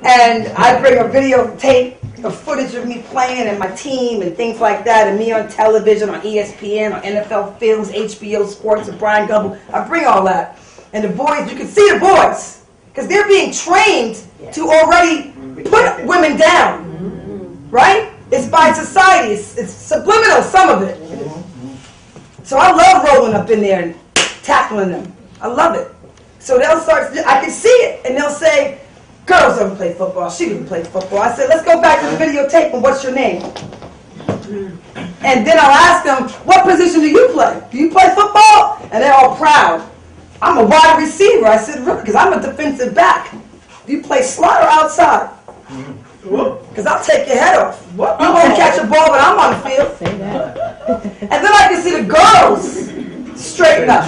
And I bring a videotape of footage of me playing and my team and things like that, and me on television, on ESPN, on NFL Films, HBO Sports, and Brian Gumble. I bring all that. And the boys, you can see the boys, because they're being trained to already put women down, right? It's by society. It's subliminal, some of it. So I love rolling up in there and tackling them. I love it. So they'll start, I can see it, and they'll say, girls don't play football, she didn't play football. I said, let's go back to the videotape and what's your name? And then I'll ask them, what position do you play? Do you play football? And they're all proud. I'm a wide receiver. I said, really? Because I'm a defensive back. Do you play slot or outside? Because I'll take your head off. You won't catch a ball when I'm on the field. Say that. And then I can see the girls straighten up.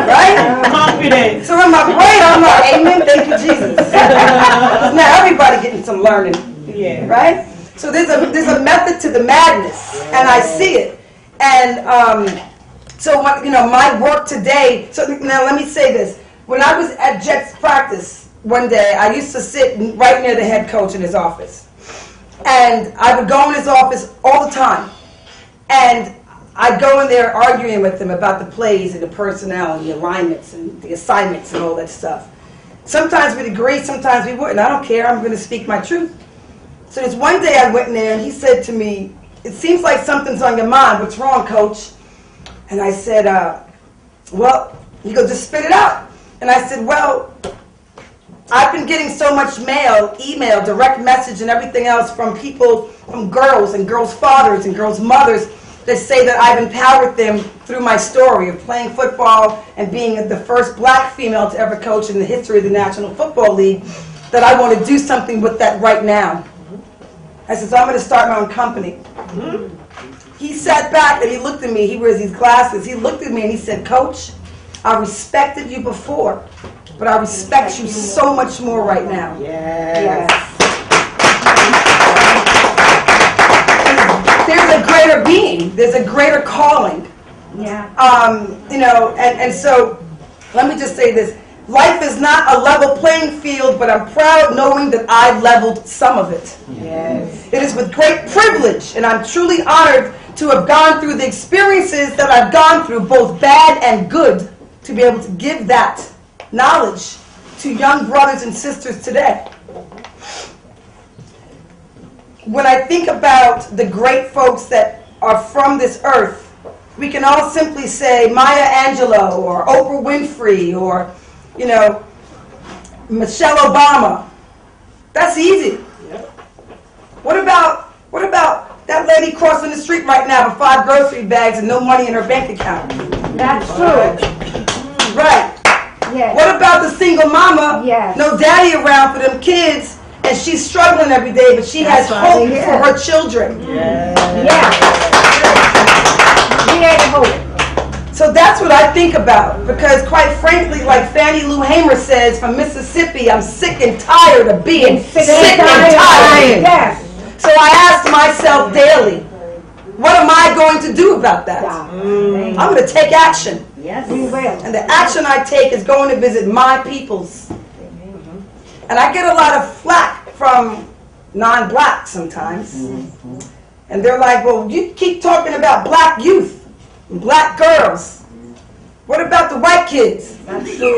Right? Confident. So in my brain, I'm like, amen, thank you, Jesus. Now everybody getting some learning. Yeah. Right? So there's a method to the madness, and I see it. And so what, my work today. So now let me say this: when I was at Jets practice one day, I used to sit right near the head coach in his office, and I would go in his office all the time, and I'd go in there arguing with him about the plays and the personnel and the alignments and the assignments and all that stuff. Sometimes we'd agree, sometimes we wouldn't. I don't care. I'm going to speak my truth. So this one day I went in there and he said to me, it seems like something's on your mind. What's wrong, coach? And I said, well, he goes, just spit it out. And I said, well, I've been getting so much mail, email, direct message, and everything else from people, from girls and girls' fathers and girls' mothers that say that I've empowered them through my story of playing football and being the first black female to ever coach in the history of the National Football League, that I want to do something with that right now. I said, so I'm going to start my own company. He sat back and he looked at me. He wears these glasses. He looked at me and he said, Coach, I respected you before, but I respect you so much more right now. Yes. There's a greater being. There's a greater calling. Yeah. And so let me just say this. Life is not a level playing field, but I'm proud knowing that I leveled some of it. Yes. It is with great privilege, and I'm truly honored to have gone through the experiences that I've gone through, both bad and good, to be able to give that knowledge to young brothers and sisters today. When I think about the great folks that are from this earth, we can all simply say Maya Angelou or Oprah Winfrey or Michelle Obama. That's easy. What about that lady crossing the street right now with 5 grocery bags and no money in her bank account? That's true. Right. Yes. What about the single mama? Yes. No daddy around for them kids, and she's struggling every day, but she has hope for her children. Yeah. She has hope. So that's what I think about, because quite frankly, like Fannie Lou Hamer says from Mississippi, I'm sick and tired of being sick and tired. Yes. So I ask myself daily, what am I going to do about that? I'm going to take action. Yes, you will. And the action I take is going to visit my peoples. And I get a lot of flack from non-blacks sometimes. And they're like, well, you keep talking about black youth. Black girls. What about the white kids? That's true.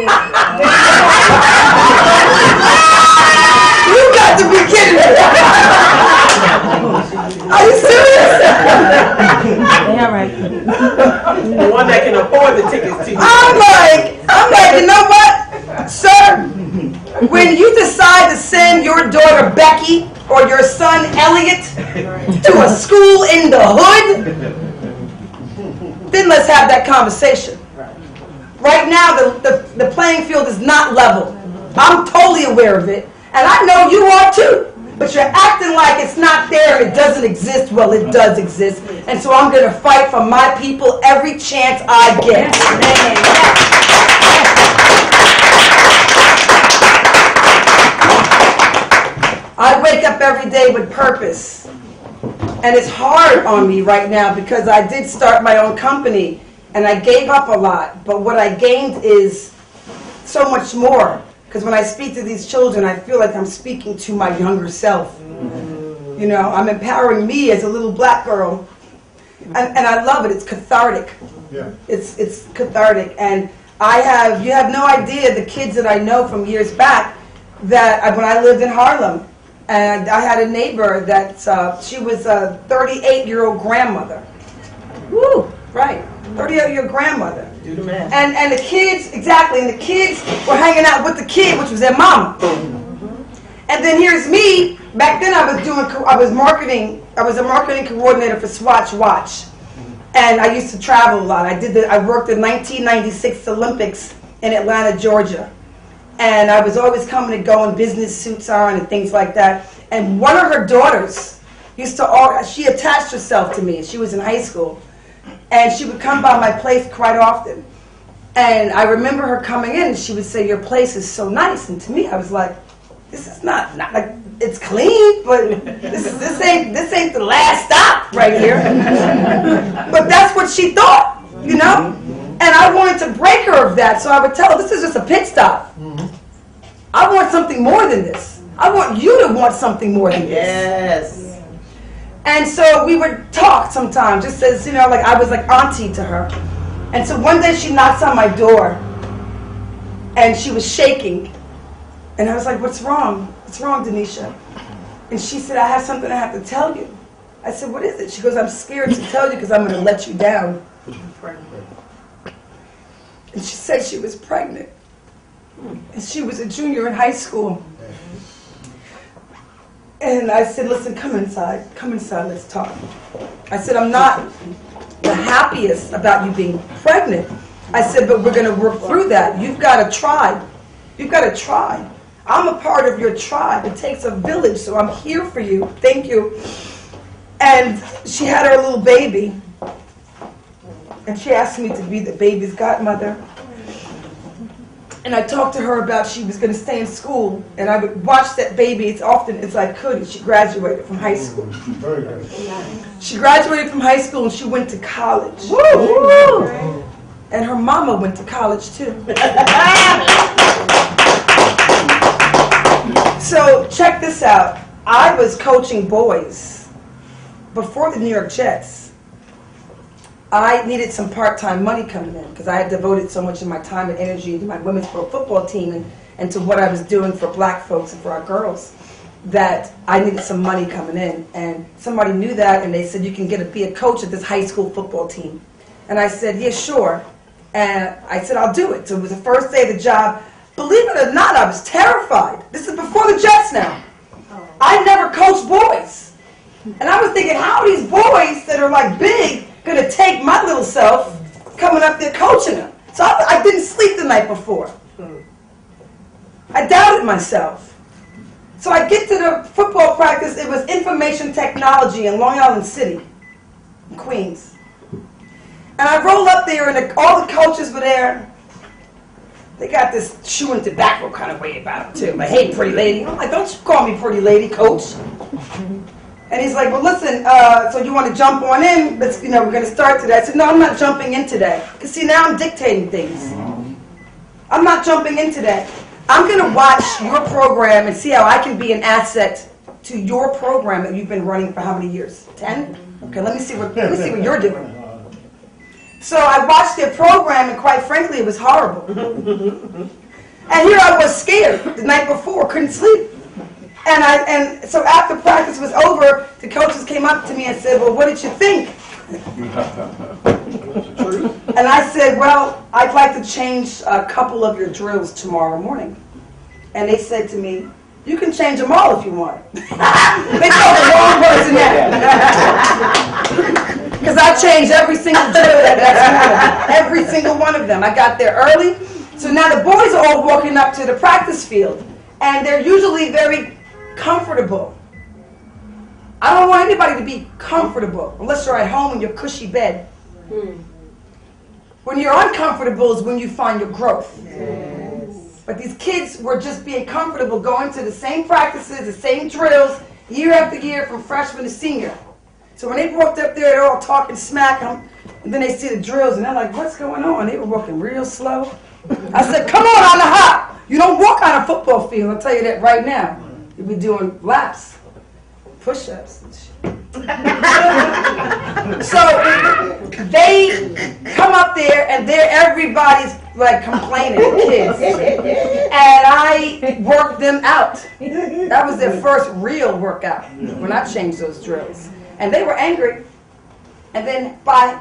You got to be kidding me. Are you serious? Yeah, right. The one that can afford the tickets to you. I'm like, you know what, sir? When you decide to send your daughter Becky or your son Elliot to a school in the hood, then let's have that conversation. Right now, the playing field is not level. I'm totally aware of it, and I know you are too. But you're acting like it's not there and it doesn't exist. Well, it does exist, and so I'm going to fight for my people every chance I get. I wake up every day with purpose. And it's hard on me right now because I did start my own company and I gave up a lot. But what I gained is so much more. Because when I speak to these children, I feel like I'm speaking to my younger self. You know, I'm empowering me as a little black girl. And I love it. It's cathartic. Yeah. It's cathartic. And you have no idea the kids that I know from years back that when I lived in Harlem, and I had a neighbor that she was a 38-year-old grandmother. Woo! Right. 38-year-old grandmother. Do the math. And the kids, exactly, and the kids were hanging out with the kid, which was their mama. And then here's me. Back then I was marketing. I was a marketing coordinator for Swatch Watch. And I used to travel a lot. I worked the 1996 Olympics in Atlanta, Georgia. And I was always coming and going, business suits on and things like that. And one of her daughters she attached herself to me. She was in high school. And she would come by my place quite often. And I remember her coming in and she would say, "Your place is so nice." And to me, I was like, this is not like, it's clean, but this ain't the last stop right here. But that's what she thought, you know? And I wanted to break her of that, so I would tell her, this is just a pit stop. I want something more than this. I want you to want something more than this. Yes. And so we would talk sometimes, just as, you know, like I was like auntie to her. And so one day she knocks on my door, and she was shaking. And I was like, "What's wrong? What's wrong, Denisha?" And she said, "I have something I have to tell you." I said, "What is it?" She goes, "I'm scared to tell you because I'm going to let you down." And she said she was pregnant. And she was a junior in high school. And I said, "Listen, come inside, let's talk." I said, "I'm not the happiest about you being pregnant." I said, "But we're going to work through that. You've got to try. You've got to try. I'm a part of your tribe. It takes a village, so I'm here for you. Thank you." And she had her little baby. And she asked me to be the baby's godmother. And I talked to her about she was going to stay in school. And I would watch that baby as often as I could. And she graduated from high school. Very good. She graduated from high school and she went to college. Woo! And her mama went to college too. So check this out. I was coaching boys before the New York Jets. I needed some part-time money coming in because I had devoted so much of my time and energy to my women's pro football team and to what I was doing for black folks and for our girls, that I needed some money coming in. And somebody knew that, and they said, "You can be a coach at this high school football team." And I said, "Yeah, sure." And I said, "I'll do it." So it was the first day of the job. Believe it or not, I was terrified. This is before the Jets now. I never coached boys. And I was thinking, how are these boys that are like big going to take my little self coming up there coaching them? So I didn't sleep the night before. I doubted myself. So I get to the football practice. It was information technology in Long Island City, in Queens. And I roll up there, and all the coaches were there. They got this chewing tobacco kind of way about them, too. Like, "Hey, pretty lady." I'm like, "Don't you call me pretty lady, coach." And he's like, "Well, listen, so you want to jump on in? Let's, we're going to start today." I said, "No, I'm not jumping in today. Because, see, now I'm dictating things. I'm not jumping in today. I'm going to watch your program and see how I can be an asset to your program that you've been running for how many years? 10? Okay, let me see what you're doing." So I watched their program, and quite frankly, it was horrible. And here I was scared the night before, couldn't sleep. And so after practice was over, the coaches came up to me and said, "Well, what did you think?" And I said, "Well, I'd like to change a couple of your drills tomorrow morning." And they said to me, "You can change them all if you want." They told the wrong person that. Because I changed every single drill that morning. Every single one of them. I got there early. So now the boys are all walking up to the practice field. And they're usually very comfortable. I don't want anybody to be comfortable unless you're at home in your cushy bed. When you're uncomfortable is when you find your growth. Yes. But these kids were just being comfortable, going to the same practices, the same drills, year after year from freshman to senior. So when they walked up there, they're all talking smack, and then they see the drills, and they're like, "What's going on?" They were walking real slow. I said, "Come on the hop. You don't walk on a football field, I'll tell you that right now. You'll be doing laps, push-ups and shit. So they come up there and everybody's like complaining, the kids. And I worked them out. That was their first real workout when I changed those drills. And they were angry. And then by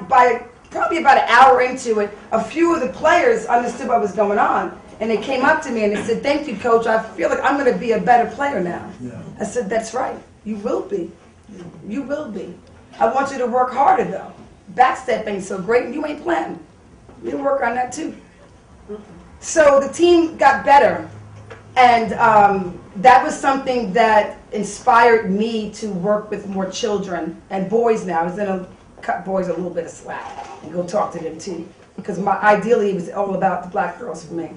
probably about an hour into it, a few of the players understood what was going on. And they came up to me and they said, "Thank you, Coach. I feel like I'm going to be a better player now." I said, "That's right. You will be. You will be. I want you to work harder, though. Backstep ain't so great, and you ain't playing. You work on that, too." So the team got better. And that was something that inspired me to work with more children and boys now. I was going to cut boys a little bit of slack and go talk to them, too. Because ideally, it was all about the black girls for me.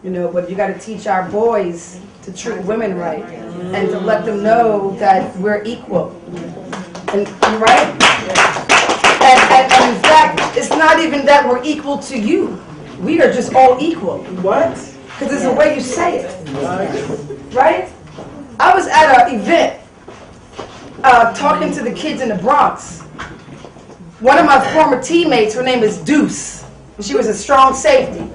You know, but you got to teach our boys to treat women right and to let them know that we're equal. And right? And in fact, it's not even that we're equal to you. We are just all equal. What? Because it's the way you say it. Right? I was at an event talking to the kids in the Bronx. One of my former teammates, her name is Deuce. She was a strong safety.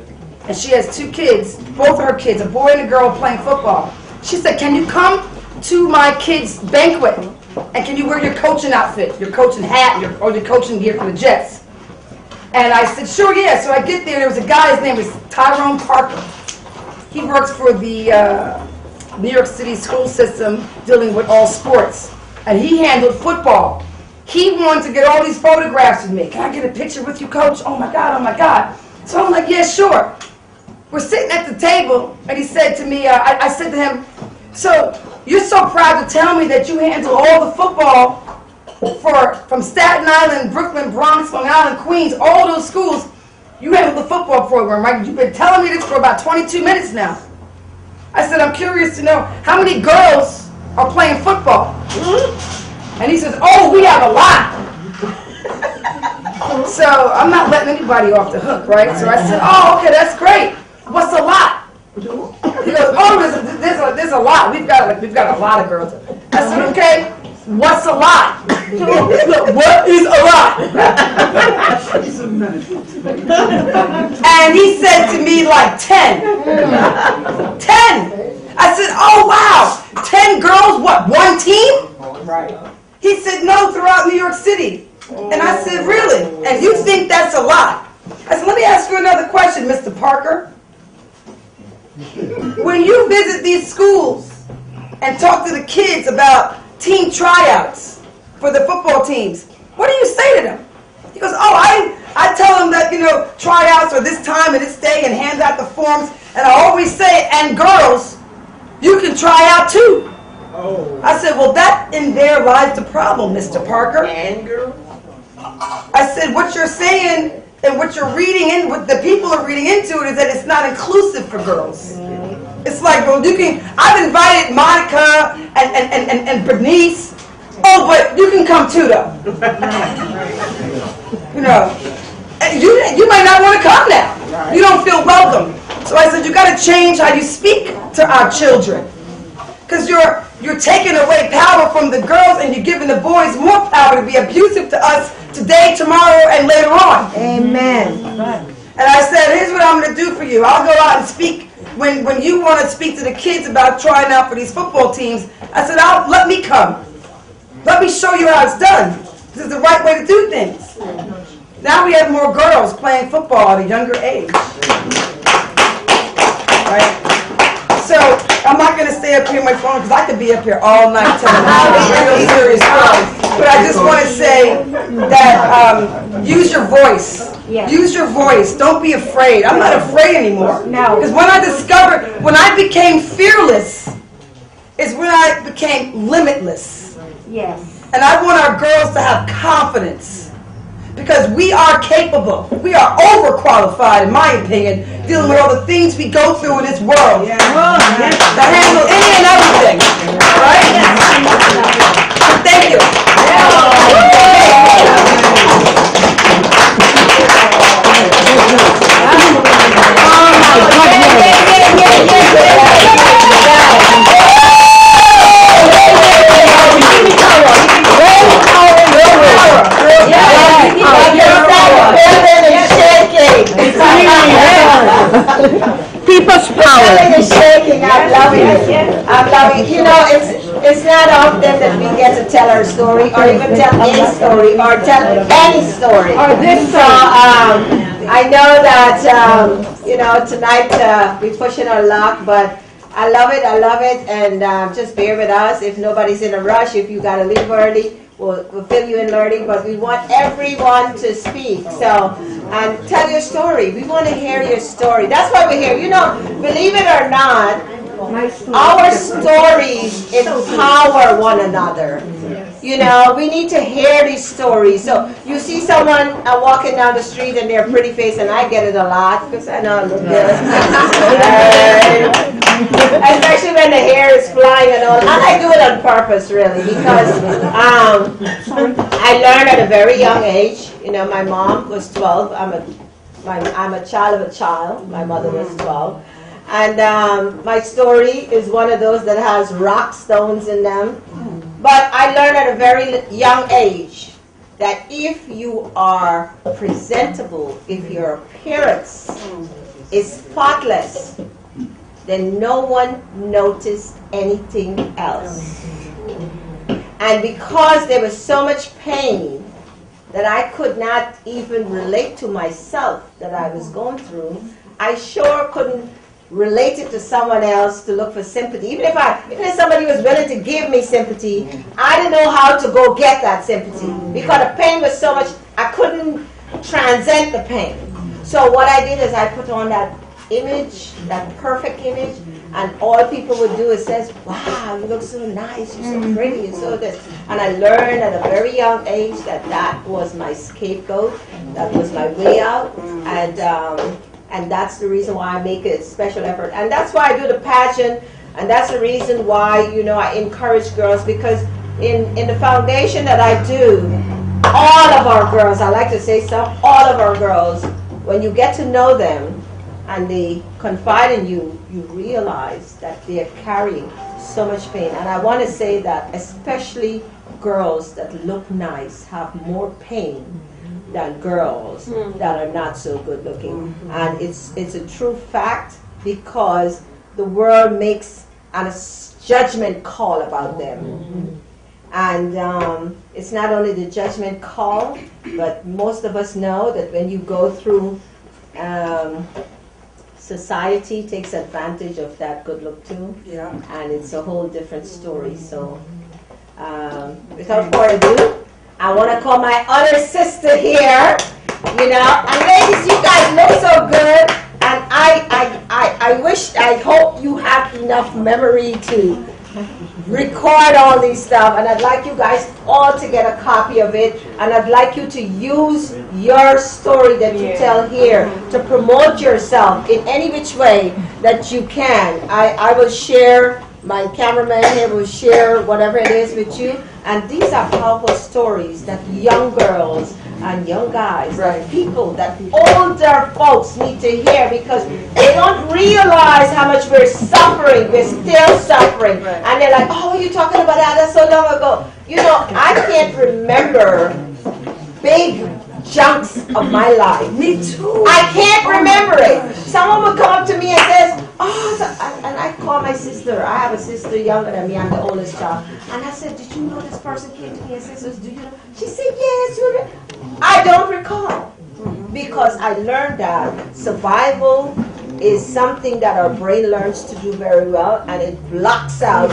And she has 2 kids, both of her kids, a boy and a girl playing football. She said, "Can you come to my kids' banquet? And can you wear your coaching outfit, your coaching hat, or your coaching gear for the Jets?" And I said, "Sure, yeah." So I get there, and there was a guy, his name was Tyrone Parker. He works for the New York City school system dealing with all sports. And he handled football. He wanted to get all these photographs with me. "Can I get a picture with you, Coach? Oh my God, oh my God." So I'm like, "Yeah, sure." We're sitting at the table, and he said to me, I said to him, "So you're so proud to tell me that you handle all the football from Staten Island, Brooklyn, Bronx, Long Island, Queens, all those schools. You handle the football program, right? You've been telling me this for about 22 minutes now." I said, "I'm curious to know how many girls are playing football?" And he says, "Oh, we have a lot." So I'm not letting anybody off the hook, right? So I said, "Oh, okay, that's great. What's a lot?" He goes, "Oh, there's a lot. We've got a lot of girls." I said, "Okay, what's a lot?" "What is a lot?" And he said to me, like, 10. 10. I said, "Oh, wow. 10 girls, what, one team?" Right. He said, "No, throughout New York City." And I said, "Really? And you think that's a lot?" I said, "Let me ask you another question, Mr. Parker. When you visit these schools and talk to the kids about team tryouts for the football teams, what do you say to them?" He goes, "Oh, I tell them that, tryouts are this time and this day and hand out the forms. And I always say, and girls, you can try out too." Oh. I said, "Well, that in there lies the problem, Mr. Parker." And girl? I said, "What you're saying and what you're reading in, what the people are reading into it, is that it's not inclusive for girls. It's like, well, I've invited Monica and Bernice. Oh, but you can come too, though." And you might not want to come now. You don't feel welcome. So I said, "You got to change how you speak to our children, because you're taking away power from the girls and you're giving the boys more power to be abusive to us today, tomorrow, and later on." Amen. And I said, "Here's what I'm going to do for you. I'll go out and speak when you want to speak to the kids about trying out for these football teams." I said, let me come. Let me show you how it's done. This is the right way to do things." Now we have more girls playing football at a younger age. Right? So I'm not going to stay up here on my phone because I could be up here all night telling real serious stories. But I just want to say that use your voice. Yes. Use your voice. Don't be afraid. I'm not afraid anymore. No. Because when I became fearless, is when I became limitless. Yes. And I want our girls to have confidence. Because we are capable. We are overqualified, in my opinion, dealing with all the things we go through in this world. Yeah. To handle any and everything. Right? Thank you. Yeah. belly is shaking. I'm loving it. I'm loving it. You know, it's not often that we get to tell our story, or even tell a story, or tell any story. Or this So I know that you know, tonight we're pushing our luck, but I love it, and just bear with us. If nobody's in a rush, if you gotta leave early, we'll fill you in early, but we want everyone to speak. So, and tell your story. We want to hear your story. That's why we're here. You know, believe it or not, our stories empower one another. You know, we need to hear these stories. So you see someone walking down the street and they're pretty face, and I get it a lot because I know I look good. Especially when the hair is flying and all. And I do it on purpose, really, because I learned at a very young age. You know, my mom was 12. I'm a child of a child. My mother was 12. And my story is one of those that has rock stones in them. But I learned at a very young age that if you are presentable, if your appearance is spotless, then no one noticed anything else. And because there was so much pain that I could not even relate to myself that I was going through, I sure couldn't relate it to someone else to look for sympathy. Even if somebody was willing to give me sympathy, I didn't know how to go get that sympathy because the pain was so much, I couldn't transcend the pain. So what I did is I put on that image, that perfect image, and all people would do is says, wow, you look so nice, you're so pretty, you're so this. And I learned at a very young age that that was my scapegoat, that was my way out, and that's the reason why I make a special effort. And that's why I do the pageant, and that's the reason why, you know, I encourage girls, because in the foundation that I do, all of our girls, I like to say all of our girls, when you get to know them and they confide in you, you realize that they are carrying so much pain. And I want to say that especially girls that look nice have more pain than girls that are not so good looking. And it's a true fact, because the world makes a judgment call about them. And it's not only the judgment call, but most of us know that when you go through, society takes advantage of that good look too. Yeah. And it's a whole different story. So without further ado, I want to call my other sister here, you know. And ladies, you guys look so good. And I hope you have enough memory to record all these stuff. And I'd like you guys all to get a copy of it. And I'd like you to use your story that you tell here to promote yourself in any which way that you can. I will share, my cameraman here will share whatever it is with you. And these are powerful stories that young girls and young guys, and people that older folks need to hear, because they don't realize how much we're suffering. We're still suffering. And they're like, oh, you're talking about that? That's so long ago. You know, I can't remember big chunks of my life. Me too. I can't remember it. Someone would come up to me and says, oh, and I call my sister. I have a sister younger than me. I'm the oldest child. And I said, did you know this person came to me and said, do you know? She said, yes. I don't recall. Because I learned that survival is something that our brain learns to do very well, and it blocks out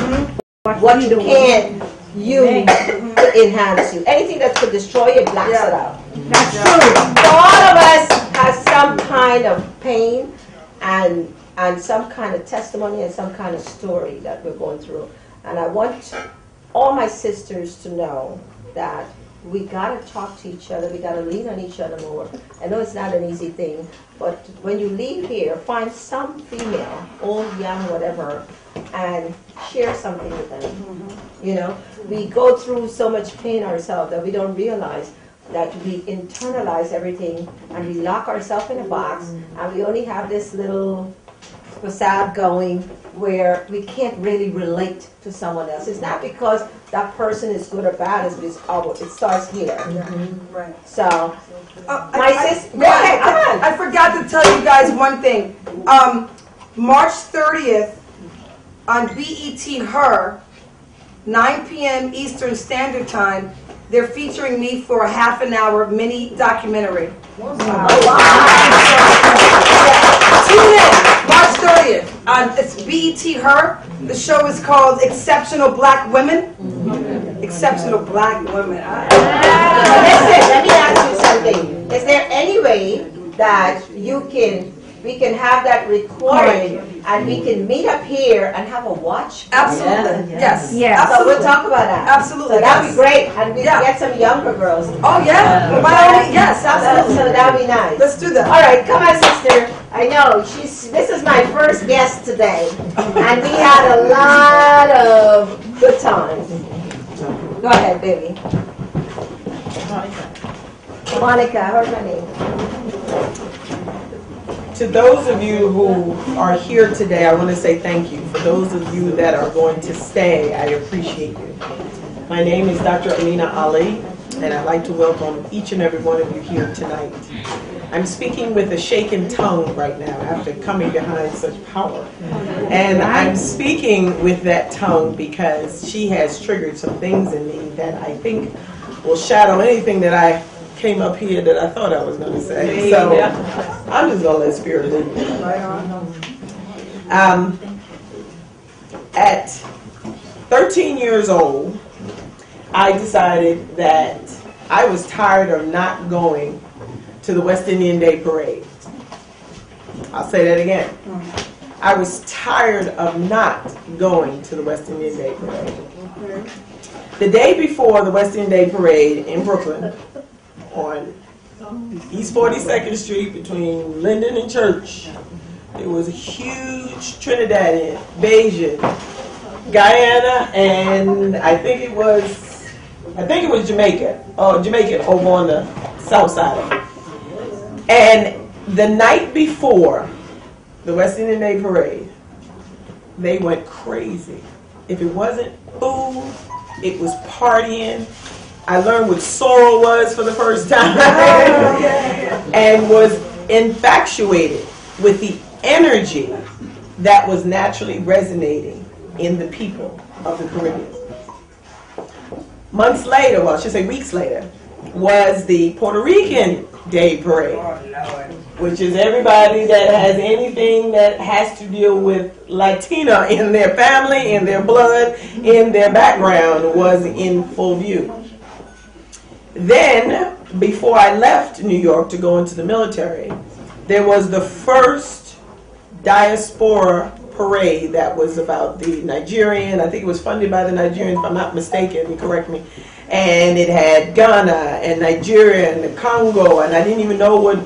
what you can't use to enhance you. Anything that could destroy you, it blocks it out. That's true. So all of us have some kind of pain and some kind of testimony and some kind of story that we're going through. And I want all my sisters to know that we got to talk to each other. We got to lean on each other more. I know it's not an easy thing, but when you leave here, find some female, old, young, whatever, and share something with them. You know, we go through so much pain ourselves that we don't realize that we internalize everything and we lock ourselves in a box, and we only have this little facade going where we can't really relate to someone else. It's not because that person is good or bad, it starts here. Right. So, my sister, go ahead. I forgot to tell you guys one thing. March 30th on BET Her, 9 p.m. Eastern Standard Time. They're featuring me for a half-an-hour mini documentary. Wow. Tune in, March 30th. It's BET Her. The show is called Exceptional Black Women. Exceptional Black Women. Listen, let me ask you something. Is there any way that we can have that recorded and we can meet up here and have a watch? Absolutely. Yes. Yeah. So we'll talk about that. Absolutely. So that'd be great. And we can get some younger girls. Oh, yeah. By all means, yes, absolutely. So that'd be nice. Let's do that. All right, come on, sister. I know this is my first guest today, and we had a lot of good times. Go ahead, baby. Monica, how's my name? To those of you who are here today, I want to say thank you. For those of you that are going to stay, I appreciate you. My name is Dr. Amina Ali, and I'd like to welcome each and every one of you here tonight. I'm speaking with a shaken tongue right now after coming behind such power. And I'm speaking with that tongue because she has triggered some things in me that I think will shadow anything that I came up here that I thought I was going to say. So I'm just going to let Spirit lead me. At 13 years old, I decided that I was tired of not going to the West Indian Day Parade. I'll say that again. I was tired of not going to the West Indian Day Parade. The day before the West Indian Day Parade in Brooklyn, on East 42nd Street between Linden and Church, there was a huge Trinidadian, Bajan, Guyana, and I think it was Jamaican over on the south side of it. And the night before the West Indian Day Parade, they went crazy. If it wasn't food, it was partying. I learned what sorrow was for the first time and was infatuated with the energy that was naturally resonating in the people of the Caribbean. Months later, well, I should say weeks later, was the Puerto Rican Day Parade, which is everybody that has anything that has to deal with Latina in their family, in their blood, in their background was in full view. Then, before I left New York to go into the military, there was the first diaspora parade that was about the Nigerian. I think it was funded by the Nigerian, if I'm not mistaken, you correct me. And it had Ghana and Nigeria and the Congo, and I didn't even know what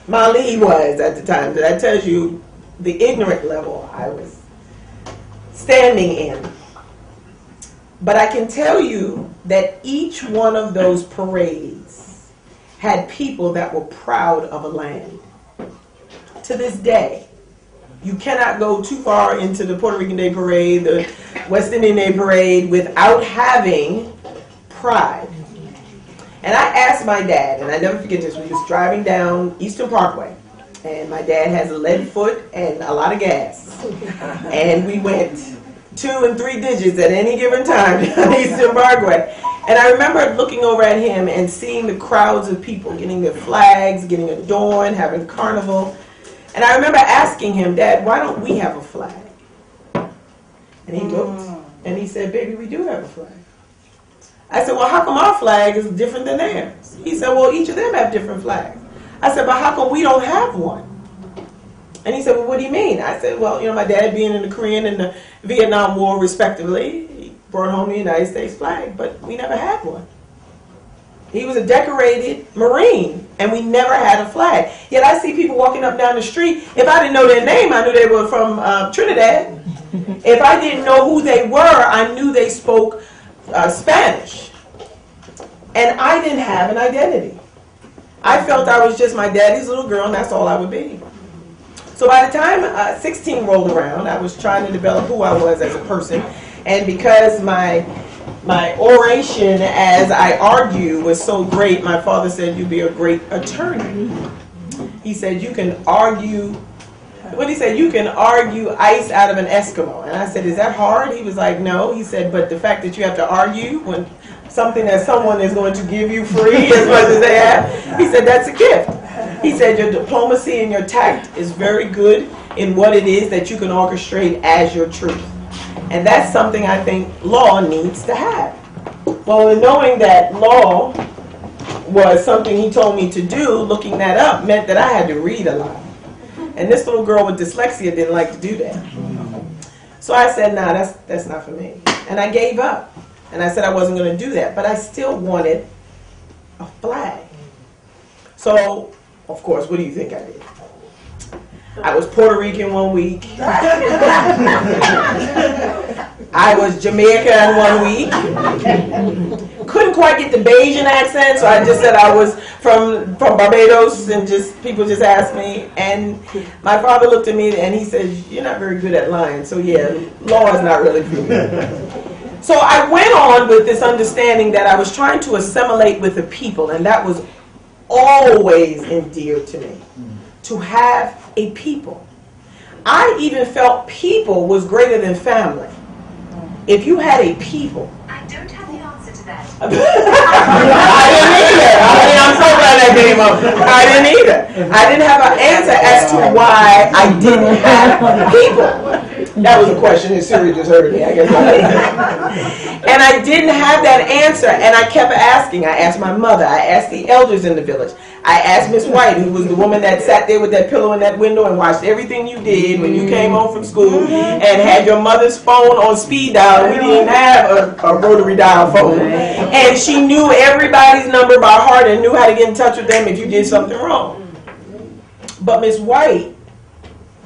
Mali was at the time. That tells you the ignorant level I was standing in. But I can tell you that each one of those parades had people that were proud of a land. To this day, you cannot go too far into the Puerto Rican Day Parade, the West Indian Day Parade, without having pride. And I asked my dad, and I never forget this, we was driving down Eastern Parkway, and my dad has a lead foot and a lot of gas. And we went 2 and 3 digits at any given time down Eastern Parkway. And I remember looking over at him and seeing the crowds of people getting their flags, getting adorned, having carnival. And I remember asking him, Dad, why don't we have a flag? And he looked and he said, baby, we do have a flag. I said, well, how come our flag is different than theirs? He said, well, each of them have different flags. I said, but how come we don't have one? And he said, well, what do you mean? I said, well, you know, my dad being in the Korean and the Vietnam War, respectively, he brought home the United States flag, but we never had one. He was a decorated Marine, and we never had a flag. Yet I see people walking up down the street. If I didn't know their name, I knew they were from Trinidad. If I didn't know who they were, I knew they spoke Spanish. And I didn't have an identity. I felt I was just my daddy's little girl, and that's all I would be. So by the time 16 rolled around, I was trying to develop who I was as a person. And because my oration, as I argue, was so great, my father said, you'd be a great attorney. He said, you can argue, what he said, you can argue ice out of an Eskimo. And I said, is that hard? He was like, no. He said, but the fact that you have to argue when something that someone is going to give you free as much as they have, he said, that's a gift. He said, your diplomacy and your tact is very good in what it is that you can orchestrate as your truth. And that's something I think law needs to have. Well, knowing that law was something he told me to do, looking that up meant that I had to read a lot. And this little girl with dyslexia didn't like to do that. So I said, nah, that's not for me. And I gave up. And I said I wasn't going to do that. But I still wanted a flag. So, of course, what do you think I did? I was Puerto Rican one week. I was Jamaica in 1 week. Couldn't quite get the Bayesian accent, so I just said I was from Barbados, and just people just asked me. And my father looked at me and he said, you're not very good at lying, so yeah, law is not really for me. So I went on with this understanding that I was trying to assimilate with the people, and that was always endeared to me, to have a people. I even felt people was greater than family. If you had a people. I don't have the answer to that. I didn't either. I mean, I'm so glad that came up. I didn't either. I didn't have an answer as to why I didn't have people. That was a question that Siri just heard me, I guess. And I didn't have that answer, and I kept asking. I asked my mother. I asked the elders in the village. I asked Miss White, who was the woman that sat there with that pillow in that window and watched everything you did when you came home from school, and had your mother's phone on speed dial. We didn't have a rotary dial phone. And she knew everybody's number by heart and knew how to get in touch with them if you did something wrong. But Miss White,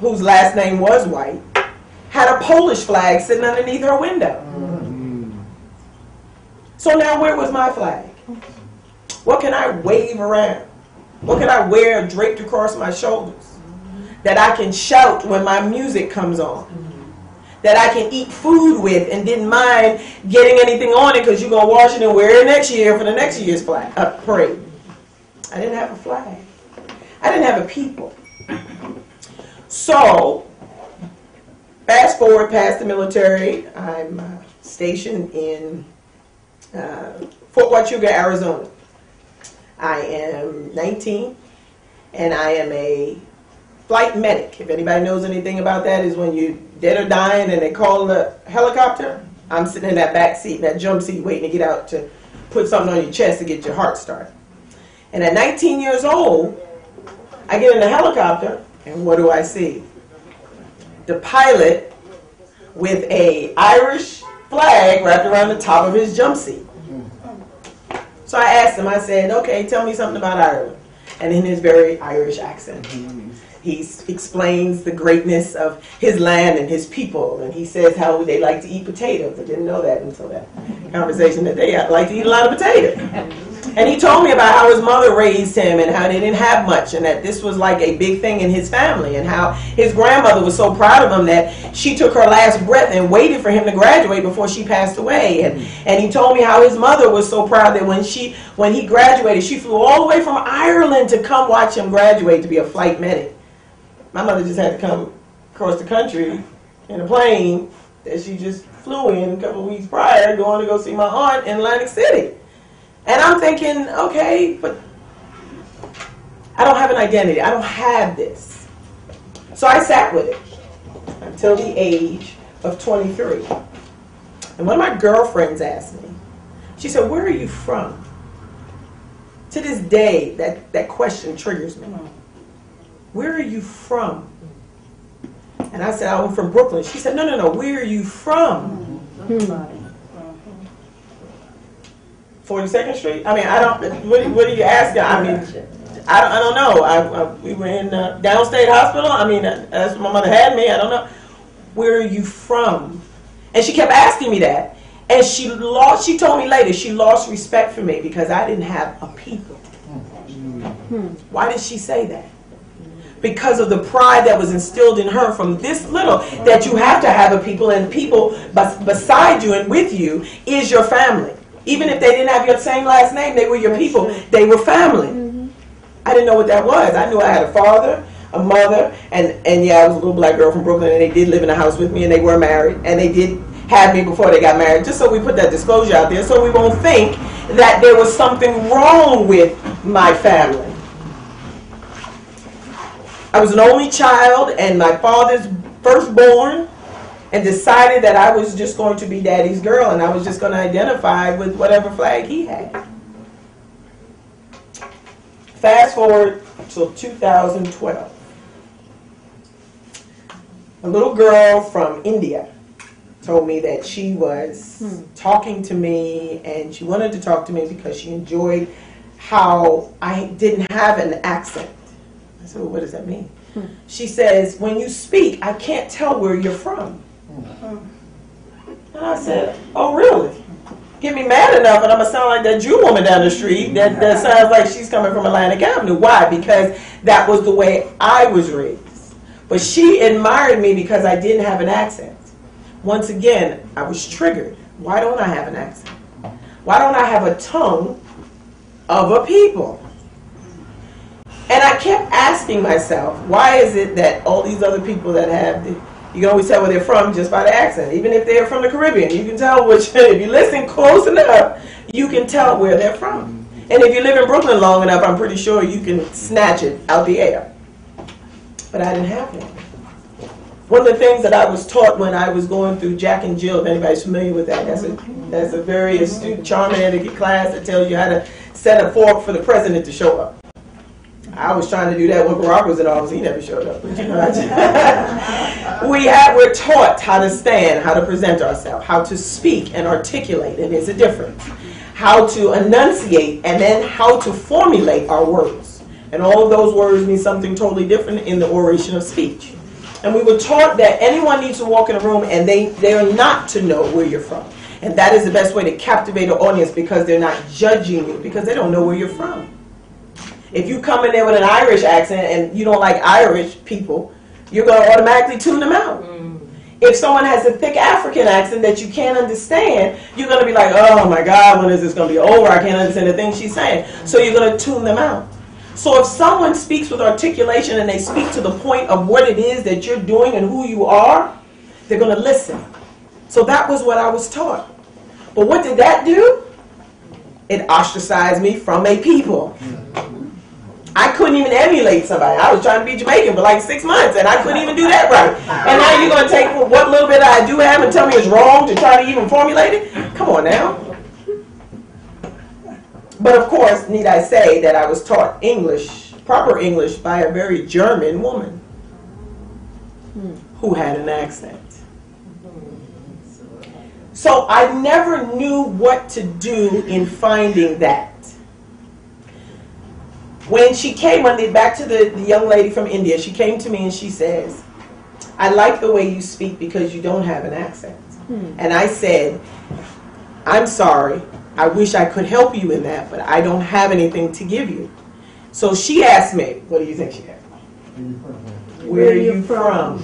whose last name was White, had a Polish flag sitting underneath her window. So now where was my flag? What can I wave around? What can I wear draped across my shoulders? That I can shout when my music comes on. That I can eat food with and didn't mind getting anything on it because you're going to wash it and wear it next year for the next year's parade. I didn't have a flag. I didn't have a people. So, fast forward past the military, I'm stationed in Fort Huachuca, Arizona. I am 19, and I am a flight medic. If anybody knows anything about that, is when you're dead or dying and they call the helicopter. I'm sitting in that back seat, that jump seat, waiting to get out to put something on your chest to get your heart started. And at 19 years old, I get in the helicopter, and what do I see? The pilot with a Irish flag wrapped around the top of his jump seat. So I asked him, I said, okay, tell me something about Ireland. And in his very Irish accent, he explains the greatness of his land and his people. And he says how they like to eat potatoes. I didn't know that until that conversation, that they like to eat a lot of potatoes. And he told me about how his mother raised him and how they didn't have much, and that this was like a big thing in his family, and how his grandmother was so proud of him that she took her last breath and waited for him to graduate before she passed away. And he told me how his mother was so proud that when he graduated, she flew all the way from Ireland to come watch him graduate to be a flight medic. My mother just had to come across the country in a plane that she just flew in a couple of weeks prior, going to go see my aunt in Atlantic City. And I'm thinking, okay, but I don't have an identity. I don't have this. So I sat with it until the age of 23. And one of my girlfriends asked me, she said, where are you from? To this day, that question triggers me. Where are you from? And I said, I'm from Brooklyn. She said, no, where are you from? 42nd Street? I mean, I don't, what are you asking? I mean, I don't know. We were in Downstate Hospital. I mean, that's where my mother had me. I don't know. Where are you from? And she kept asking me that. And she told me later, she lost respect for me because I didn't have a people. Why did she say that? Because of the pride that was instilled in her from this little, that you have to have a people, and people beside you and with you is your family. Even if they didn't have your same last name, they were your people. They were family. I didn't know what that was. I knew I had a father, a mother, and yeah, I was a little black girl from Brooklyn, and they did live in a house with me, and they were married, and they did have me before they got married, just so we put that disclosure out there, so we won't think that there was something wrong with my family. I was an only child and my father's firstborn, and decided that I was just going to be daddy's girl, and I was just going to identify with whatever flag he had. Fast forward to 2012. A little girl from India told me that she was talking to me, and she wanted to talk to me because she enjoyed how I didn't have an accent. I said, well, what does that mean? She says, when you speak, I can't tell where you're from. And I said, oh, really? Get me mad enough and I'm going to sound like that Jew woman down the street that sounds like she's coming from Atlantic Avenue. Why? Because that was the way I was raised. But she admired me because I didn't have an accent. Once again, I was triggered. Why don't I have an accent? Why don't I have a tongue of a people? And I kept asking myself, why is it that all these other people that have, you can always tell where they're from just by the accent. Even if they're from the Caribbean, you can tell which, if you listen close enough, you can tell where they're from. And if you live in Brooklyn long enough, I'm pretty sure you can snatch it out the air. But I didn't have that. One of the things that I was taught when I was going through Jack and Jill, if anybody's familiar with that, that's a very astute, charming etiquette class that tells you how to set a fork for the president to show up. I was trying to do that when Barack was in office. He never showed up. But you know, we're taught how to stand, how to present ourselves, how to speak and articulate, and there's a difference. How to enunciate, and then how to formulate our words. And all of those words mean something totally different in the oration of speech. And we were taught that anyone needs to walk in a room and they are not to know where you're from. And that is the best way to captivate an audience, because they're not judging you, because they don't know where you're from. If you come in there with an Irish accent and you don't like Irish people, you're going to automatically tune them out. If someone has a thick African accent that you can't understand, you're going to be like, oh my God, when is this going to be over? I can't understand the things she's saying. So you're going to tune them out. So if someone speaks with articulation and they speak to the point of what it is that you're doing and who you are, they're going to listen. So that was what I was taught. But what did that do? It ostracized me from a people. I couldn't even emulate somebody. I was trying to be Jamaican for like 6 months, and I couldn't even do that right. And now you're going to take what little bit I do have and tell me it's wrong to try to even formulate it? Come on now. But of course, need I say that I was taught English, proper English, by a very German woman who had an accent. So I never knew what to do in finding that. When she came, back to the young lady from India, she came to me and she says, I like the way you speak because you don't have an accent. And I said, I'm sorry, I wish I could help you in that, but I don't have anything to give you. So she asked me, what do you think she asked? Where are you from?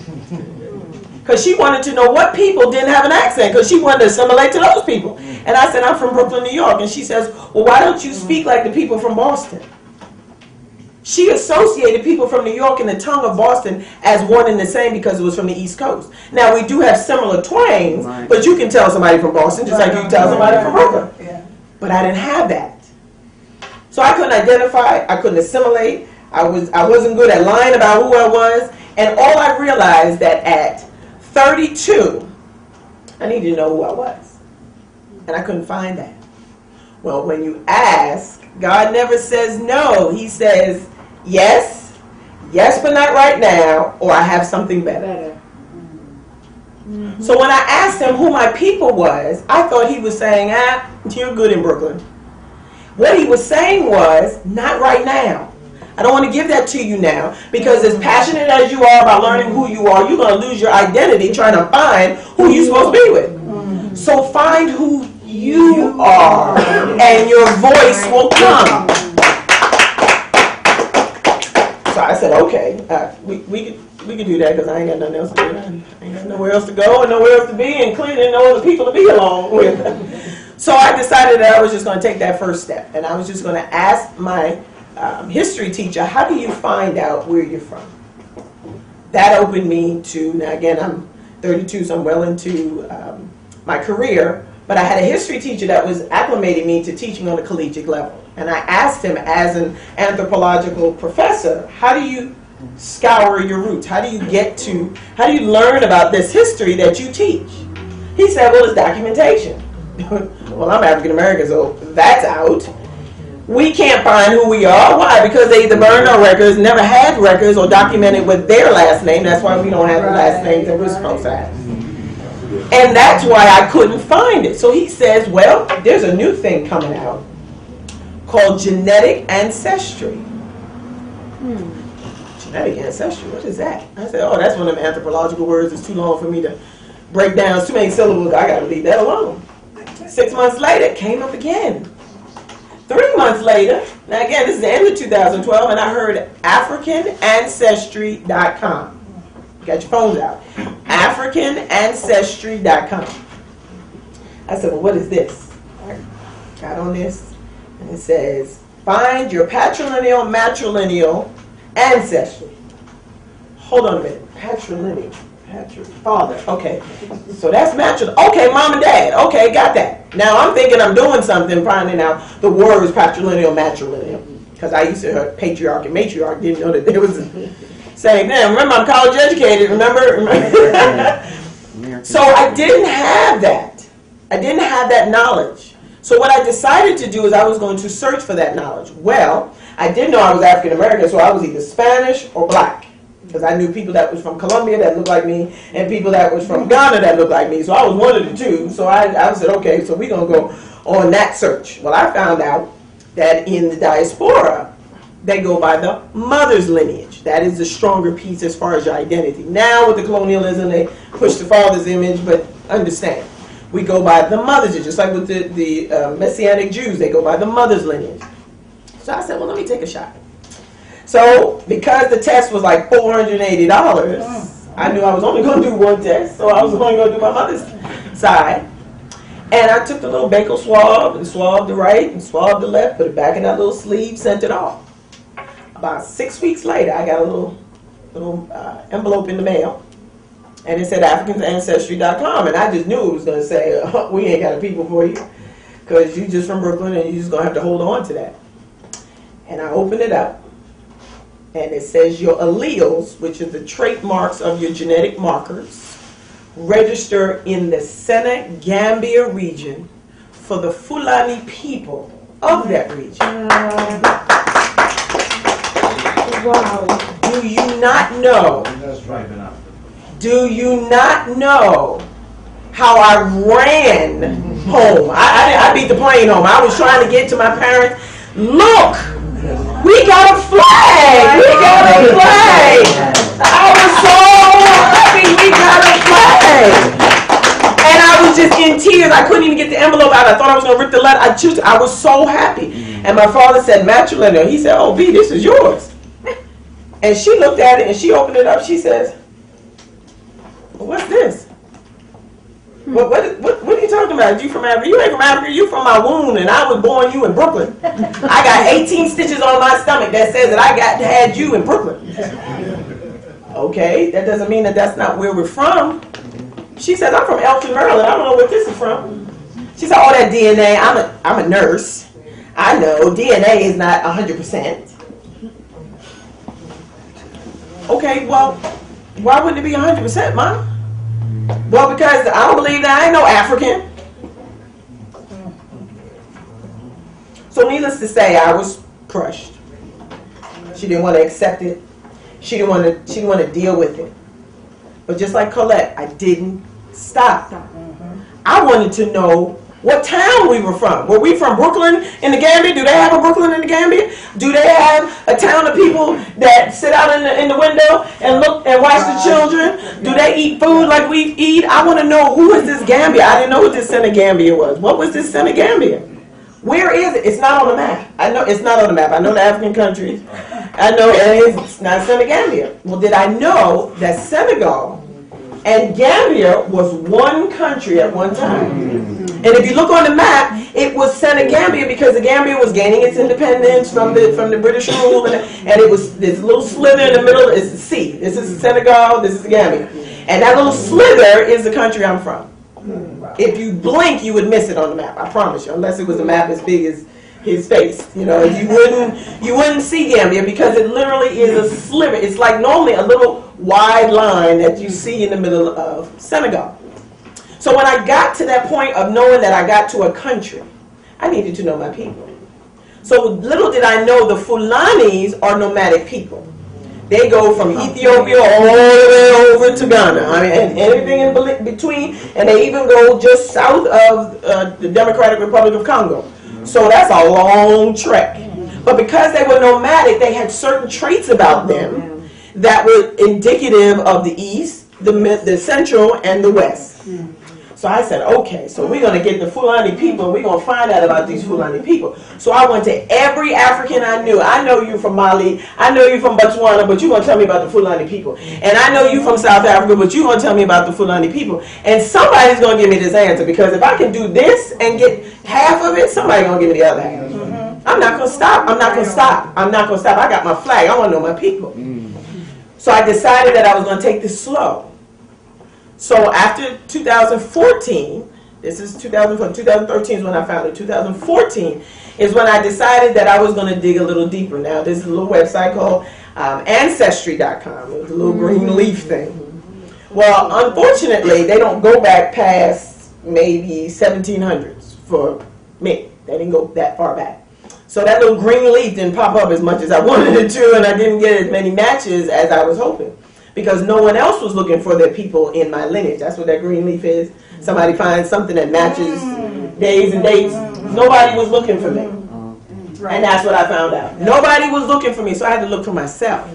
Because she wanted to know what people didn't have an accent, because she wanted to assimilate to those people. And I said, I'm from Brooklyn, New York. And she says, well, why don't you speak like the people from Boston? She associated people from New York and the tongue of Boston as one and the same because it was from the East Coast. Now, we do have similar twangs, but you can tell somebody from Boston just like you can tell somebody from Brooklyn. But I didn't have that. So I couldn't identify, I couldn't assimilate, I wasn't good at lying about who I was, and all I realized that at 32, I needed to know who I was. And I couldn't find that. Well, when you ask, God never says no. He says, yes, yes, but not right now, or I have something better. So when I asked him who my people was, I thought he was saying, you're good in Brooklyn. What he was saying was, not right now. I don't want to give that to you now, because as passionate as you are about learning who you are, you're going to lose your identity trying to find who you're supposed to be with. So find who you are, and your voice will come. So I said, okay, we can do that, because I ain't got nothing else to do. I ain't got nowhere else to go and nowhere else to be, including no other people to be along with. So I decided that I was just going to take that first step, and I was just going to ask my history teacher, how do you find out where you're from? That opened me to, now again, I'm 32, so I'm well into my career, but I had a history teacher that was acclimating me to teaching on a collegiate level. And I asked him, as an anthropological professor, how do you scour your roots? How do you learn about this history that you teach? He said, well, it's documentation. Well, I'm African American, so that's out. We can't find who we are. Why? Because they either burned our records, never had records, or documented with their last name. That's why we don't have the last names that we're supposed to have. And that's why I couldn't find it. So he says, well, there's a new thing coming out called genetic ancestry. Genetic ancestry, what is that? I said, oh, that's one of them anthropological words. It's too long for me to break down. It's too many syllables. I got to leave that alone. 6 months later, it came up again. 3 months later, now again, this is the end of 2012, and I heard AfricanAncestry.com. Got your phones out. AfricanAncestry.com. I said, well, what is this? I got on this, and it says, find your patrilineal, matrilineal ancestry. Hold on a minute. Patrilineal. Father. Okay. So that's matrilineal. Okay, mom and dad. Okay, got that. Now I'm thinking I'm doing something, finding out the words patrilineal, matrilineal. Because I used to hear patriarch and matriarch, didn't know that there was a same thing. Remember, I'm college educated, remember? So I didn't have that. I didn't have that knowledge. So what I decided to do is I was going to search for that knowledge. Well, I didn't know I was African American, so I was either Spanish or black. Because I knew people that was from Colombia that looked like me, and people that was from Ghana that looked like me. So I was one of the two. So I said, okay, so we're going to go on that search. Well, I found out that in the diaspora, they go by the mother's lineage. That is the stronger piece as far as your identity. Now with the colonialism, they push the father's image, but understand, we go by the mother's lineage. Just like with the Messianic Jews, they go by the mother's lineage. So I said, well, let me take a shot. So because the test was like $480, I knew I was only going to do one test, so I was only going to do my mother's side. And I took the little Benko swab and swabbed the right and swabbed the left, put it back in that little sleeve, sent it off. About 6 weeks later, I got a little envelope in the mail, and it said AfricanAncestry.com, and I just knew it was going to say, oh, we ain't got a people for you, because you just from Brooklyn, and you just going to have to hold on to that. And I opened it up, and it says your alleles, which are the trademarks of your genetic markers, register in the Senegambia region for the Fulani people of that region. Wow. Do you not know? Do you not know how I ran home? I beat the plane home. I was trying to get to my parents. Look, we got a flag. We got a flag. I was so happy we got a flag. And I was just in tears. I couldn't even get the envelope out. I thought I was going to rip the letter. I was so happy. And my father said, matrilineal. He said, oh, B, this is yours. And she looked at it and she opened it up. She says, well, what's this? What are you talking about? You from Africa? You ain't from Africa. You from my womb, and I was born you in Brooklyn. I got 18 stitches on my stomach that says that I had you in Brooklyn. Okay, that doesn't mean that that's not where we're from. She says, I'm from Elton, Maryland. I don't know where this is from. She said, oh, that DNA. I'm a nurse. I know DNA is not 100%. Okay, well, why wouldn't it be 100%, Mom? Well, because I don't believe that I ain't no African. So needless to say, I was crushed. She didn't want to accept it. She didn't want to deal with it. But just like Colette, I didn't stop. I wanted to know what town we were from. Were we from Brooklyn in the Gambia? Do they have a Brooklyn in the Gambia? Do they have a town of people that sit out in the window and look and watch the children? Do they eat food like we eat? I want to know, who is this Gambia? I didn't know what this Senegambia was. What was this Senegambia? Where is it? It's not on the map. I know it's not on the map. I know the African countries. I know it's not Senegambia. Well, did I know that Senegal And Gambia was one country at one time. And if you look on the map, it was Senegambia because the Gambia was gaining its independence from the British rule, and it was this little slither in the middle is the sea. This is Senegal, this is the Gambia. And that little slither is the country I'm from. If you blink, you would miss it on the map, I promise you, unless it was a map as big as his face. You know, you wouldn't see Gambia because it literally is a sliver. It's like normally a little wide line that you see in the middle of Senegal. So when I got to that point of knowing that I got to a country, I needed to know my people. So little did I know the Fulanis are nomadic people. They go from Ethiopia all the way over to Ghana. I mean, and everything in between, and they even go just south of the Democratic Republic of Congo. So that's a long trek. But because they were nomadic, they had certain traits about them that were indicative of the East, the Central, and the West. So I said, okay, so we're going to get the Fulani people, and we're going to find out about these Fulani people. So I went to every African I knew. I know you from Mali, I know you from Botswana, but you're going to tell me about the Fulani people. And I know you from South Africa, but you're going to tell me about the Fulani people. And somebody's going to give me this answer, because if I can do this and get half of it, somebody's going to give me the other half. I'm not going to stop. I'm not going to stop. I'm not going to stop. I got my flag. I want to know my people. So I decided that I was going to take this slow. So after 2014, this is 2013 is when I found it. 2014 is when I decided that I was going to dig a little deeper. Now, there's a little website called Ancestry.com. It was a little green leaf thing. Well, unfortunately, they don't go back past maybe 1700s for me. They didn't go that far back. So that little green leaf didn't pop up as much as I wanted it to, and I didn't get as many matches as I was hoping, because no one else was looking for their people in my lineage. That's what that green leaf is. Somebody finds something that matches days and dates. Nobody was looking for me. And that's what I found out. Nobody was looking for me, so I had to look for myself.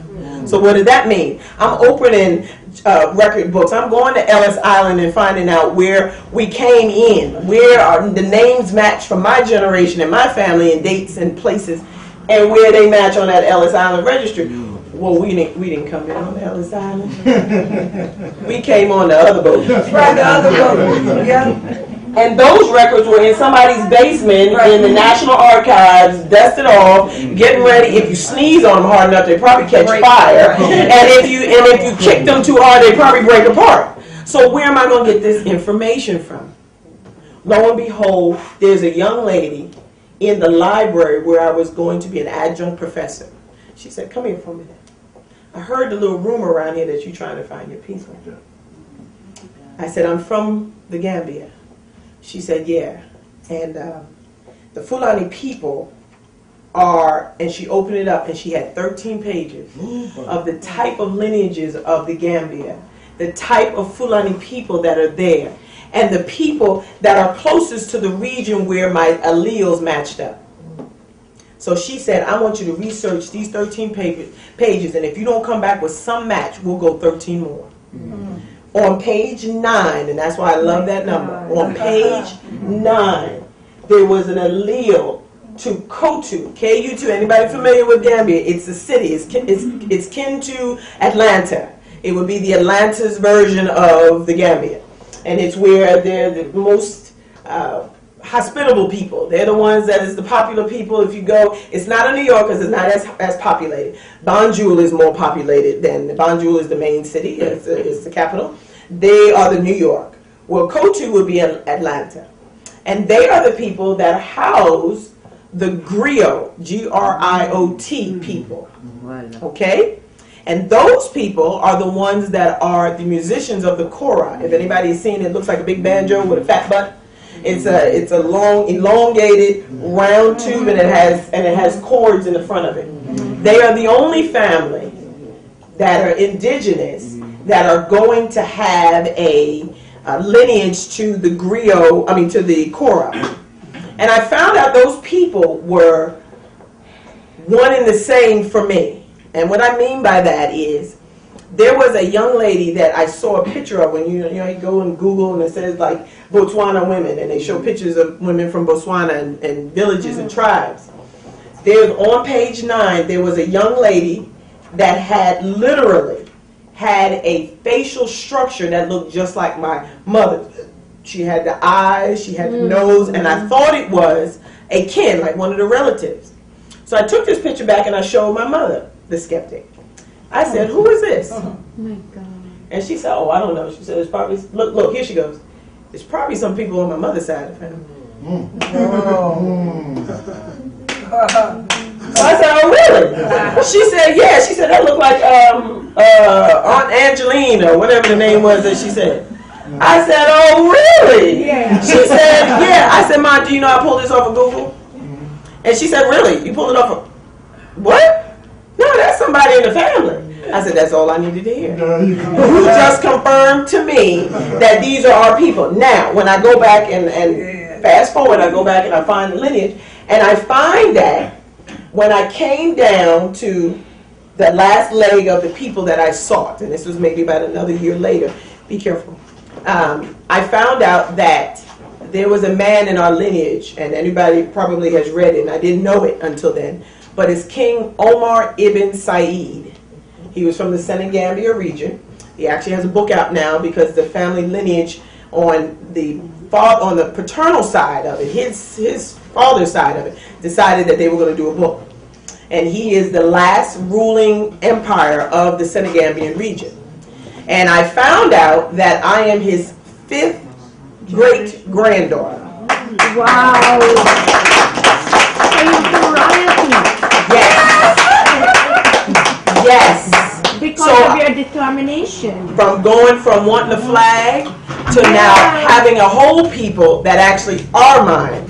So what did that mean? I'm opening record books. I'm going to Ellis Island and finding out where we came in, where are the names match from my generation and my family and dates and places, and where they match on that Ellis Island registry. Well, we didn't come in on the Ellis Island. We came on the other boat. Right, the other boat. Yeah. And those records were in somebody's basement in the National Archives, dusted off, getting ready. If you sneeze on them hard enough, they probably catch fire. And if you kick them too hard, they probably break apart. So where am I going to get this information from? Lo and behold, there's a young lady in the library where I was going to be an adjunct professor. She said, "Come here for a minute. I heard the little rumor around here that you're trying to find your people." I said, "I'm from the Gambia." She said, "Yeah." And the Fulani people are, and she opened it up and she had 13 pages of the type of lineages of the Gambia, the type of Fulani people that are there, and the people that are closest to the region where my alleles matched up. So she said, "I want you to research these 13 pages, and if you don't come back with some match, we'll go 13 more." On page 9, and that's why I love that number, on page 9, there was an allele to Kotu, K-U-2. Anybody familiar with Gambia? It's a city. It's kin to Atlanta. It would be the Atlanta's version of the Gambia. And it's where they're the most hospitable people. They're the ones that is the popular people. If you go, it's not in New York because it's not as populated. Banjul is more populated than, Banjul is the main city, it's the capital. They are the New York. Well, Kotu would be in Atlanta. And they are the people that house the griot, G-R-I-O-T people. Okay? And those people are the ones that are the musicians of the kora. If anybody has seen it, it looks like a big banjo with a fat butt. It's a long, elongated, round tube, and it has cords in the front of it. They are the only family that are indigenous that are going to have a lineage to the griot, to the kora. And I found out those people were one and the same for me. And what I mean by that is, there was a young lady that I saw a picture of when you go and Google and it says like Botswana women, and they show pictures of women from Botswana and villages and tribes. There's on page 9, there was a young lady that had literally had a facial structure that looked just like my mother. She had the eyes, she had the nose, and I thought it was a kin, like one of the relatives. So I took this picture back and I showed my mother, the skeptic. I said, "Who is this?" Oh my God. And she said, "Oh, I don't know." She said, "It's probably, look, here she goes. There's probably some people on my mother's side of the family." So I said, "Oh, really?" She said, "Yeah." She said, "That looked like Aunt Angeline or whatever the name was that she said." I said, "Oh, really?" Yeah. She said, "Yeah." I said, "Mom, do you know I pulled this off of Google?" And she said, "Really? You pulled it off of what?" "No, that's somebody in the family." I said, "That's all I needed to hear." Who just confirmed to me that these are our people. Now, when I go back and fast forward, I go back and I find the lineage, and I find that when I came down to the last leg of the people that I sought, and this was maybe about another year later, be careful, I found out that there was a man in our lineage, and anybody probably has read it, and I didn't know it until then, but it's King Omar ibn Said. He was from the Senegambia region. He actually has a book out now because the family lineage on the paternal side of it, his father's side of it, decided that they were going to do a book. And he is the last ruling empire of the Senegambian region. And I found out that I am his 5th great-granddaughter. Wow. So you're from royalty. Yes. Yes. Because So, of your determination. from going from wanting a flag to now having a whole people that actually are mine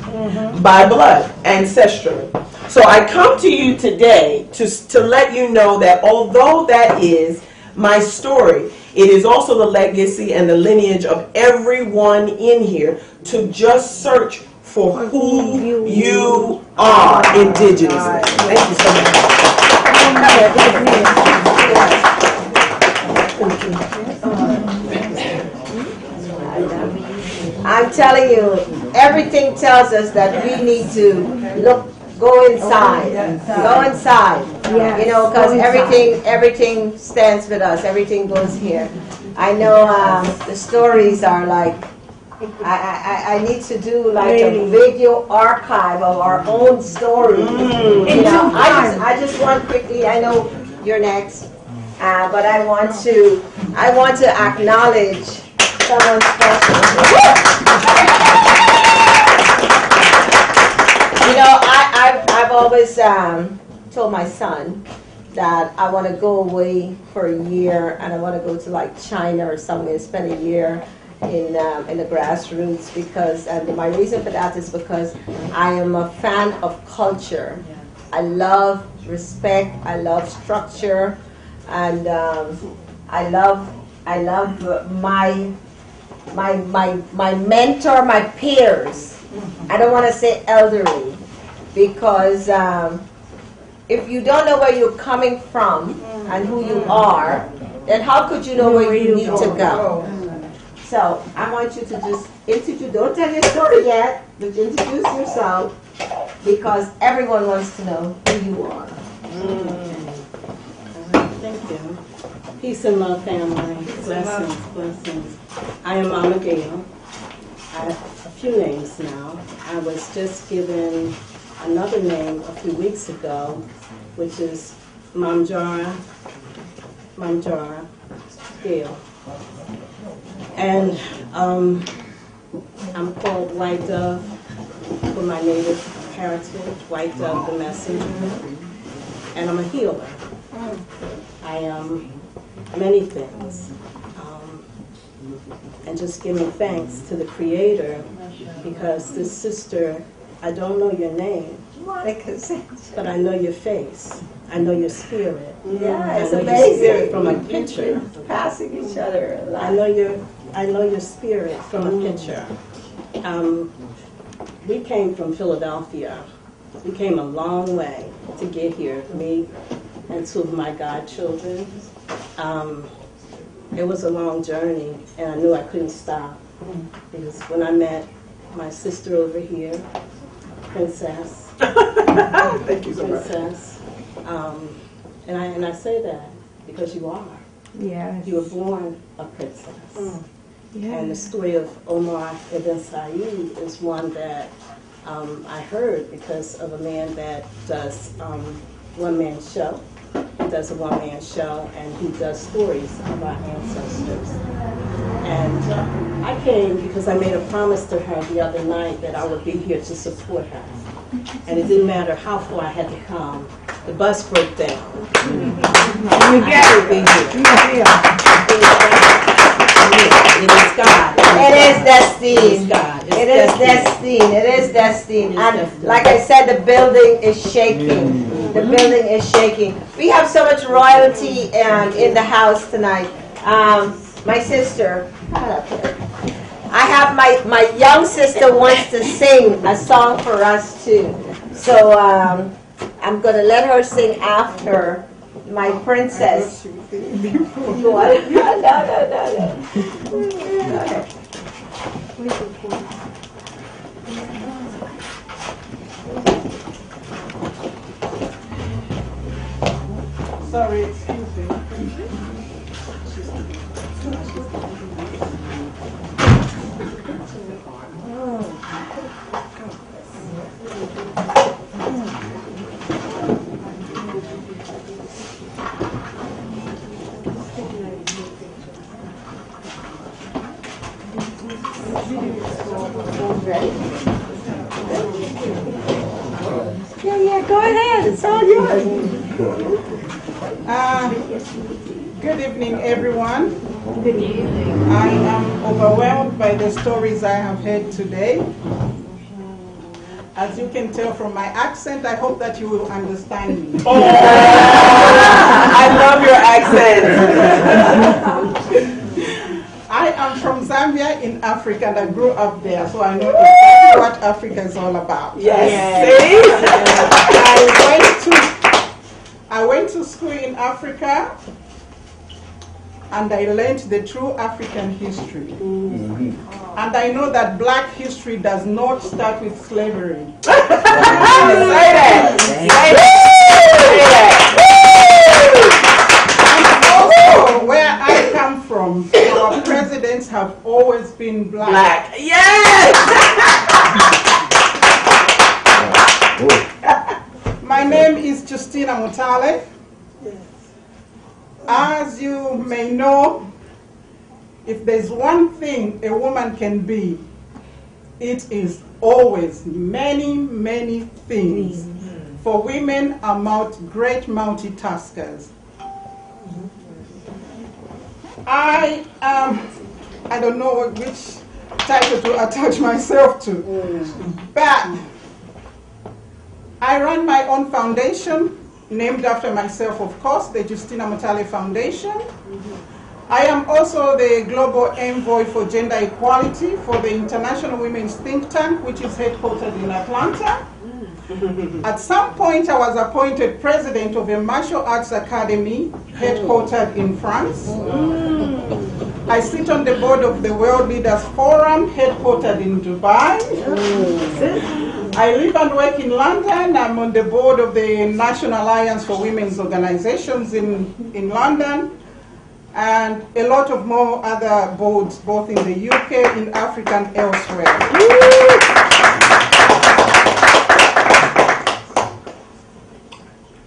by blood, ancestrally. So I come to you today to let you know that although that is my story, it is also the legacy and the lineage of everyone in here to just search for who you are indigenously. Thank you so I'm telling you, everything tells us that we need to go inside, go inside. Yes, You know, because go inside. everything stands with us. Everything goes here. I know the stories are like. I need to do like a video archive of our own stories. You know, I just want quickly. I know you're next, but I want to acknowledge someone special. You know, I've always told my son that I want to go away for a year, and I want to go to like China or somewhere and spend a year in the grassroots, because my reason for that is because I am a fan of culture. I love respect. I love structure, and I love my mentor, my peers. I don't want to say elderly, because if you don't know where you're coming from and who you are, then how could you know where you need to go? So I want you to just introduce, don't tell your story yet, but introduce yourself, because everyone wants to know who you are. Thank you. Peace and love, family. Blessings, blessings. I am Mama Gail. I have a few names now. I was just given another name a few weeks ago, which is Mamjara Gail. And I'm called White Dove for my native heritage, White Dove the Messenger. And I'm a healer. I am many things. And just giving thanks to the Creator, because this sister, I don't know your name, but I know your face. I know your spirit. Yeah, it's I know amazing. your spirit from a picture. Passing each other. I know your spirit from a picture. We came from Philadelphia. We came a long way to get here, me and 2 of my godchildren. It was a long journey, and I knew I couldn't stop, because when I met my sister over here, Princess, Thank you so much. Princess, and I say that because you are. Yes. You were born a princess. Yes. And the story of Omar ibn Said is one that I heard because of a man that does one-man show. He does a one-man show, and he does stories of our ancestors. And I came because I made a promise to her the other night that I would be here to support her. And it didn't matter how far I had to come. The bus broke down. I had to be here. It is God. It is destined. It is God. It is destined. It is destined. And like I said, the building is shaking. The building is shaking. We have so much royalty in the house tonight. My sister, I have my young sister wants to sing a song for us too. So I'm going to let her sing after my princess. Go on. No. Sorry, excuse me. Yeah, go ahead. It's all yours. Good evening, everyone. Good evening. I am overwhelmed by the stories I have heard today. As you can tell from my accent, I hope that you will understand me. Oh, I love your accent. I am from Zambia in Africa, and I grew up there, so I know exactly what Africa is all about. Yes. I went to school in Africa, and I learned the true African history. And I know that black history does not start with slavery. Say that. Also, where I come from, our presidents have always been black. Yes! My name is Justina Mutale. As you may know, if there's one thing a woman can be, it is always many, many things. For women are great multitaskers. I don't know which title to attach myself to, but I run my own foundation, named after myself, of course, the Justina Mutale Foundation. I am also the Global Envoy for Gender Equality for the International Women's Think Tank, which is headquartered in Atlanta. At some point, I was appointed president of a martial arts academy headquartered in France. I sit on the board of the World Leaders Forum headquartered in Dubai. I live and work in London. I'm on the board of the National Alliance for Women's Organizations in London, and a lot of more other boards, both in the UK, in Africa, and elsewhere.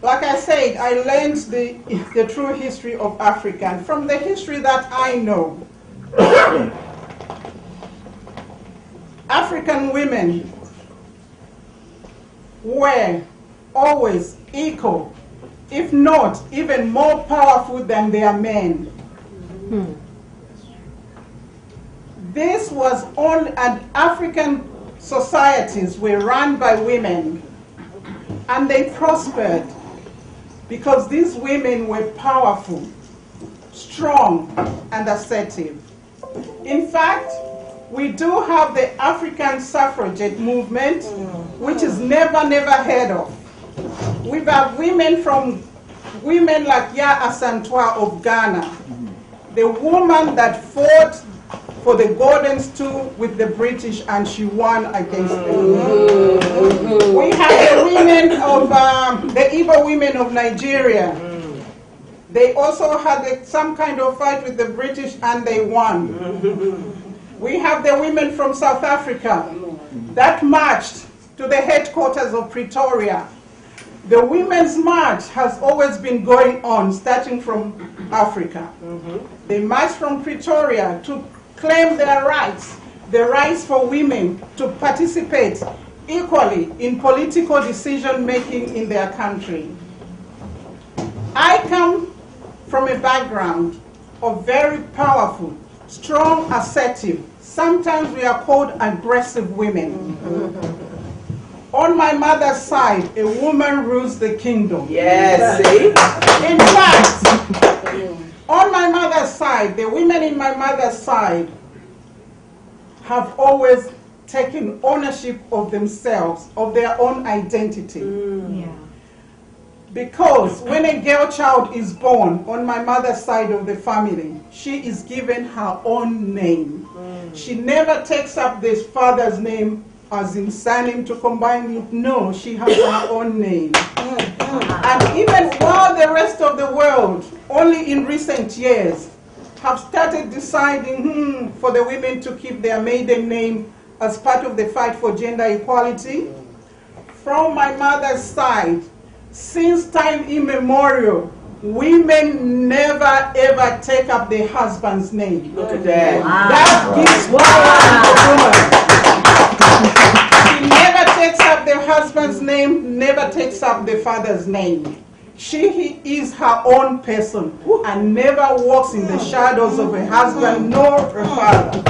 Like I said, I learned the true history of Africa. And from the history that I know, African women were always equal, if not even more powerful than their men. This was all, and African societies were run by women, and they prospered because these women were powerful, strong, and assertive. In fact, we do have the African suffragette movement, which is never heard of. We have women like Ya Asantewaa of Ghana, the woman that fought for the golden stool with the British, and she won against them. We have the women of the Igbo women of Nigeria. They also had some kind of fight with the British and they won. We have the women from South Africa that marched to the headquarters of Pretoria. The Women's March has always been going on, starting from Africa. They marched from Pretoria to claim their rights, the rights for women to participate equally in political decision making in their country. I come from a background of very powerful, strong, assertive, sometimes we are called aggressive women. On my mother's side, a woman rules the kingdom. Yes, see? In fact, on my mother's side, the women in my mother's side have always taken ownership of themselves, of their own identity. Yeah. Because when a girl child is born on my mother's side of the family, she is given her own name. She never takes up the father's name as in surname to combine it. No, she has her own name. And even while the rest of the world, only in recent years, have started deciding for the women to keep their maiden name as part of the fight for gender equality, from my mother's side, since time immemorial, women never ever take up their husband's name. Look at that. That gives power to the woman. She never takes up the husband's name, never takes up the father's name. She is her own person and never walks in the shadows of a husband nor a father.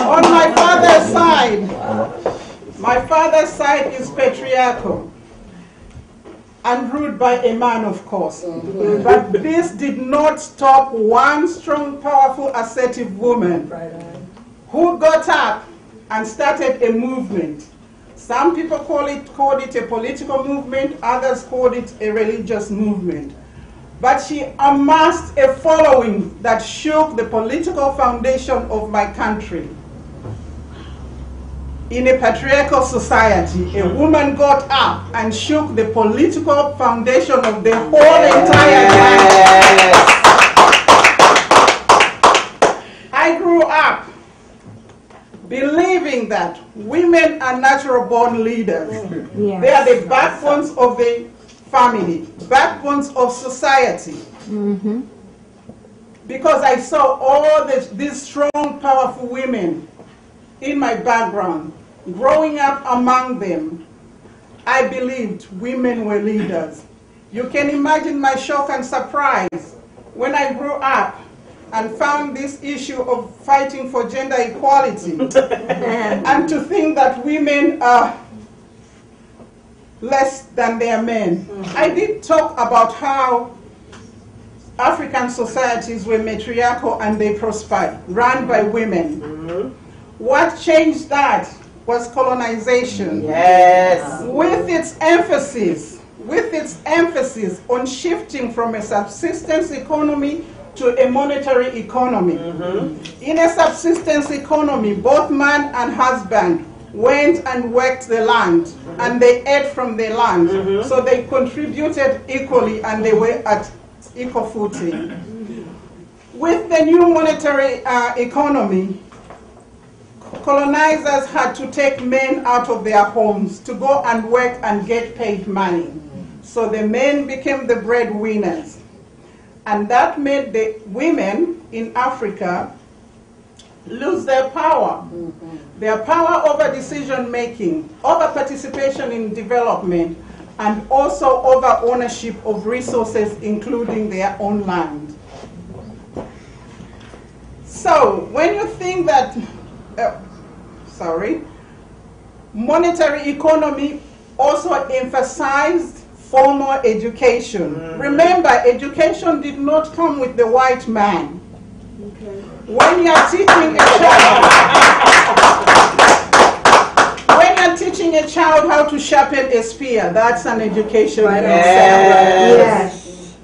On my father's side is patriarchal and ruled by a man, of course. But this did not stop one strong, powerful, assertive woman who got up and started a movement. Some people called it a political movement, others called it a religious movement. But she amassed a following that shook the political foundation of my country. In a patriarchal society, a woman got up and shook the political foundation of the whole entire country. I grew up believing that women are natural born leaders. Yes. They are the backbones of the family, backbones of society. Because I saw all these strong, powerful women in my background, growing up among them, I believed women were leaders. You can imagine my shock and surprise when I grew up and found this issue of fighting for gender equality and to think that women are less than their men. I did talk about how African societies were matriarchal and they prospered, run by women. What changed that was colonization. Yes. With its emphasis on shifting from a subsistence economy to a monetary economy. In a subsistence economy, both man and husband went and worked the land and they ate from the land. So they contributed equally and they were at equal footing. With the new monetary economy, colonizers had to take men out of their homes to go and work and get paid money. So the men became the breadwinners. And that made the women in Africa lose their power. Their power over decision making, over participation in development, and also over ownership of resources, including their own land. So when you think that, monetary economy also emphasized formal education. Remember, education did not come with the white man. When you are teaching a child, how to sharpen a spear, that's an education in itself. Yes.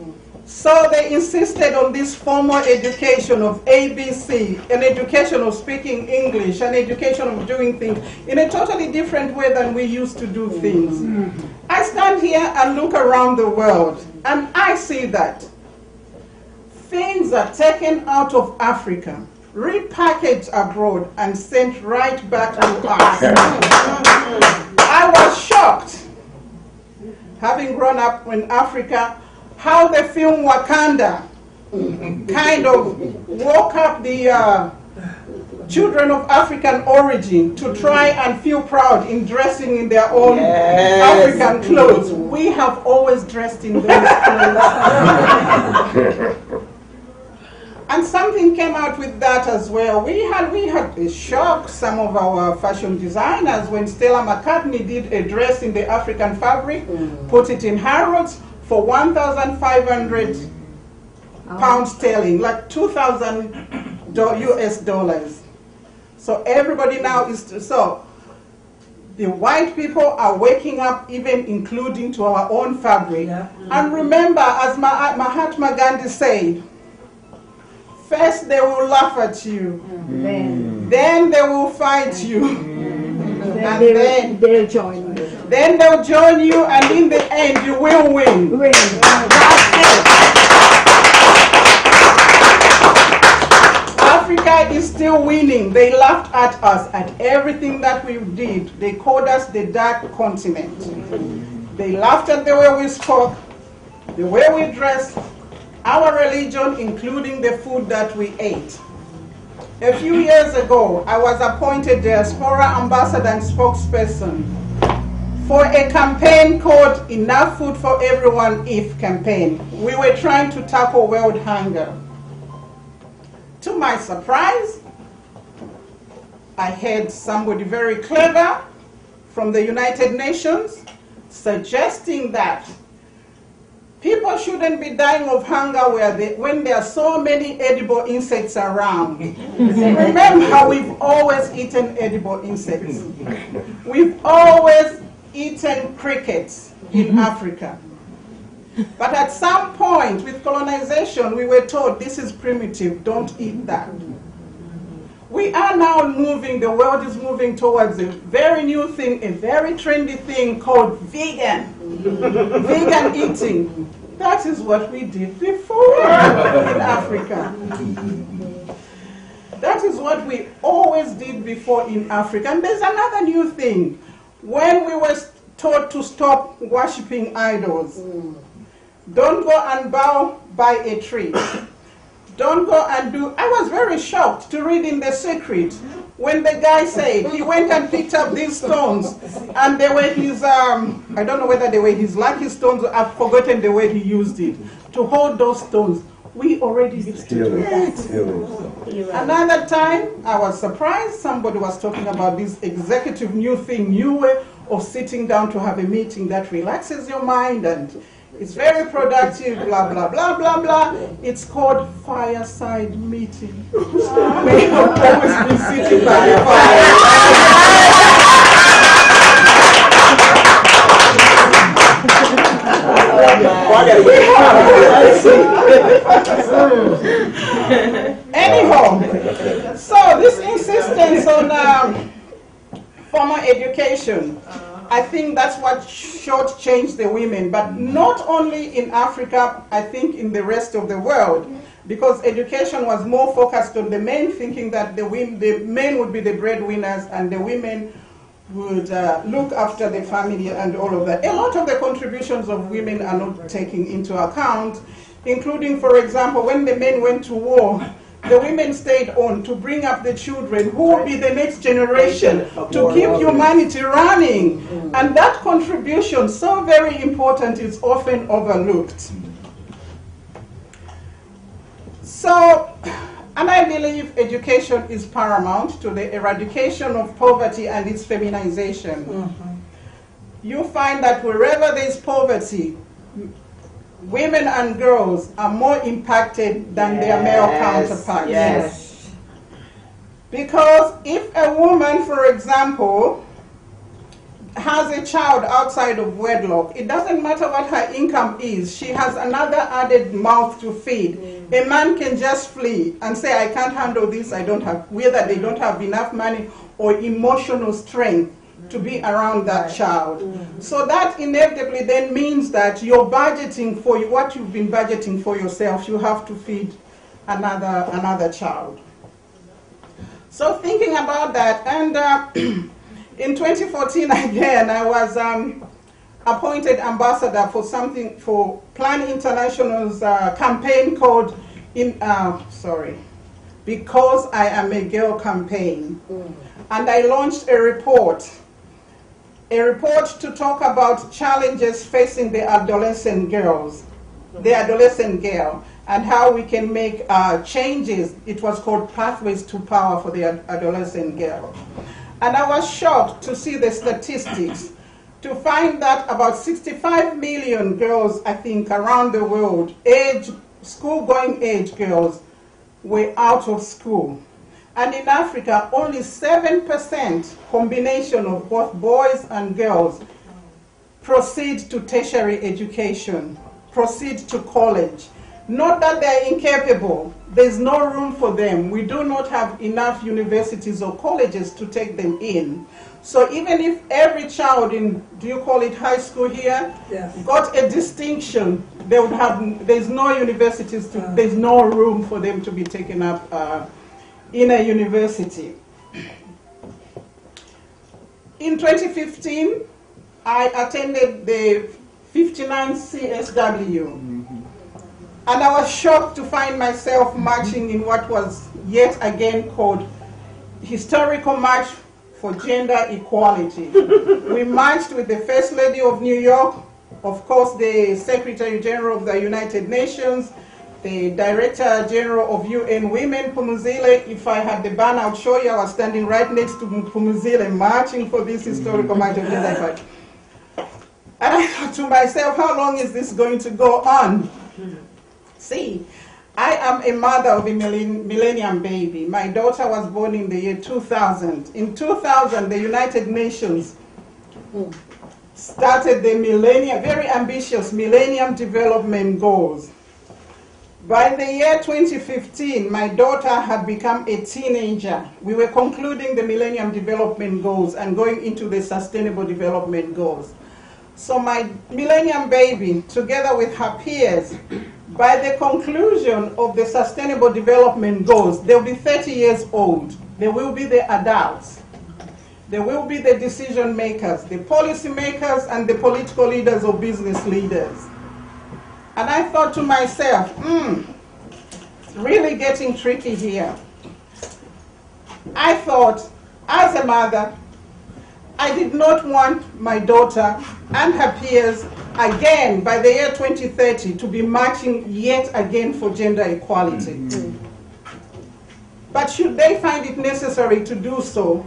So they insisted on this formal education of ABC, an education of speaking English, an education of doing things in a totally different way than we used to do things. I stand here and look around the world, and I see that things are taken out of Africa, repackaged abroad, and sent right back to us. I was shocked, having grown up in Africa, how the film Wakanda kind of woke up the children of African origin to try and feel proud in dressing in their own African clothes. We have always dressed in those clothes. And something came out with that as well. We had shocked some of our fashion designers when Stella McCartney did a dress in the African fabric, put it in Harrods for 1,500 pounds sterling, like 2,000 US dollars. So everybody now is, so the white people are waking up, even including to our own fabric. And remember, as Mahatma Gandhi said, first they will laugh at you, then they will fight you, and then they'll join you. Then they'll join you, and in the end you will win. That's it. Africa is still winning. They laughed at us, at everything that we did. They called us the dark continent. They laughed at the way we spoke, the way we dressed, our religion, including the food that we ate. A few years ago, I was appointed diaspora ambassador and spokesperson for a campaign called Enough Food for Everyone If campaign. We were trying to tackle world hunger. To my surprise, I heard somebody very clever from the United Nations suggesting that people shouldn't be dying of hunger when there are so many edible insects around. Remember, we've always eaten edible insects. We've always eaten crickets in Africa. But at some point with colonization, we were told this is primitive, don't eat that. We are now moving, the world is moving towards a very new thing, a very trendy thing called vegan. Vegan eating. That is what we did before in Africa. That is what we always did before in Africa. And there's another new thing. When we were taught to stop worshipping idols, don't go and bow by a tree. Don't go and do, I was very shocked to read in The Secret when the guy said he went and picked up these stones and they were his, I don't know whether they were his lucky stones, I've forgotten the way he used it, to hold those stones. We already used to do that. Another time, I was surprised, somebody was talking about this executive new thing, new way of sitting down to have a meeting that relaxes your mind and it's very productive, blah, blah, blah, blah, blah. It's called fireside meeting. We have always been sitting by the fire. Anyhow, so this insistence on formal education, I think that's what shortchanged the women, but not only in Africa, I think in the rest of the world, because education was more focused on the men, thinking that the men would be the breadwinners and the women would look after the family and all of that. A lot of the contributions of women are not taken into account, including, for example, when the men went to war, the women stayed on to bring up the children who will be the next generation to keep humanity running. And that contribution, so very important, is often overlooked. So, and I believe education is paramount to the eradication of poverty and its feminization. You find that wherever there is poverty, women and girls are more impacted than their male counterparts. Yes. Because if a woman, for example, has a child outside of wedlock, it doesn't matter what her income is, she has another added mouth to feed. A man can just flee and say, I can't handle this, I don't have, whether they don't have enough money or emotional strength to be around that child. So that inevitably then means that you're budgeting for what you've been budgeting for yourself, you have to feed another child. So thinking about that, and in 2014 again, I was appointed ambassador for Plan International's campaign called Because I Am a Girl campaign. And I launched a report to talk about challenges facing the adolescent girl, and how we can make changes. It was called Pathways to Power for the Adolescent Girl. And I was shocked to see the statistics, to find that about 65 million girls, I think, around the world, school-going age girls, were out of school. And in Africa, only 7% combination of both boys and girls proceed to tertiary education, proceed to college. Not that they're incapable, there's no room for them. We do not have enough universities or colleges to take them in. So even if every child in, do you call it high school here, got a distinction, they would have, there's no universities, there's no room for them to be taken up in a university. In 2015, I attended the 59th CSW. And I was shocked to find myself marching in what was yet again called Historical March for Gender Equality. We marched with the First Lady of New York, of course the Secretary General of the United Nations, the Director General of UN Women, Pumuzile. If I had the banner, I would show you. I was standing right next to Pumuzile marching for this Historical March of Gender Equality. And I thought to myself, how long is this going to go on? See, I am a mother of a millennium baby. My daughter was born in the year 2000. In 2000, the United Nations started the very ambitious Millennium Development Goals. By the year 2015, my daughter had become a teenager. We were concluding the Millennium Development Goals and going into the Sustainable Development Goals. So my millennium baby, together with her peers, by the conclusion of the Sustainable Development Goals, they'll be 30 years old. They will be the adults. They will be the decision makers, the policy makers, and the political leaders or business leaders. And I thought to myself, it's really getting tricky here. I thought, as a mother, I did not want my daughter and her peers again by the year 2030 to be marching yet again for gender equality. But should they find it necessary to do so,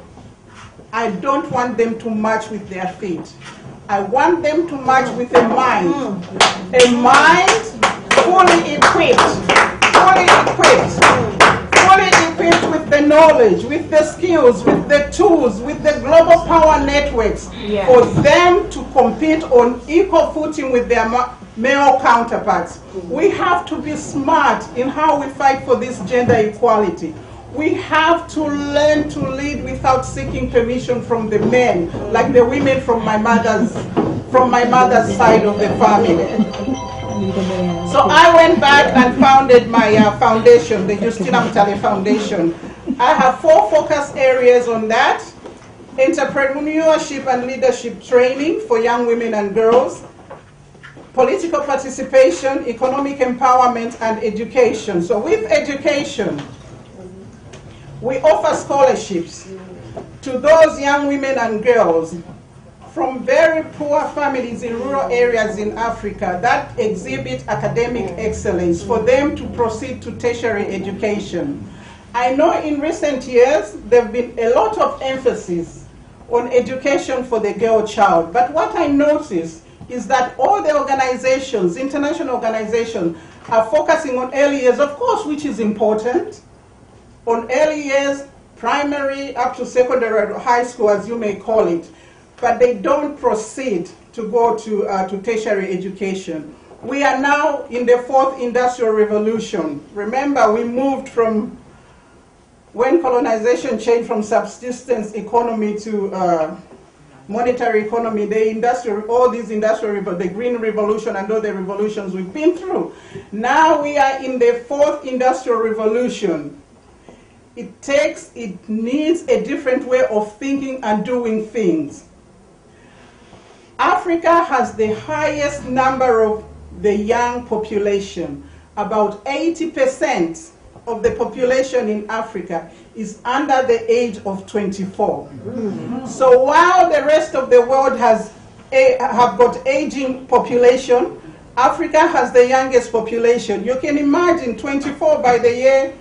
I don't want them to march with their feet. I want them to march with a mind fully equipped with the knowledge, with the skills, with the tools, with the global power networks, for them to compete on equal footing with their male counterparts. We have to be smart in how we fight for this gender equality. We have to learn to lead without seeking permission from the men, like the women from my mother's side of the family. So I went back and founded my foundation, the Justina Mutale Foundation. I have 4 focus areas on that: entrepreneurship and leadership training for young women and girls, political participation, economic empowerment, and education. So with education, we offer scholarships to those young women and girls from very poor families in rural areas in Africa that exhibit academic excellence, for them to proceed to tertiary education. I know in recent years there have been a lot of emphasis on education for the girl child, but what I notice is that all the organizations, international organizations, are focusing on early years, of course, which is important, on early years, primary up to secondary or high school, as you may call it. but they don't proceed to go to tertiary education. We are now in the 4th Industrial Revolution. Remember, we moved from, when colonization changed from subsistence economy to monetary economy, all these the Green Revolution and all the revolutions we've been through. Now we are in the 4th Industrial Revolution. It needs a different way of thinking and doing things. Africa has the highest number of the young population. About 80% of the population in Africa is under the age of 24. So while the rest of the world have got aging population, Africa has the youngest population. You can imagine 24 by the year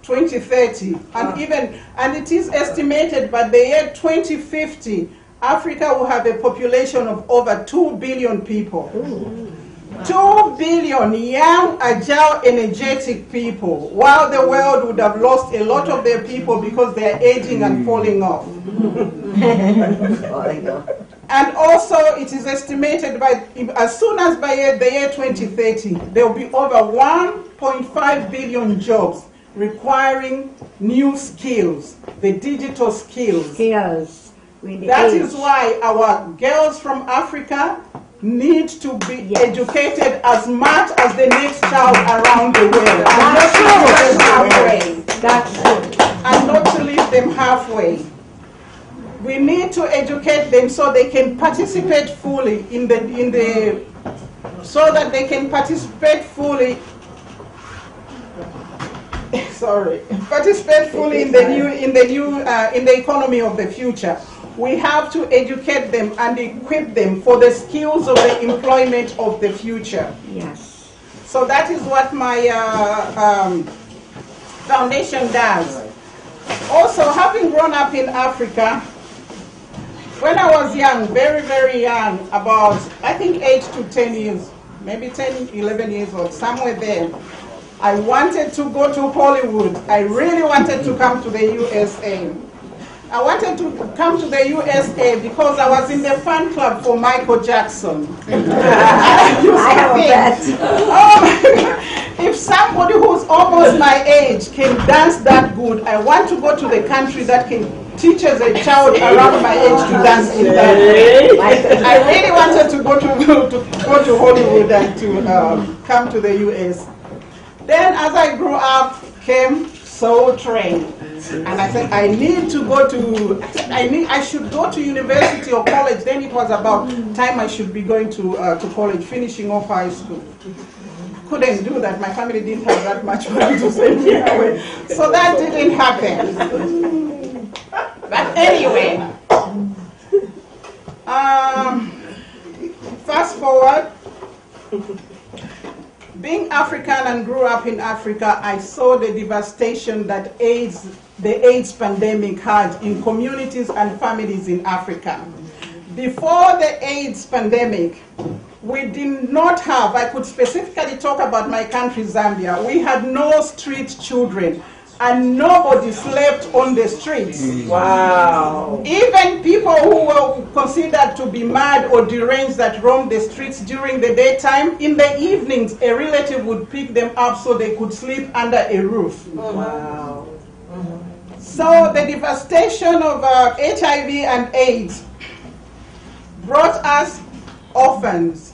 2030, and it is estimated by the year 2050, Africa will have a population of over 2 billion people. 2 billion young, agile, energetic people, while the world would have lost a lot of their people because they are aging and falling off. And also, it is estimated as soon as by the year 2030, there will be over 1.5 billion jobs requiring new skills, the digital skills. That is why our girls from Africa need to be educated as much as the next child around the world. And not to leave them halfway. We need to educate them so they can participate fully in the economy of the future. We have to educate them and equip them for the skills of the employment of the future. Yes. So that is what my foundation does. Also, having grown up in Africa, when I was young, very, very young, about, I think 8 to 10 years, maybe 10, 11 years old, somewhere there, I wanted to go to Hollywood. I really wanted to come to the USA. I wanted to come to the USA because I was in the fan club for Michael Jackson. If somebody who's almost my age can dance that good, I want to go to the country that can teach as a child around my age to dance in that way. I really wanted to go to Hollywood and to come to the US. Then as I grew up, came Soul Train. And I said, I should go to university or college. Then it was about time I should be going to college, finishing off high school. Couldn't do that. My family didn't have that much money to send me away. So that didn't happen. But anyway, fast forward. Being African and grew up in Africa, I saw the devastation that the AIDS pandemic had in communities and families in Africa. Before the AIDS pandemic, we did not have, I could specifically talk about my country, Zambia, we had no street children. And nobody slept on the streets. Wow. Even people who were considered to be mad or deranged that roamed the streets during the daytime, in the evenings, a relative would pick them up so they could sleep under a roof. Wow. So the devastation of HIV and AIDS brought us orphans.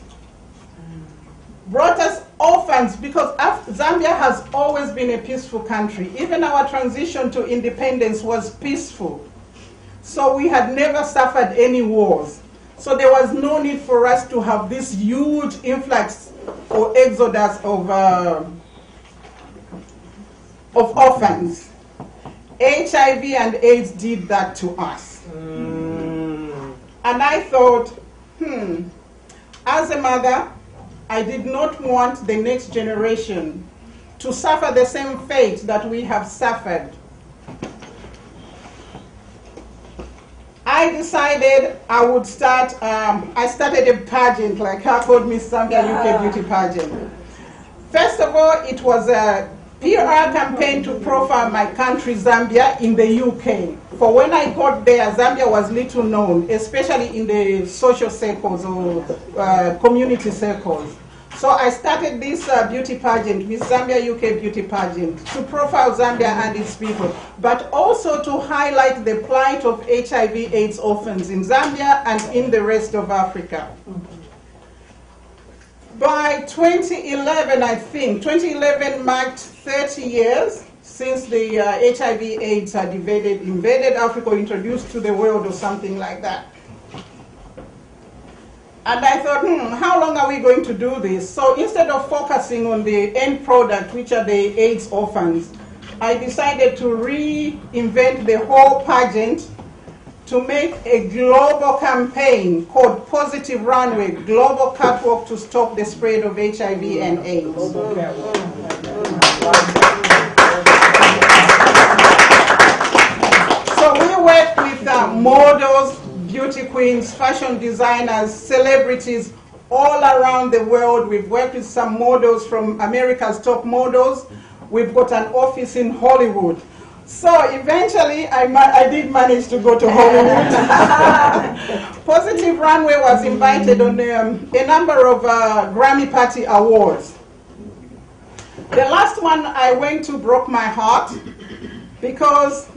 Because Zambia has always been a peaceful country. Even our transition to independence was peaceful. So we had never suffered any wars. So there was no need for us to have this huge influx or exodus of orphans. HIV and AIDS did that to us. And I thought, as a mother, I did not want the next generation to suffer the same fate that we have suffered. I decided I would start, I started a pageant, like I called Miss Zambia UK Beauty Pageant. First of all, it was PR campaign to profile my country, Zambia, in the UK. For when I got there, Zambia was little known, especially in the social circles or community circles. So I started this beauty pageant, Miss Zambia UK Beauty Pageant, to profile Zambia and its people, but also to highlight the plight of HIV/AIDS orphans in Zambia and in the rest of Africa. By 2011, I think, 2011 marked 30 years since the HIV/AIDS had invaded Africa, or introduced to the world or something like that. And I thought, how long are we going to do this? So instead of focusing on the end product, which are the AIDS orphans, I decided to reinvent the whole pageant to make a global campaign called Positive Runway, Global Catwalk to Stop the Spread of HIV and AIDS. So we work with models, beauty queens, fashion designers, celebrities all around the world. We've worked with some models from America's top models. We've got an office in Hollywood. So eventually, I did manage to go to Hollywood. Positive Runway was invited on a number of Grammy Party awards. The last one I went to broke my heart because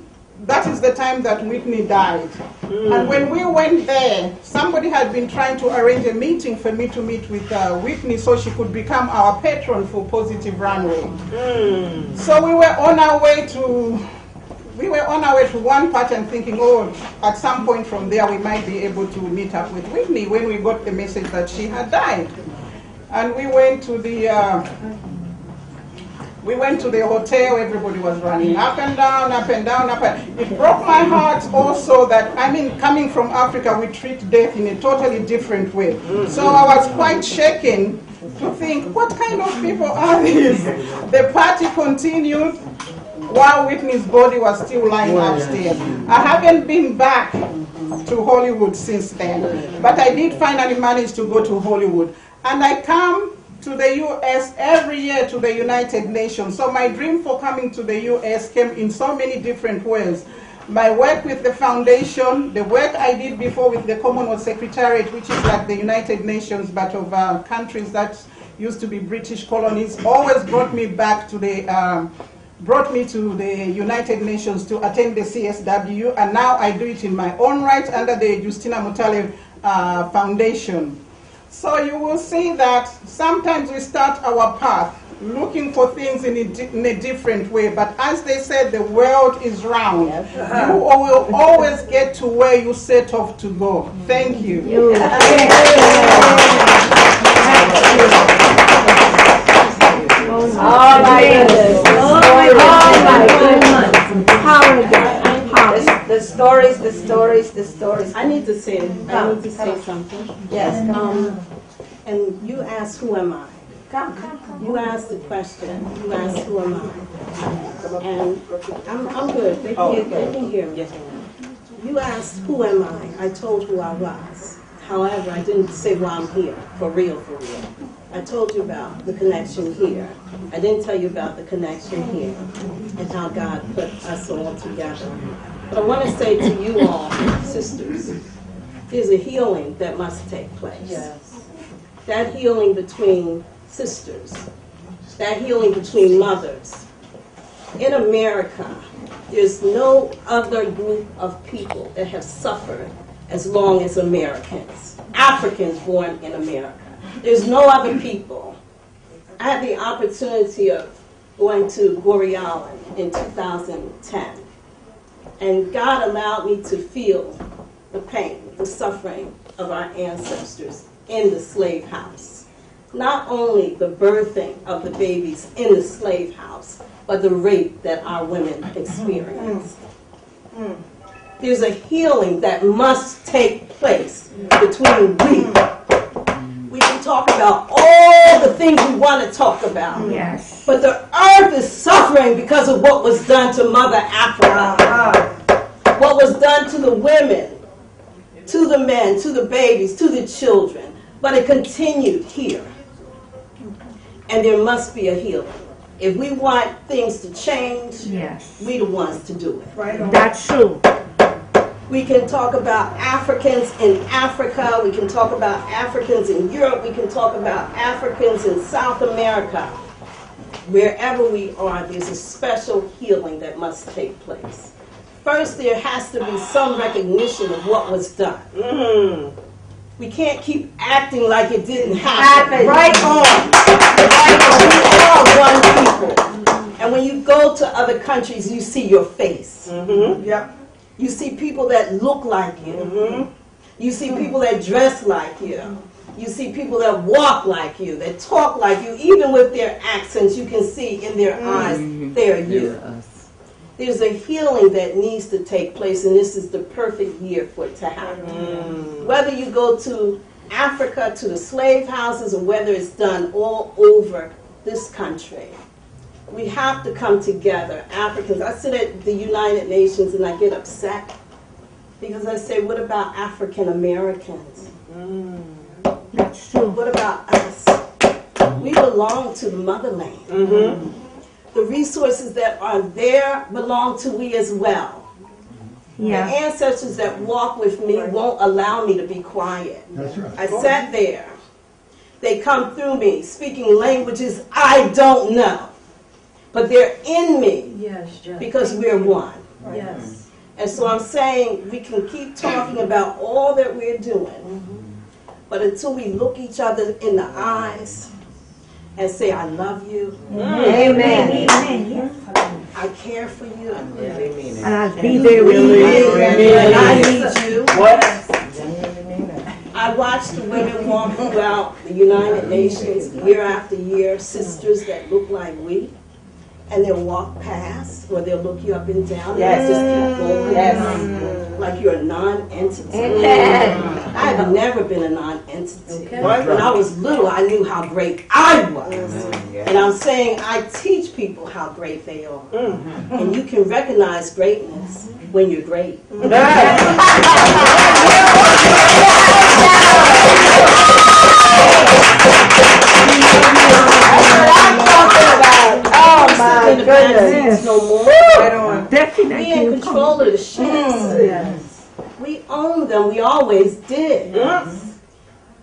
that is the time that Whitney died. And when we went there, somebody had been trying to arrange a meeting for me to meet with Whitney so she could become our patron for Positive Runway. So we were on our way to one party and thinking, oh, at some point from there we might be able to meet up with Whitney, when we got the message that she had died. And we went to the hotel. Everybody was running up and down, up and down, up and it broke my heart also that, I mean, coming from Africa, we treat death in a totally different way. So I was quite shaken to think, what kind of people are these? The party continued while Whitney's body was still lying upstairs. I haven't been back to Hollywood since then, but I did finally manage to go to Hollywood. And I come to the US every year to the United Nations. So my dream for coming to the US came in so many different ways. My work with the foundation, the work I did before with the Commonwealth Secretariat, which is like the United Nations, but of countries that used to be British colonies, always brought me back to the United Nations to attend the CSW, and now I do it in my own right under the Justina Mutale Foundation. So you will see that sometimes we start our path looking for things in a different way, but as they said, the world is round. You will always get to where you set off to go. Thank you. Oh my goodness. Oh my goodness. The stories. I need to say something. Yes. And you asked, who am I? You asked the question. You asked, who am I? And I'm good. They can hear me. You asked, who am I? I told who I was. However, I didn't say why I'm here, for real. I told you about the connection here. I didn't tell you about the connection here and how God put us all together. But I want to say to you all, sisters, there's a healing that must take place. Yes. That healing between sisters, that healing between mothers. In America, there's no other group of people that have suffered as long as Americans, Africans born in America. There's no other people. I had the opportunity of going to Goree Island in 2010, and God allowed me to feel the pain, the suffering of our ancestors in the slave house. Not only the birthing of the babies in the slave house, but the rape that our women experienced. There's a healing that must take place between we can talk about all the things we want to talk about. Yes. But the earth is suffering because of what was done to Mother Africa. What was done to the women, to the men, to the babies, to the children. But it continued here. And there must be a healing. If we want things to change, Yes. we the ones to do it. Right on. That's true. We can talk about Africans in Africa. We can talk about Africans in Europe. We can talk about Africans in South America. Wherever we are, there's a special healing that must take place. First, there has to be some recognition of what was done. We can't keep acting like it didn't happen. Right on. We are one people. And when you go to other countries, you see your face. Yep. You see people that look like you. You see people that dress like you. You see people that walk like you, that talk like you. Even with their accents, you can see in their eyes they are you. There's a healing that needs to take place, and this is the perfect year for it to happen. Whether you go to Africa, to the slave houses, or whether it's done all over this country, we have to come together. Africans, I sit at the United Nations and I get upset because I say, what about African Americans? That's true. What about us? We belong to the motherland. The resources that are there belong to we as well. Yeah. The ancestors that walk with me won't allow me to be quiet. That's right. I sat there. They come through me speaking languages I don't know. But they're in me because we're one. Yes. And so I'm saying we can keep talking about all that we're doing, but until we look each other in the eyes and say, I love you, Amen. I care for you, And I'll be there with you. and I need you. I watch the women walk throughout the United Nations year after year, sisters that look like we. And they'll walk past, or they'll look you up and down, and just keep going. Like you're a non-entity. I have never been a non-entity. When I was little, I knew how great I was. And I'm saying I teach people how great they are. And you can recognize greatness when you're great. Oh my goodness. No more. Right on. Definitely. We in control of the ships. We own them. We always did.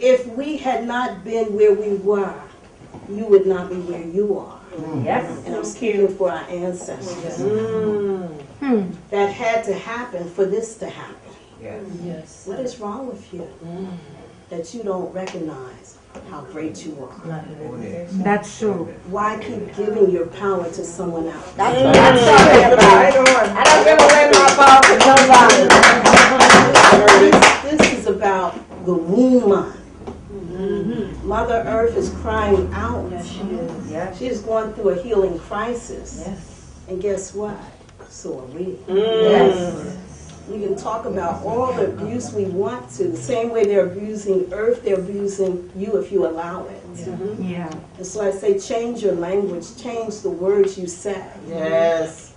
If we had not been where we were, you would not be where you are. And I'm speaking for our ancestors. That had to happen for this to happen. What is wrong with you? That you don't recognize how great you are. That's true. Why keep giving your power to someone else? That's what I'm talking about. Right on. I don't give away my power to nobody. This is about the woman. Mother Earth is crying out. Yes, she is. Yeah. She is going through a healing crisis. Yes. And guess what? So are we. Yes. We can talk about all the abuse we want to. The same way they're abusing Earth, they're abusing you if you allow it. Yeah. And so I say change your language, change the words you say. Yes.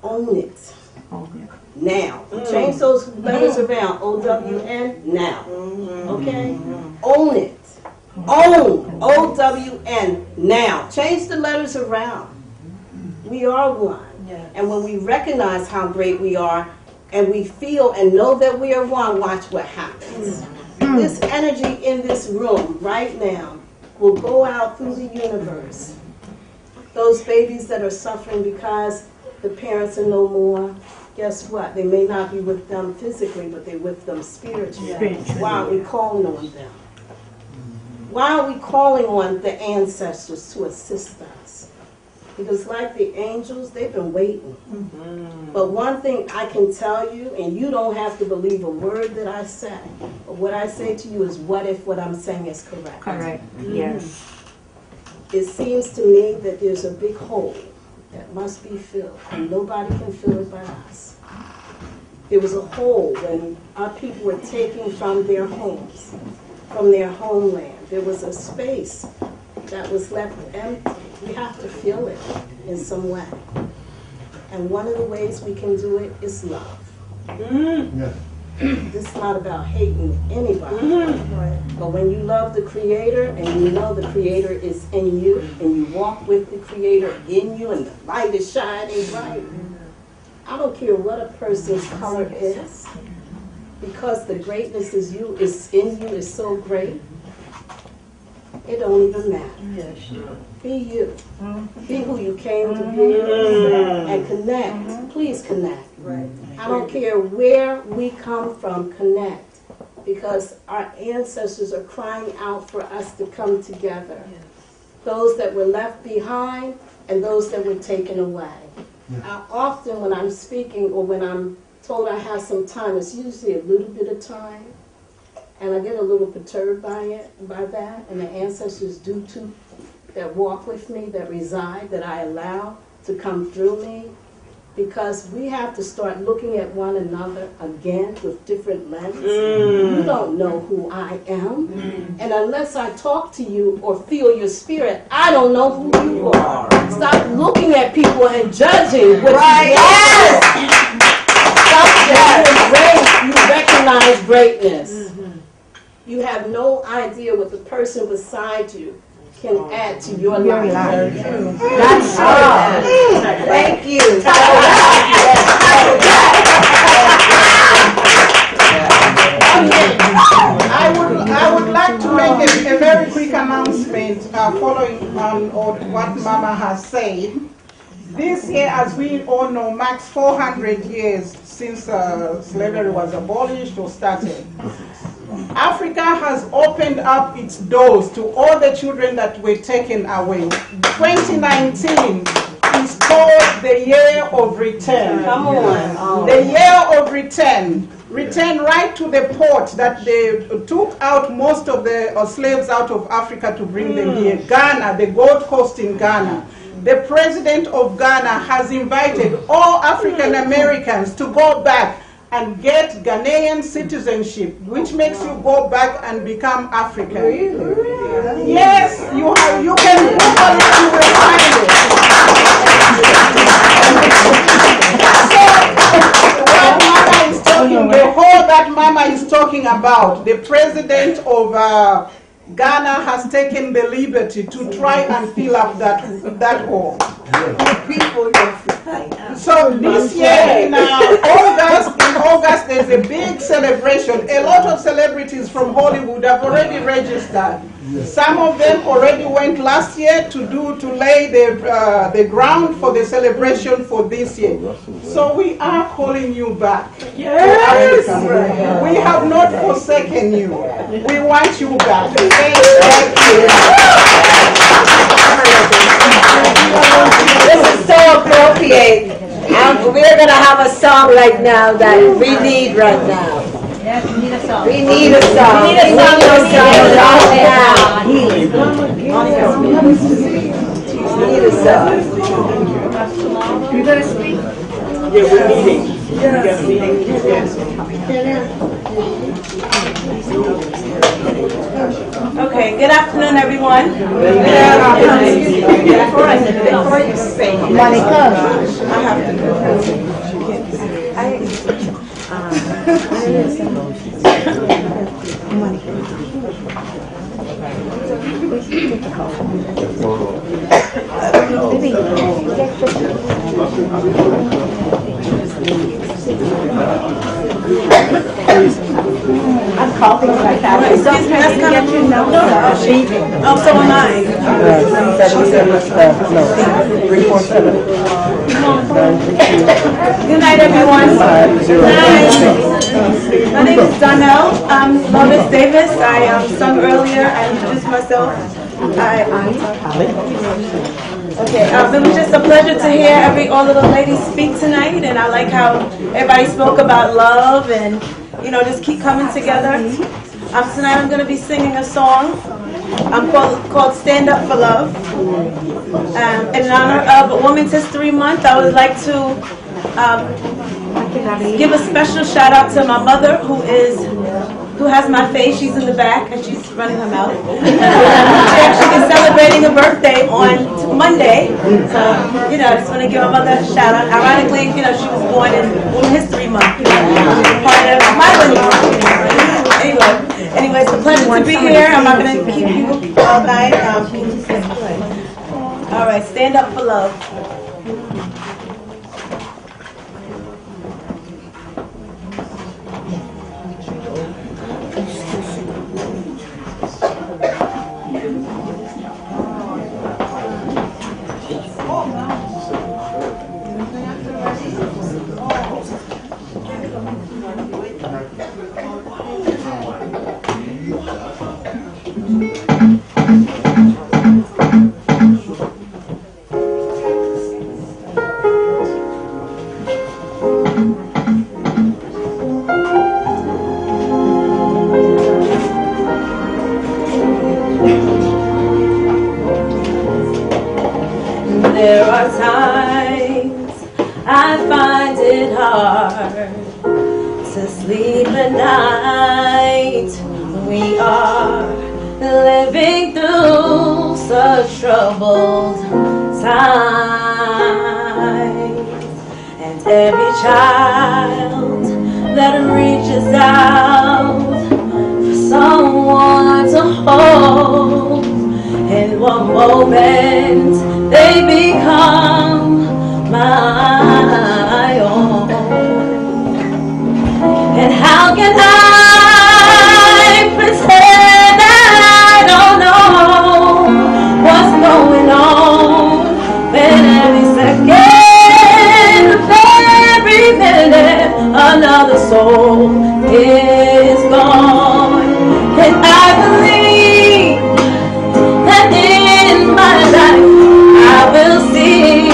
Own it. Okay. Now. Change those letters around. O-W-N, now. Okay? Own it. Own. O-W-N, now. Change the letters around. We are one. And when we recognize how great we are, and we feel and know that we are one, watch what happens. This energy in this room right now will go out through the universe. Those babies that are suffering because the parents are no more, guess what? They may not be with them physically, but they're with them spiritually. Why are we calling on them? Why are we calling on the ancestors to assist us? Because like the angels, they've been waiting. But one thing I can tell you, and you don't have to believe a word that I say, but what I say to you is what if what I'm saying is correct? Correct. Yes. It seems to me that there's a big hole that must be filled, and nobody can fill it but us. There was a hole when our people were taken from their homes, from their homeland. There was a space that was left empty. We have to fill it in some way. And one of the ways we can do it is love. Yes. this is not about hating anybody. But when you love the Creator and you know the Creator is in you and you walk with the Creator in you and the light is shining bright, I don't care what a person's color is, because the greatness is in you is so great, it don't even matter. Be you. Be who you came to be and connect. Please connect. I don't care where we come from, connect. Because our ancestors are crying out for us to come together. Those that were left behind and those that were taken away. Often when I'm speaking or when I'm told I have some time, it's usually a little bit of time. And I get a little perturbed by that. And the ancestors do too, that walk with me, that reside, that I allow to come through me. Because we have to start looking at one another again with different lenses. You don't know who I am. And unless I talk to you or feel your spirit, I don't know who you are. Stop looking at people and judging what you are. Stop judging. You recognize greatness. You have no idea what the person beside you can add to your life. That's true. Thank you. I would like to make a very quick announcement following on what Mama has said. This year, as we all know, marks 400 years since slavery was abolished or started. Africa has opened up its doors to all the children that were taken away. 2019 is called the year of return. Come on. The year of return. Return right to the port that they took out most of the slaves out of Africa to bring them here. Ghana, the Gold Coast in Ghana. The president of Ghana has invited all African Americans to go back and get Ghanaian citizenship, which makes you go back and become African. Really? Yes, you can Google it, you will find it. So, what Mama is talking, the whole that Mama is talking about, the president of Ghana has taken the liberty to try and fill up that hole. So this year in August there's a big celebration. A lot of celebrities from Hollywood have already registered. Some of them already went last year to lay the ground for the celebration for this year. So we are calling you back. Yes. We have not forsaken you. We want you back. Thank you. This is so appropriate. We're going to have a song right now that we need right now. Yes, we need a song. We need a song. We need a song. We need a song. You going to speak? Yeah, we're meeting. We got a meeting. Yes. Okay, good afternoon, everyone. Before you sing, Monica, I have to go. I'm coughing like that. Excuse me, that's kind of true. No, oh, so am I. 347. Good night, everyone. My name is Donnell. I'm Lovis Davis. I sung earlier. I introduced myself. Okay, it was just a pleasure to hear all of the ladies speak tonight, and I like how everybody spoke about love and, just keep coming together. Tonight I'm going to be singing a song called Stand Up for Love. In honor of Women's History Month, I would like to give a special shout out to my mother, who is who has my face. She's in the back, and she's running her mouth. She's actually celebrating a birthday on Monday. So, you know, I just want to give her mother a shout out. Ironically, you know, she was born in Women's History Month. Part of my wedding. Anyway, it's a pleasure to be here. I'm not going to keep you all night. All right, stand up for love. There are times I find it hard to sleep at night. We are living through such troubled times, and every child that reaches out for someone to hold, in one moment they become my own. And how can I pretend I don't know what's going on when every second of every minute another soul is gone? And I believe that in my life I will see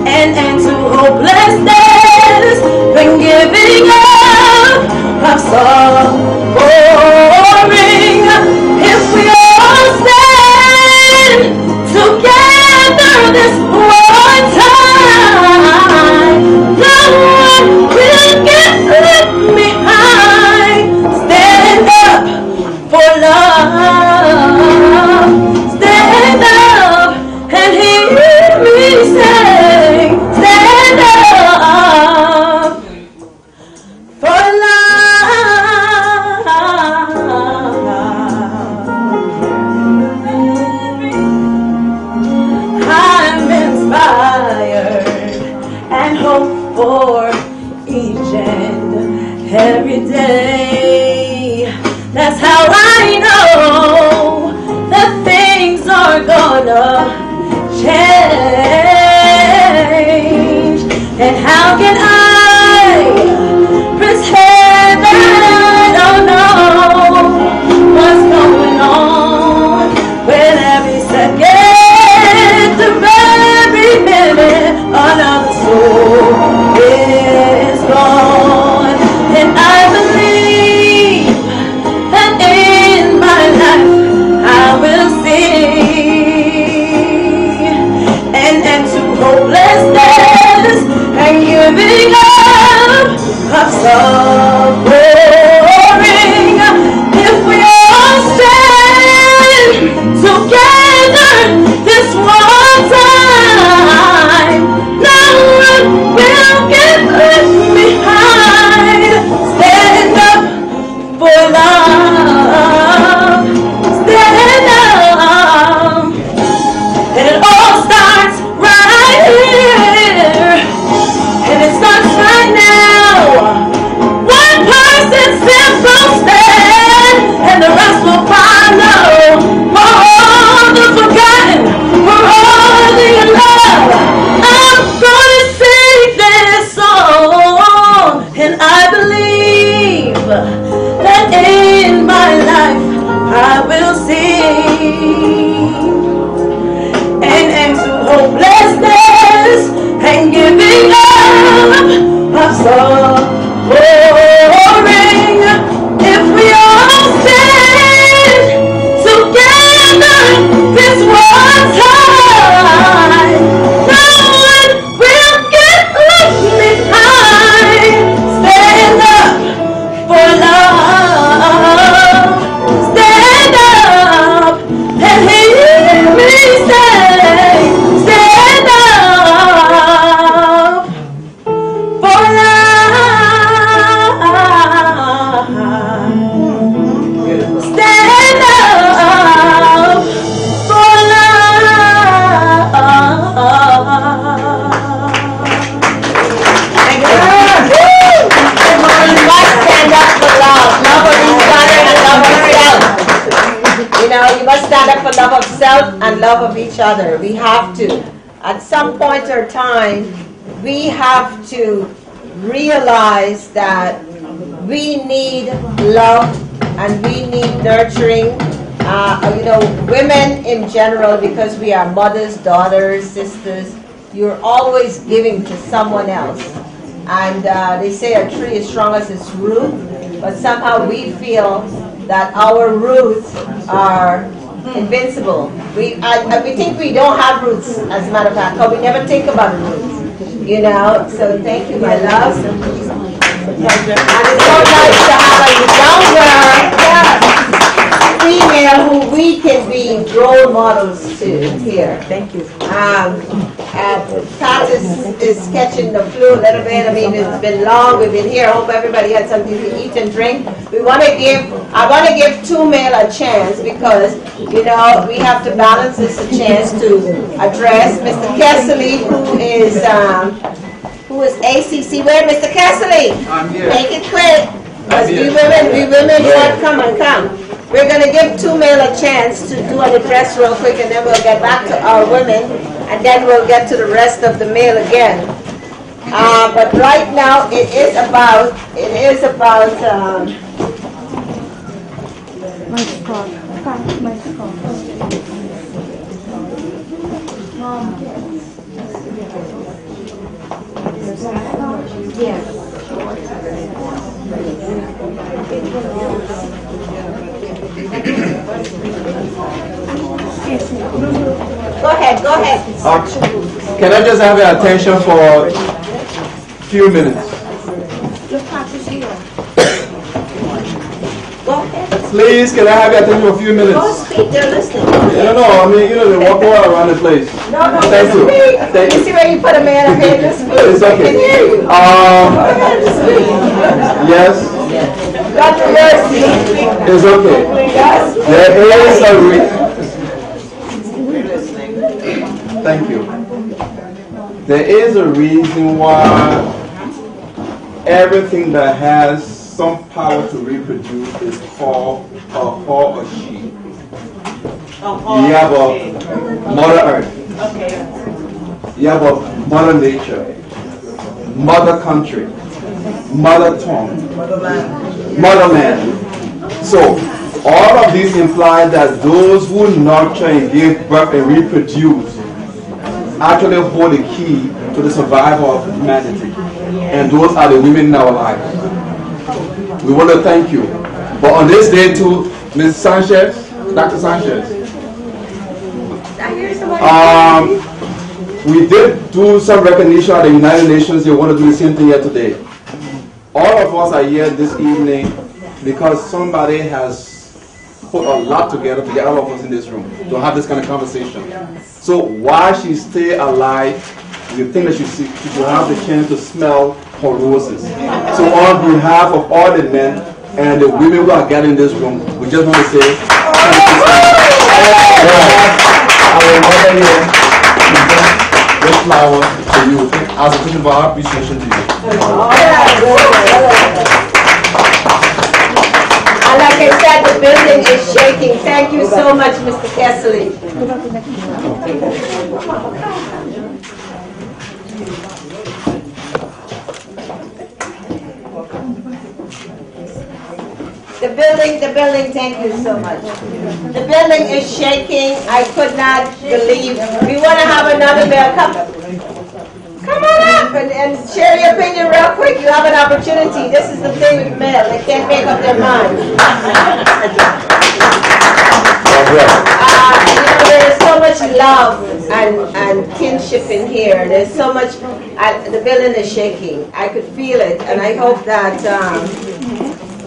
an end to hopelessness when giving up of suffering. If we all stand together this one time, no one will get left behind. Stand up for love. Stand up and hear me say, stand up for love. I'm inspired and hope for each and every day. That's how I know that things are gonna change. And how can I pretend I don't know what's going on when every second of every minute another soul is gone? And I believe that in my life I will see an end to hopelessness and giving up of suffering. If we all stand together this one time, no one will get left behind. Stand up for love. Stand up. And it all starts right here. And it starts right now. One person stand up for love of self and love of each other. We have to. At some point or time, we have to realize that we need love and we need nurturing. Women in general, because we are mothers, daughters, sisters, you're always giving to someone else. And they say a tree is strong as its root, but somehow we feel that our roots are invincible. We think we don't have roots, as a matter of fact, because we never think about roots. So thank you, my love. And it's so nice to have a younger female who we can be role models to here. Thank you. Pat is catching the flu a little bit. I mean, it's been long. We've been here. I hope everybody had something to eat and drink. I want to give two male a chance because, we have to balance this a chance to address Mr. Kessley, who is ACC. Where, Mr. Kessley? I'm here. Make it quick. Because we women want come and come. We're going to give two male a chance to do an address real quick, and then we'll get back to our women, and then we'll get to the rest of the male again. But right now, it is about. Go ahead. Can I just have your attention for a few minutes? Go ahead. Please, can I have your attention for a few minutes? Go speak, they're listening. No, I mean, they walk all around the place. No, Thank you. speak. Thank You you. see where you put a man up here, just speak. It's I okay. can hear you. Go ahead, just speak. Yes, God mercy. it's okay. Yes. There is a Thank you. There is a reason why everything that has some power to reproduce is called a or she. You have a Mother Earth. You have a Mother Nature, Mother Country, Mother Tongue, Motherland. So all of these imply that those who nurture and give birth and reproduce actually hold the key to the survival of humanity. And those are the women in our lives. We want to thank you. But on this day too, Ms. Sanchez, Dr. Sanchez, we did do some recognition at the United Nations. They want to do the same thing here today. All of us are here this evening because somebody has put a lot together to get all of us in this room to have this kind of conversation. So while she stay alive, we think that she should have the chance to smell her roses. So on behalf of all the men and the women who are gathered in this room, we just want to say thank you. Our mother here presents this flower to you as a token of our appreciation to you. And like I said, the building is shaking. Thank you so much, Mr. Kessley. The building, thank you so much. The building is shaking. I could not believe. We want to have another bill. Come on up and share your opinion real quick. You have an opportunity. This is the thing with men. They can't make up their mind. There is so much love and kinship in here. There's so much. The building is shaking. I could feel it, and I hope that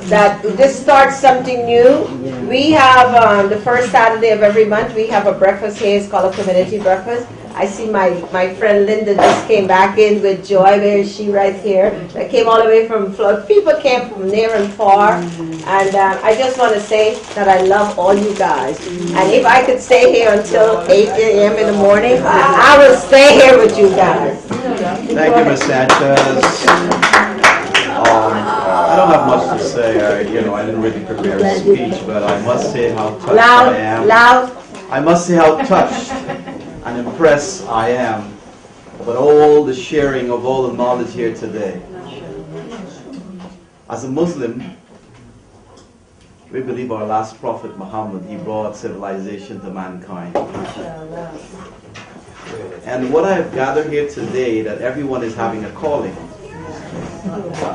that this starts something new. We have the first Saturday of every month. We have a breakfast here. It's called a community breakfast. I see my friend Linda just came back in with joy. Where is she? Right here. That came all the way from Florida. People came from near and far. And I just want to say that I love all you guys. And if I could stay here until 8 a.m. in the morning, I will stay here with you guys. Thank you, Ms. Sanchez. I don't have much to say. I didn't really prepare a speech, but I must say how touched I am. Loud. I must say how touched and impressed I am about all the sharing of all the knowledge here today. As a Muslim, we believe our last prophet Muhammad, he brought civilization to mankind. And what I have gathered here today, that everyone is having a calling.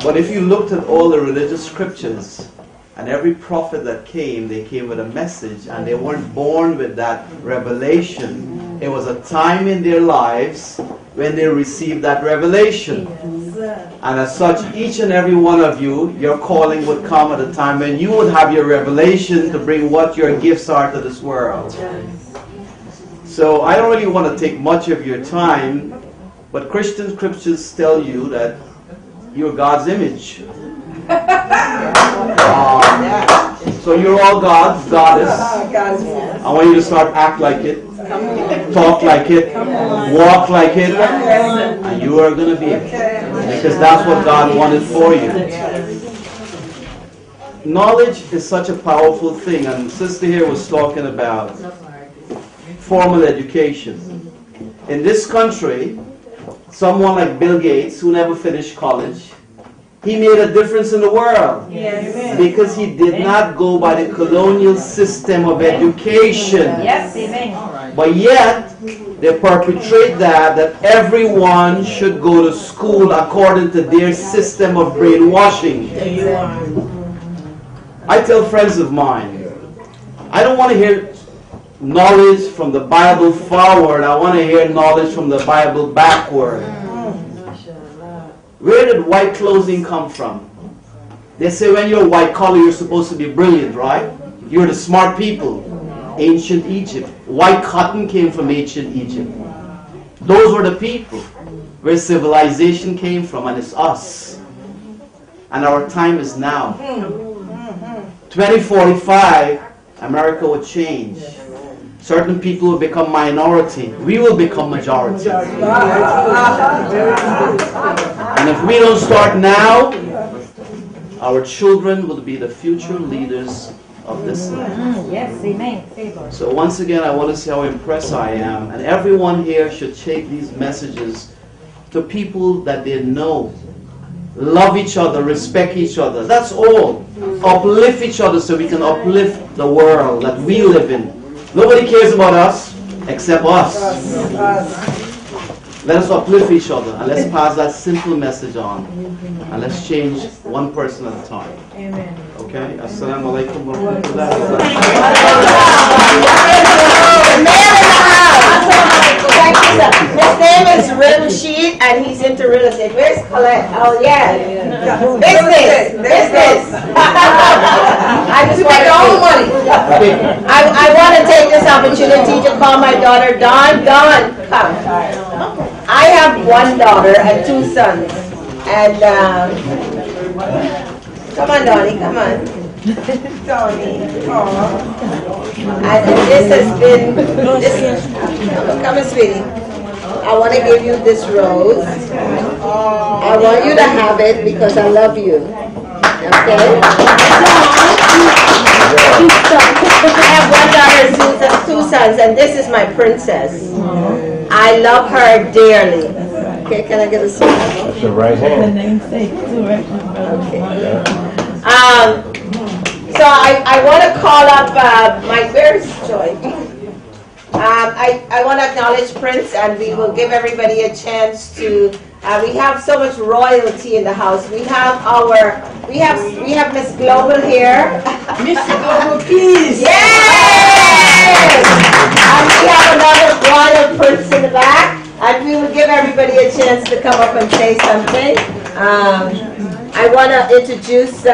But if you looked at all the religious scriptures, and every prophet that came, they came with a message, and they weren't born with that revelation. It was a time in their lives when they received that revelation. And as such, each and every one of you, your calling would come at a time when you would have your revelation to bring what your gifts are to this world. So I don't really want to take much of your time, but Christian scriptures tell you that you're God's image. So you're all God's goddess. I want you to start act like it, talk like it, walk like it, and you are going to be it. Because that's what God wanted for you. Knowledge is such a powerful thing, and Sister here was talking about formal education. In this country, someone like Bill Gates, who never finished college, he made a difference in the world. Yes. Because he did not go by the colonial system of education. Yes. But yet, they perpetrate that everyone should go to school according to their system of brainwashing. I tell friends of mine, I don't want to hear knowledge from the Bible forward. I want to hear knowledge from the Bible backward. Where did white clothing come from? They say when you're white collar, you're supposed to be brilliant, right? You're the smart people. Ancient Egypt. White cotton came from ancient Egypt. Those were the people where civilization came from, and it's us. And our time is now. 2045, America will change. Certain people will become minority. We will become majority. And if we don't start now, our children will be the future leaders of this land. Yes, amen. So once again, I want to say how impressed I am. And everyone here should take these messages to people that they know. Love each other, respect each other. That's all. Uplift each other so we can uplift the world that we live in. Nobody cares about us except us. Let us uplift each other and let's pass that simple message on. And let's change one person at a time. Amen. Okay? Assalamu alaikum wa rahmatullahi wa His name is Real Rashid, and he's into real estate. Where's Colette? Oh, yeah. Business. I just want I want to take this opportunity to call my daughter Dawn. Dawn, come. I have one daughter and two sons. And, come on, Donnie, come on. And this has been, come on, sweetie. I want to give you this rose. I want you to have it because I love you. Okay? I have one daughter and two sons, and this is my princess. I love her dearly. Okay, can I get a seat? That's your right hand. The namesake too, right? Okay. So I want to call up where's Joy? I want to acknowledge Prince, and we will give everybody a chance to. We have so much royalty in the house. We have Miss Global here. Miss Global Peace. Yes. And we have another royal prince in the back, and we will give everybody a chance to come up and say something. I want to introduce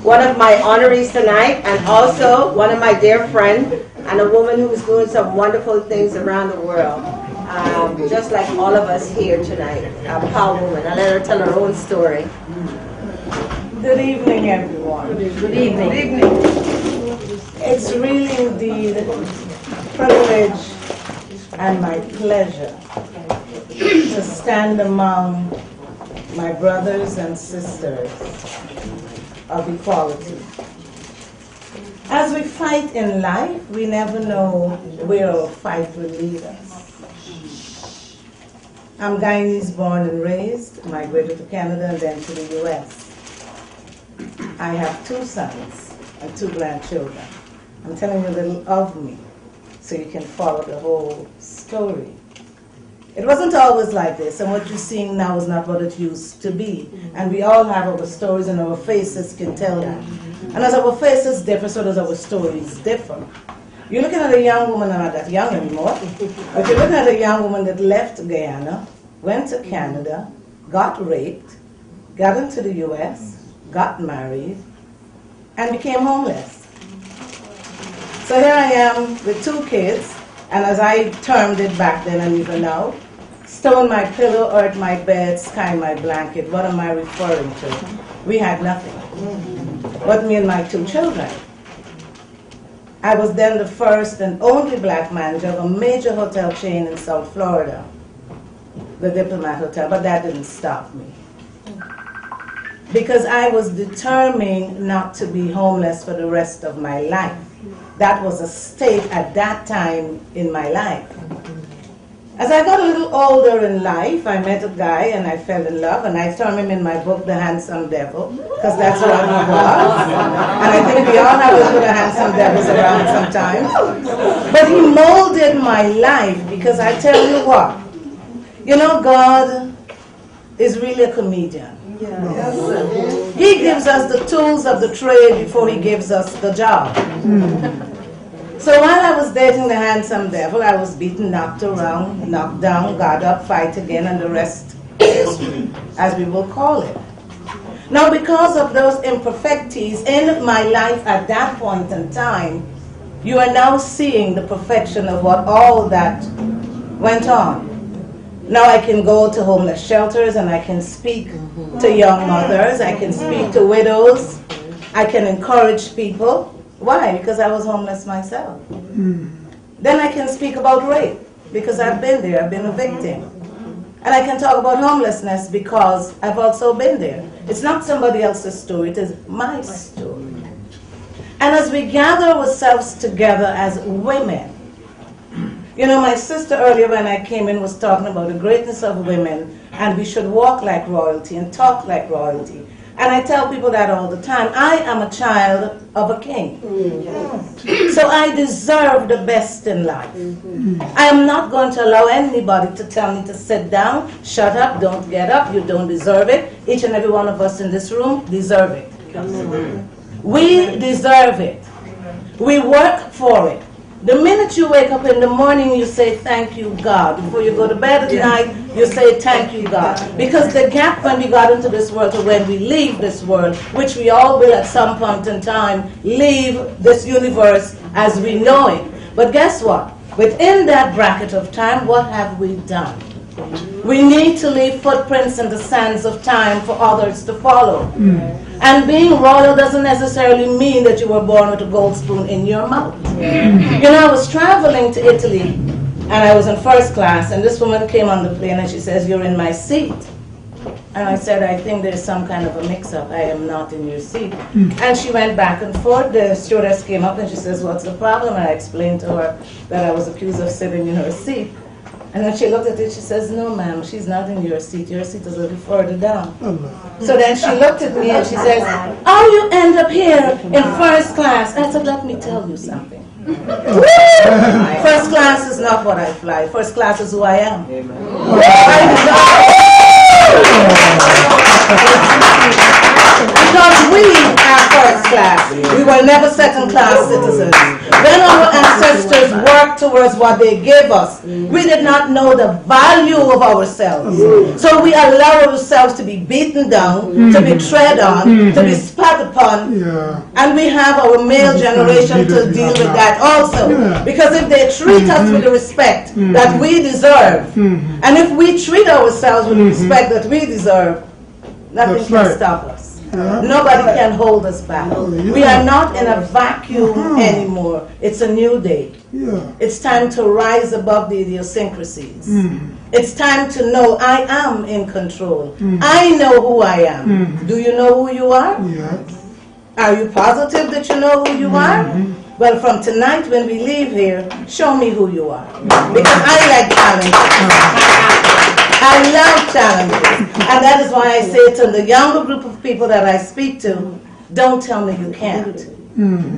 one of my honorees tonight, and also one of my dear friends, and a woman who's doing some wonderful things around the world, just like all of us here tonight, a power woman. I'll let her tell her own story. Good evening, everyone. Good evening. Good evening. It's really indeed a privilege and my pleasure to stand among my brothers and sisters of equality. As we fight in life, we never know where our fight will lead us. I'm Guyanese born and raised, migrated to Canada and then to the US. I have 2 sons and 2 grandchildren. I'm telling you a little of me so you can follow the whole story. It wasn't always like this, and what you're seeing now is not what it used to be. And we all have our stories, and our faces can tell that. And as our faces differ, so does our stories differ. You're looking at a young woman, not that young anymore, but you're looking at a young woman that left Guyana, went to Canada, got raped, got into the US, got married, and became homeless. So here I am with 2 kids, and as I termed it back then and even now, stone my pillow, earth my bed, sky my blanket. What am I referring to? We had nothing. But me and my 2 children. I was then the first and only black manager of a major hotel chain in South Florida, the Diplomat Hotel, but that didn't stop me. Because I was determined not to be homeless for the rest of my life. That was a state at that time in my life. As I got a little older in life, I met a guy and I fell in love, and I term him in my book the handsome devil, because that's what he was. And I think we all have a little handsome devils around sometimes. But he molded my life, because I tell you what, you know, God is really a comedian. Yes. He gives us the tools of the trade before he gives us the job. So while I was dating the handsome devil, I was beaten, knocked around, knocked down, got up, fight again, and the rest is history, as we will call it. Now, because of those imperfections in my life at that point in time, you are now seeing the perfection of what all that went on. Now I can go to homeless shelters and I can speak to young mothers, I can speak to widows, I can encourage people. Why? Because I was homeless myself. Then I can speak about rape, because I've been there, I've been a victim. And I can talk about homelessness because I've also been there. It's not somebody else's story, it is my story. And as we gather ourselves together as women, you know, my sister earlier when I came in was talking about the greatness of women, and we should walk like royalty and talk like royalty. And I tell people that all the time. I am a child of a king. So I deserve the best in life. I am not going to allow anybody to tell me to sit down, shut up, don't get up, you don't deserve it. Each and every one of us in this room deserve it. We deserve it. We work for it. The minute you wake up in the morning, you say, thank you, God. Before you go to bed at night, you say, thank you, God. Because the gap when we got into this world to when we leave this world, which we all will at some point in time, leave this universe as we know it. But guess what? Within that bracket of time, what have we done? We need to leave footprints in the sands of time for others to follow. And being royal doesn't necessarily mean that you were born with a gold spoon in your mouth. You know, I was traveling to Italy, and I was in first class, and this woman came on the plane, and she says, you're in my seat. And I said, I think there's some kind of a mix-up. I am not in your seat. And she went back and forth. The stewardess came up, and she says, what's the problem? And I explained to her that I was accused of sitting in her seat. And when she looked at it, she says, no, ma'am, she's not in your seat. Your seat is a little further down. So then she looked at me and she says, oh, you end up here in first class. I said, let me tell you something. First class is not what I fly. First class is who I am. Because we are first class. We were never second class citizens. When our ancestors worked towards what they gave us, we did not know the value of ourselves. So we allow ourselves to be beaten down, to be tread on, to be spat upon. And we have our male generation to deal with that also. Because if they treat us with the respect that we deserve, and if we treat ourselves with the respect that we deserve, nothing can stop us. Nobody can hold us back. We are not in a vacuum anymore. It's a new day. It's time to rise above the idiosyncrasies. It's time to know I am in control. I know who I am. Do you know who you are? Are you positive that you know who you are? Well, from tonight when we leave here, show me who you are. Because I like challenges. I love challenges. And that is why I say to the younger group of people that I speak to, don't tell me you can't.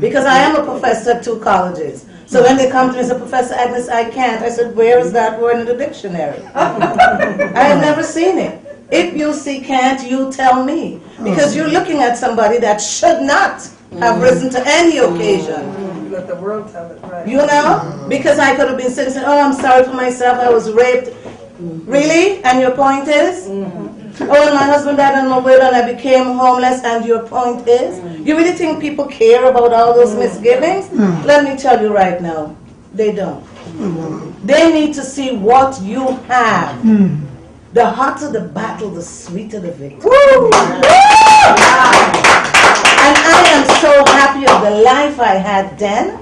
Because I am a professor at 2 colleges. So when they come to me and say, Professor Agnes, I can't, I said, where is that word in the dictionary? I have never seen it. If you see can't, you tell me. Because you're looking at somebody that should not have risen to any occasion. Let the world tell it, right? You know? Because I could have been sitting saying, oh, I'm sorry for myself, I was raped. Really? And your point is? Oh, my husband died on my widow and I became homeless, and your point is? You really think people care about all those misgivings? Let me tell you right now, they don't. They need to see what you have. The hotter the battle, the sweeter the victory. And I am so happy of the life I had then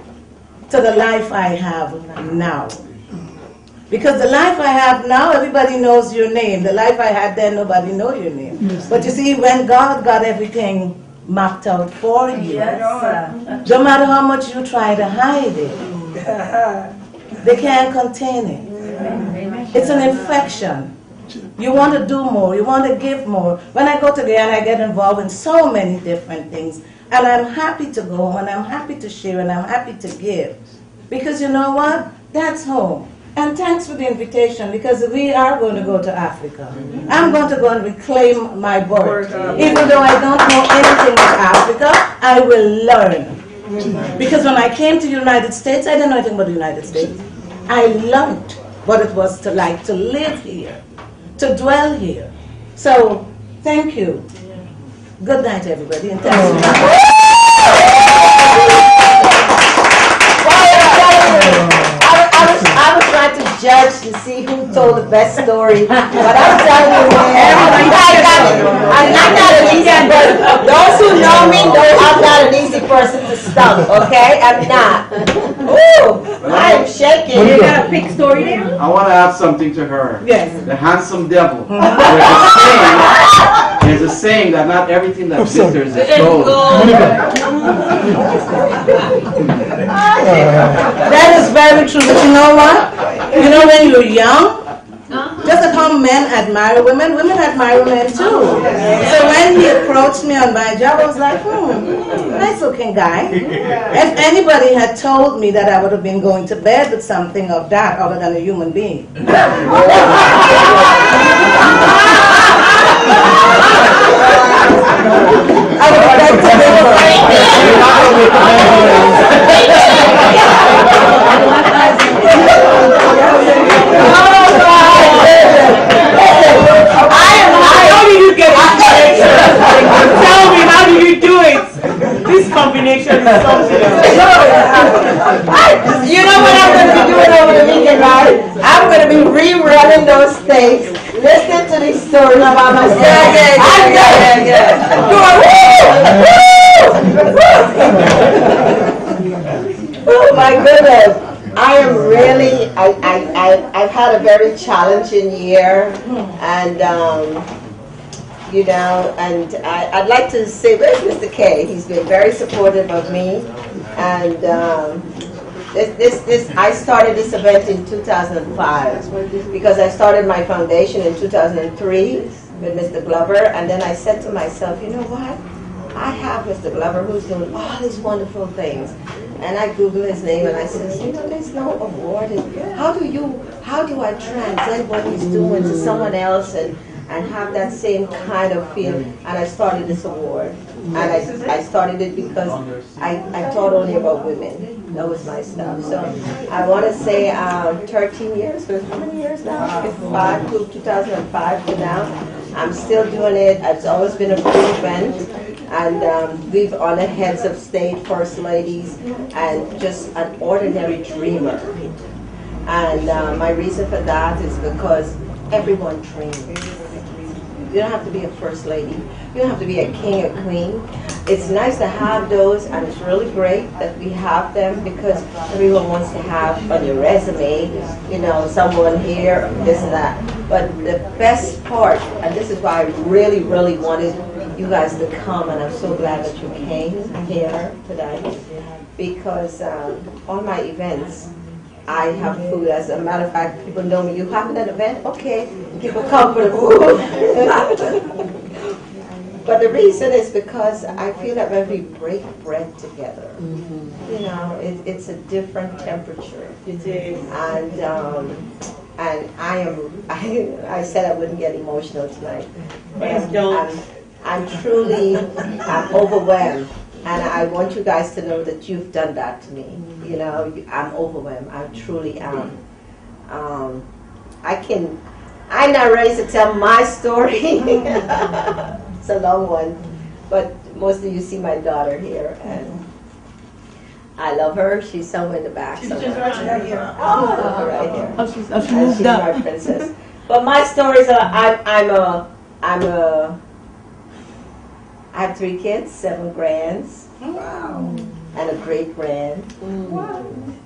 to the life I have now. Because the life I have now, everybody knows your name. The life I had then, nobody knows your name. But you see, when God got everything mapped out for you, no matter how much you try to hide it, they can't contain it. It's an infection. You want to do more. You want to give more. When I go to Guyana, I get involved in so many different things. And I'm happy to go home, and I'm happy to share, and I'm happy to give. Because you know what? That's home. And thanks for the invitation, because we are going to go to Africa. I'm going to go and reclaim my birth. Even though I don't know anything about Africa, I will learn. Because when I came to the United States, I didn't know anything about the United States. I learned what it was to like to live here, to dwell here. So, thank you. Good night, everybody, and thank you. I was trying to judge to see who told the best story, but I'm telling you, I'm not an easy person. Those who know me know I'm not an easy person to stump, okay? I'm not. Ooh, I'm shaking. You got a big story there? I want to add something to her. Yes. The handsome devil. There's a saying that not everything that glitters is gold. That is very true, but you know what? You know when you're young, just like how men admire women, women admire men too. So when he approached me on my job, I was like, nice looking guy. If anybody had told me that I would have been going to bed with something of that other than a human being. I would have liked to How did you get it? Tell me, how did you do it? This combination is something else. You know what I'm going to be doing over the weekend, right? I'm going to be rerunning those things, listening to these stories about myself. Oh my goodness. I am really, I've had a very challenging year, and you know, and I'd like to say, where's Mr. K? He's been very supportive of me, and I started this event in 2005 because I started my foundation in 2003 with Mr. Glover, and then I said to myself, you know what? I have Mr. Glover who's doing all these wonderful things. And I Googled his name and I said, you know, there's no award. How do I transcend what he's doing to someone else and have that same kind of feel? And I started this award. And I started it because I taught only about women. That was my stuff. So I want to say 13 years, but how many years now? 2005 to now. I'm still doing it. It's always been a free event. And we've honored heads of state, first ladies, and just an ordinary dreamer. And my reason for that is because everyone dreams. You don't have to be a first lady. You don't have to be a king or queen. It's nice to have those, and it's really great that we have them because everyone wants to have on your resume, you know, someone here, this and that. But the best part, and this is why I really, really wanted you guys to come, and I'm so glad that you came here today, because on my events, I have food. As a matter of fact, people know me. You having an event? Okay. People come for the food. But the reason is because I feel that when we break bread together, you know, it's a different temperature. It is. And I said I wouldn't get emotional tonight. Please don't. I'm truly overwhelmed. And I want you guys to know that you've done that to me. You know, I'm overwhelmed. I truly am. I'm not ready to tell my story. It's a long one. But most of you see my daughter here. And I love her. She's somewhere in the back. She's just right here. Oh, right here. Oh, she's moved up. My princess. But my stories are, I have 3 kids, 7 grands, and a great grand. And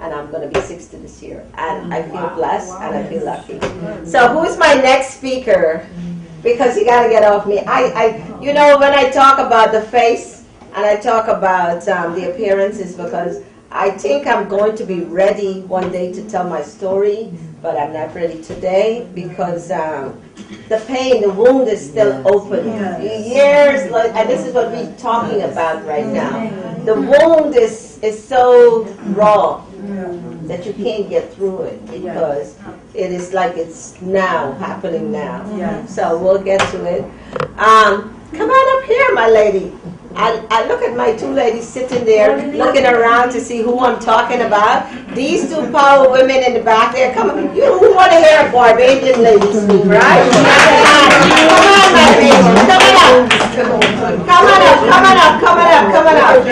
I'm going to be 60 this year. And I feel blessed and I feel lucky. So who's my next speaker? Because you got to get off me. You know, when I talk about the face and I talk about the appearances, because I think I'm going to be ready one day to tell my story, but I'm not ready today because the pain, the wound is still open. Years, and this is what we're talking about right now. The wound is so raw that you can't get through it because it is like it's now, happening now. So we'll get to it. Come on up here, my lady. I look at my 2 ladies sitting there looking around to see who I'm talking about. These 2 power women in the back there. Come on, you want to hear a Barbadian lady speak, right? Come on, my lady. Come on up. Come on up, come on up, come on up, come on up.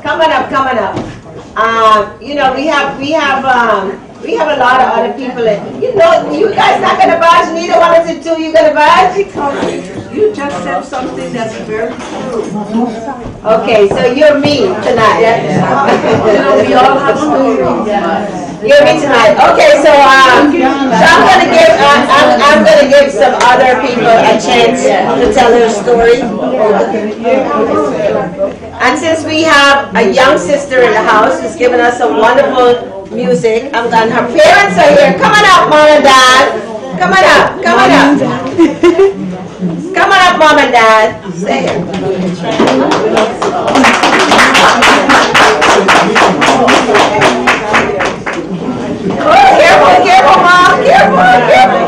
Come on up, come on up. You know, we have a lot of other people. You know, you guys not going to budge. Neither one of the 2 you going to budge. You just said something that's very true. Okay, so you're me tonight. You know, we all have stories. You're me tonight. Okay, so I'm gonna give some other people a chance to tell their story. And since we have a young sister in the house who's given us some wonderful music, and her parents are here. Come on up, Mom and Dad. Come on up. Come on up. Come on up, Mom and Dad. Stay here. Oh, careful, careful, Mom. Careful, careful.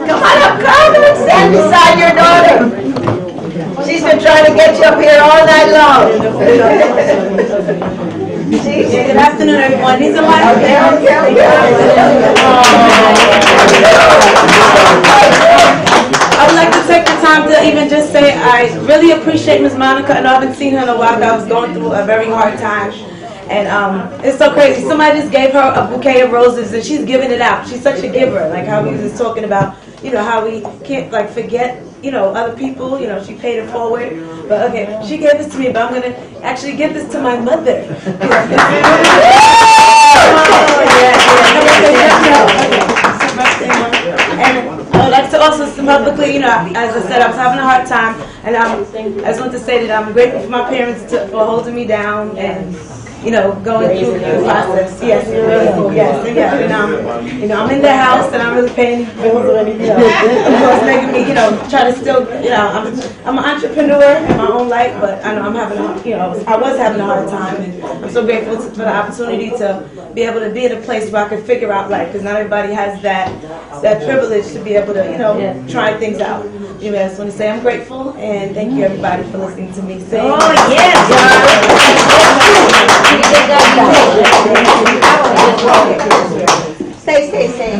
Come on up, come and stand beside your daughter. She's been trying to get you up here all night long. Good afternoon, everyone. These are my I would like to take the time to even just say I really appreciate Ms. Monica. I know I haven't seen her in a while. I was going through a very hard time. And it's so crazy. Somebody just gave her a bouquet of roses and she's giving it out. She's such a giver. Like how we was just talking about, you know, how we can't like forget, you know, other people. You know, she paid it forward. But okay, she gave this to me, but I'm going to actually give this to my mother. And I would like to also publicly, you know, as I said, I was having a hard time. And I just want to say that I'm grateful for my parents for holding me down and, you know, going through the process. Yes, yes, and you know, I'm in their house and I'm really paying bills or anything. Of course, making me, you know, try to still, you know, I'm an entrepreneur in my own life, but I know I'm having, you know, I was having a hard time, and I'm so grateful for the opportunity to be able to be in a place where I can figure out life, because not everybody has that privilege to be able to, you know, try things out. You know, I just want to say I'm grateful, and thank you everybody for listening to me sing. Oh yes. Stay.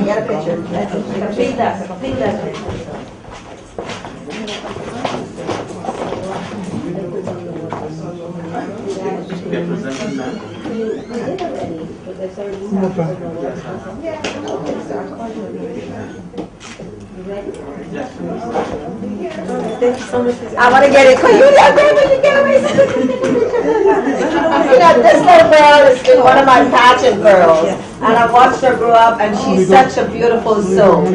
Get a picture. Complete that. They're presenting Thank you so much. I want to get it. Could you get there when you get away? You know, this little girl has been one of my pageant girls, and I watched her grow up, and she's such a beautiful soul.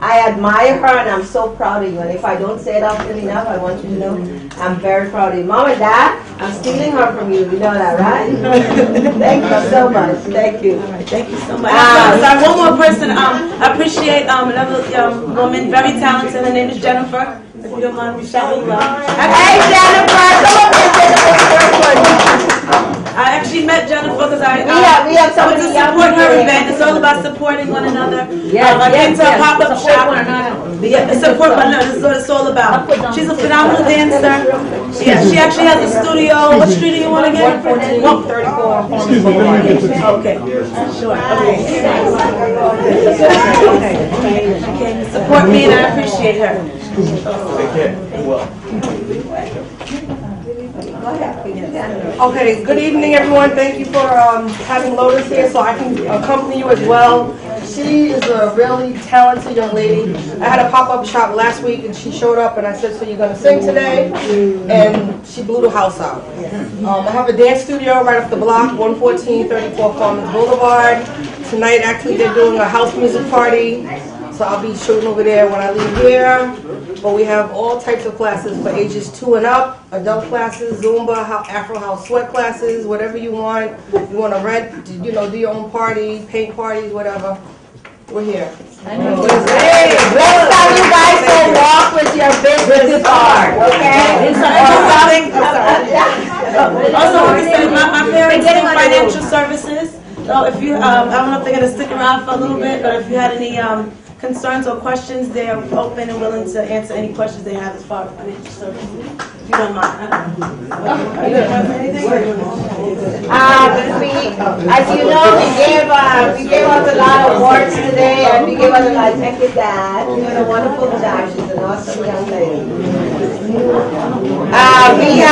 I admire her, and I'm so proud of you. And if I don't say it often enough, I want you to know I'm very proud of you. Mom and Dad, I'm stealing her from you. You know that, right? Thank you so much. Thank you. Thank you so much. Sorry, one more person. I appreciate another young woman, very talented. Her name is Jennifer. If you don't mind, we shout her out. Hey, Jennifer, come up here, Jennifer. I actually met Jennifer because I we have went to support her event. It's all about supporting one another. Yes, I came to a yes. pop-up shop. Support one another. This is what it's all about. She's a phenomenal dancer. Yeah, she actually has a studio. What street do you want to get? 134. Okay. Sure. Okay. She came to support me, and I appreciate her. Take care. Well. Okay, good evening everyone. Thank you for having Lotus here so I can accompany you as well. She is a really talented young lady. I had a pop-up shop last week and she showed up and I said, so you're going to sing today? And she blew the house out. I have a dance studio right off the block, 11434 Farmers Boulevard. Tonight actually they're doing a house music party. So I'll be shooting over there when I leave here. But we have all types of classes for ages 2 and up, adult classes, Zumba, Afro House sweat classes, whatever you want. You want to rent, do your own party, paint parties, whatever. We're here. Next time you guys go walk with your business card, okay? Also, like I said, my parents do financial services. So if you, I don't know if they're going to stick around for a little bit, but if you had any concerns or questions, they're open and willing to answer any questions they have as far as financial services. If you don't mind. As you know, we gave out a lot of awards today, and we gave out a lot. Thank you, Dad. You're doing a wonderful job. She's an awesome young lady. We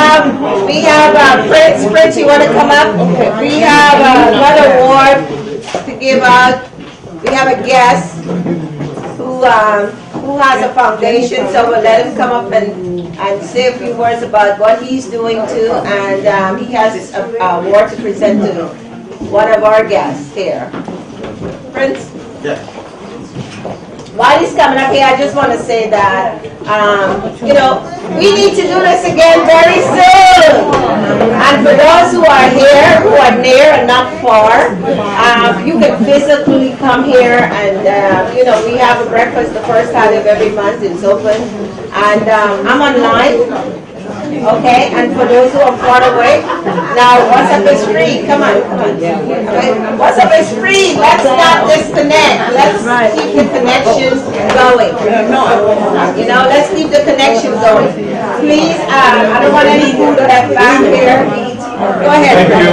have Prince, you want to come up? We have another award to give out. We have a guest who has a foundation, so we'll let him come up and say a few words about what he's doing too, and he has an award to present to one of our guests here. Prince? Yes. While he's coming up here, I just want to say that, you know, we need to do this again very soon. And for those who are here, who are near and not far, you can physically come here and, you know, we have a breakfast the first Saturday of every month. It's open. And I'm online. Okay, and for those who are far away, now WhatsApp is free. Come on, come on. Okay. WhatsApp is free. Let's not disconnect. Let's keep the connections going. You know, let's keep the connections going. Please, I don't want any food left back here. Go ahead. Thank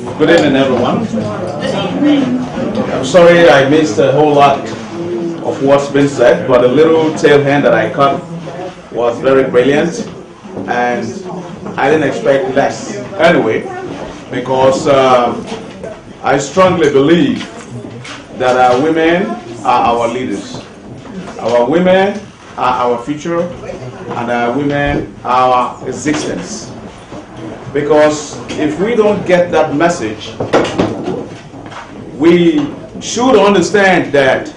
you. Good evening, everyone. I'm sorry I missed a whole lot of what's been said, but the little tail end that I caught was very brilliant, and I didn't expect less anyway, because I strongly believe that our women are our leaders. Our women are our future, and our women are our existence. Because if we don't get that message, we should understand that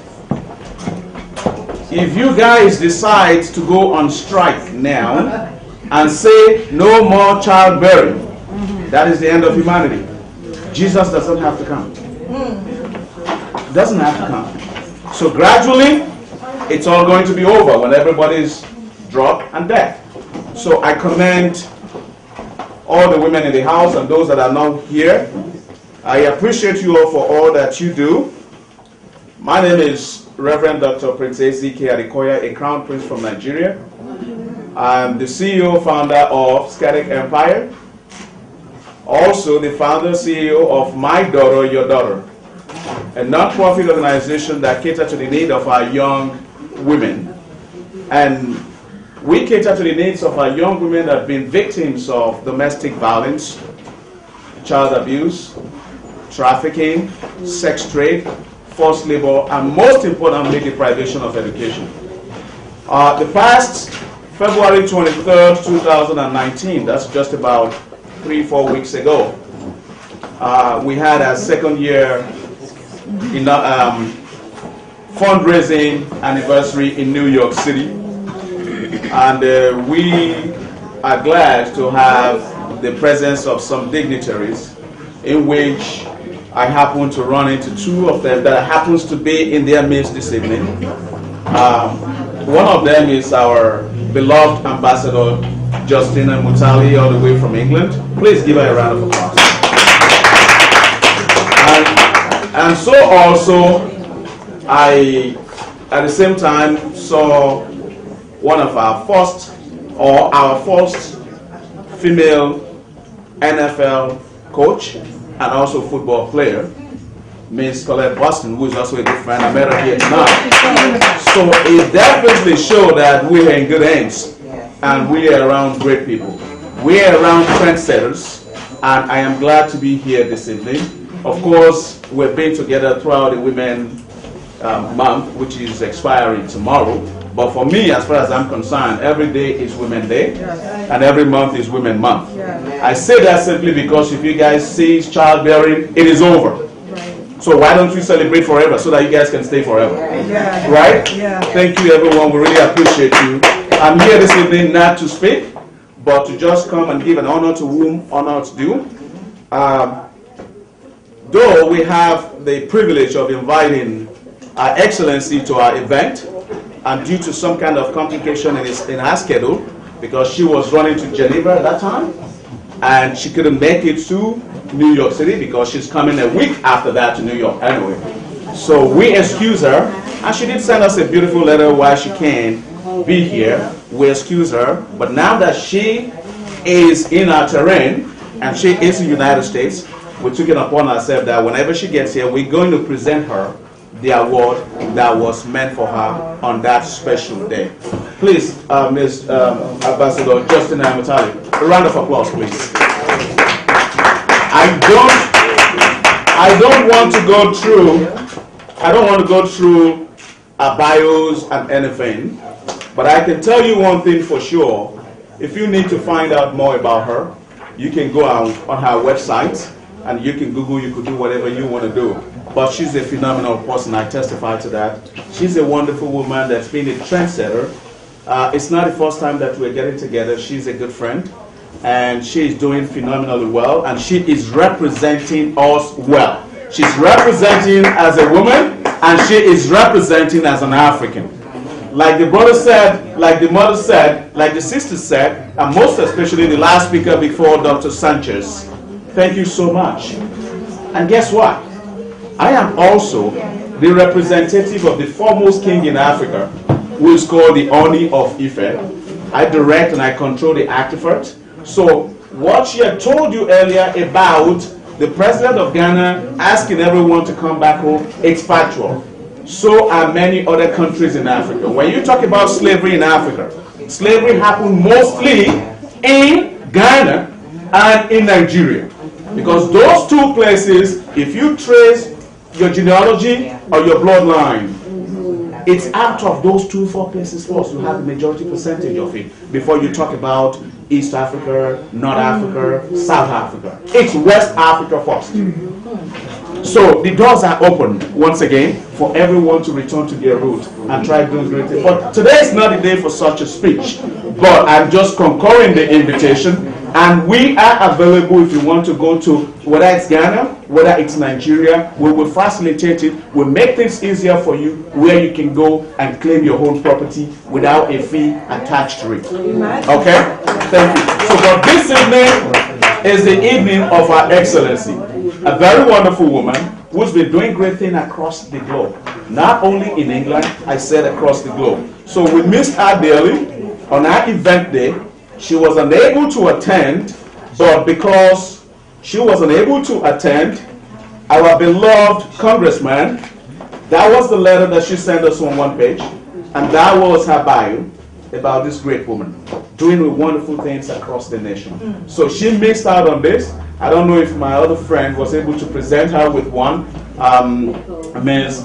if you guys decide to go on strike now and say no more childbearing, that is the end of humanity. Jesus doesn't have to come. Doesn't have to come. So gradually, it's all going to be over when everybody's dropped and dead. So I commend all the women in the house and those that are not here. I appreciate you all for all that you do. My name is Reverend Dr. Prince A.C.K. Adekoya, a crown prince from Nigeria. I'm the CEO, founder of Scatic Empire. Also the founder, CEO of My Daughter, Your Daughter, a non-profit organization that caters to the need of our young women. And We cater to the needs of our young women that have been victims of domestic violence, child abuse, trafficking, sex trade, forced labor, and most importantly, deprivation of education. The past February 23rd, 2019, that's just about 3-4 weeks ago, we had our second year fundraising anniversary in New York City. And we are glad to have the presence of some dignitaries, in which I happen to run into 2 of them that happens to be in their midst this evening. One of them is our beloved ambassador, Justina Mutali, all the way from England. Please give her a round of applause. And so also, I, at the same time, saw one of our first female NFL coach and also football player, Miss Colette Boston, who is also a good friend. I met her here tonight. So it definitely showed that we are in good hands and we are around great people. We are around trendsetters, and I am glad to be here this evening. Of course, we've been together throughout the Women Month, which is expiring tomorrow. But for me, as far as I'm concerned, every day is Women's Day, and every month is Women's Month. I say that simply because if you guys see childbearing, it is over. So why don't we celebrate forever so that you guys can stay forever? Right? Thank you, everyone. We really appreciate you. I'm here this evening not to speak, but to just come and give an honor to whom honor is due. Though we have the privilege of inviting Her Excellency to our event, and due to some kind of complication in her schedule, because she was running to Geneva at that time, and she couldn't make it to New York City because she's coming a week after that to New York anyway. So we excuse her, and she did send us a beautiful letter why she can't be here. We excuse her, but now that she is in our terrain, and she is in the United States, we took it upon ourselves that whenever she gets here, we're going to present her the award that was meant for her on that special day. Please, Ms. Ambassador Justina Mutali, a round of applause, please. I don't want to go through our bios and anything, but I can tell you one thing for sure. If you need to find out more about her, you can go on her website and you can Google, you could do whatever you want to do. But she's a phenomenal person, I testify to that. She's a wonderful woman that's been a trendsetter. It's not the first time that we're getting together. She's a good friend, and she's doing phenomenally well, and she is representing us well. She's representing as a woman, and she is representing as an African. Like the brother said, like the mother said, like the sister said, and most especially the last speaker before Dr. Sanchez, thank you so much. And guess what? I am also the representative of the foremost king in Africa, who is called the Oni of Ife. I direct and I control the act effort. So what she had told you earlier about the president of Ghana asking everyone to come back home, it's factual. So are many other countries in Africa. When you talk about slavery in Africa, slavery happened mostly in Ghana and in Nigeria. Because those two places, if you trace your genealogy or your bloodline, it's out of those 2-4 places first. You have the majority percentage of it before you talk about East Africa, North Africa, South Africa. It's West Africa first. So the doors are open once again for everyone to return to their roots and try doing great things. But today is not the day for such a speech. But I'm just concurring the invitation. And we are available if you want to go to, whether it's Ghana, whether it's Nigeria, we will facilitate it. We'll make things easier for you where you can go and claim your own property without a fee attached to it. Okay? Thank you. So but this evening is the evening of Her Excellency, a very wonderful woman who's been doing great things across the globe. Not only in England, I said across the globe. So we missed her dearly on our event day. She was unable to attend, but because she was unable to attend, our beloved congressman, that was the letter that she sent us on one page, and that was her bio. about this great woman doing wonderful things across the nation. So she missed out on this. I don't know if my other friend was able to present her with one, Ms.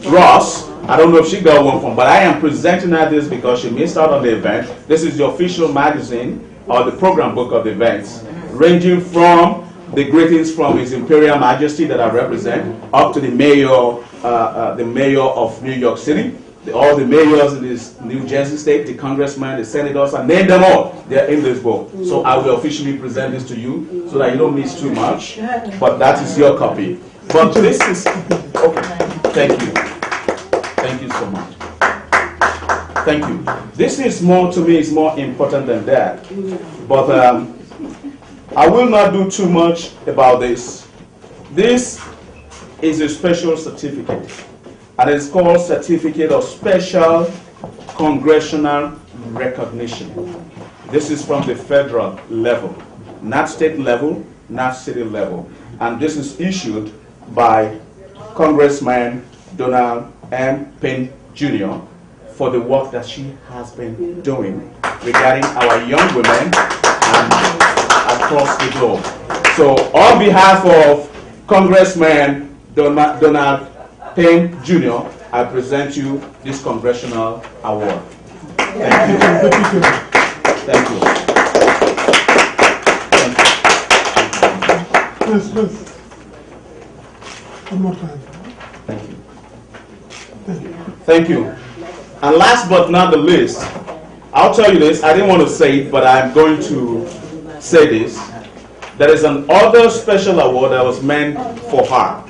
Ross. I don't know if she got one from, but I am presenting her this because she missed out on the event. This is the official magazine or the program book of the events, ranging from the greetings from His Imperial Majesty that I represent up to the mayor of New York City, all the mayors in this New Jersey state, the congressmen, the senators, and name them all. They're in this book. So I will officially present this to you so that you don't miss too much. But that is your copy. But this is okay. Thank you. Thank you so much. Thank you. This is more, to me, is more important than that. But I will not do too much about this. This is a special certificate, and it's called Certificate of Special Congressional Recognition. This is from the federal level, not state level, not city level. And this is issued by Congressman Donald M. Payne Jr. for the work that she has been doing regarding our young women across the globe. So on behalf of Congressman Donald Payne Jr., I present you this congressional award. Thank you. Thank you. Yes. One more time. Thank you. Thank you. And last but not the least, I'll tell you this. I didn't want to say it, but I'm going to say this. There is an other special award that was meant for her.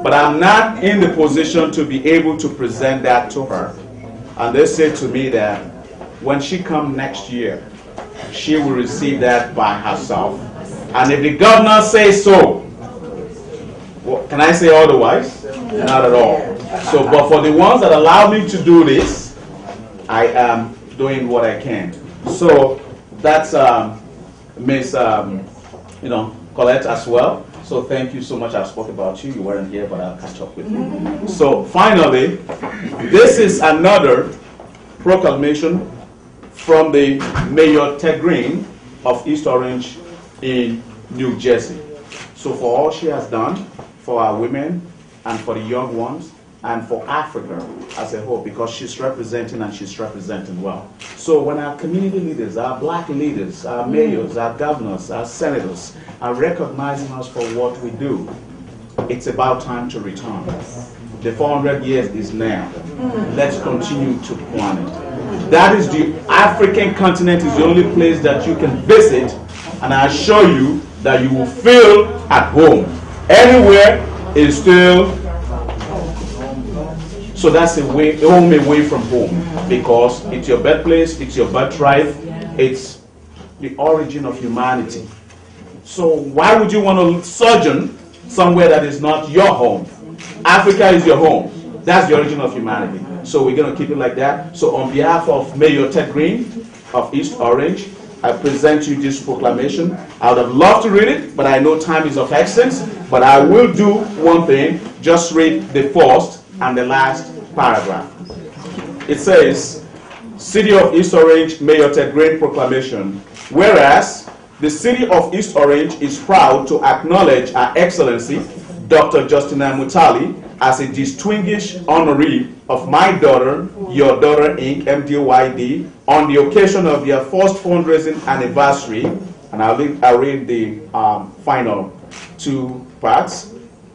But I'm not in the position to be able to present that to her. And they said to me that when she comes next year, she will receive that by herself. And if the governor says so, well, can I say otherwise? Not at all. So, but for the ones that allow me to do this, I am doing what I can. So that's Miss, Colette as well. So thank you so much. I spoke about you. You weren't here, but I'll catch up with you. So finally, this is another proclamation from the Mayor Ted Green of East Orange in New Jersey. So for all she has done for our women and for the young ones and for Africa as a whole, because she's representing and she's representing well. So when our community leaders, our black leaders, our mayors, our governors, our senators are recognizing us for what we do, it's about time to return. The 400 years is now. Let's continue to plan it. That is the African continent is the only place that you can visit, and I assure you that you will feel at home. Anywhere is still. So that's a home away from home, because it's your birthplace, it's your birthright, it's the origin of humanity. So why would you want to sojourn somewhere that is not your home? Africa is your home. That's the origin of humanity. So we're going to keep it like that. So on behalf of Mayor Ted Green of East Orange, I present you this proclamation. I would have loved to read it, but I know time is of essence. But I will do one thing, just read the first and the last paragraph. It says, City of East Orange, Mayor Ted Green proclamation. Whereas the City of East Orange is proud to acknowledge Her Excellency, Dr. Justina Mutali, as a distinguished honoree of my daughter, your daughter, Inc., MDYD, on the occasion of their first fundraising anniversary. And I'll read the final two parts.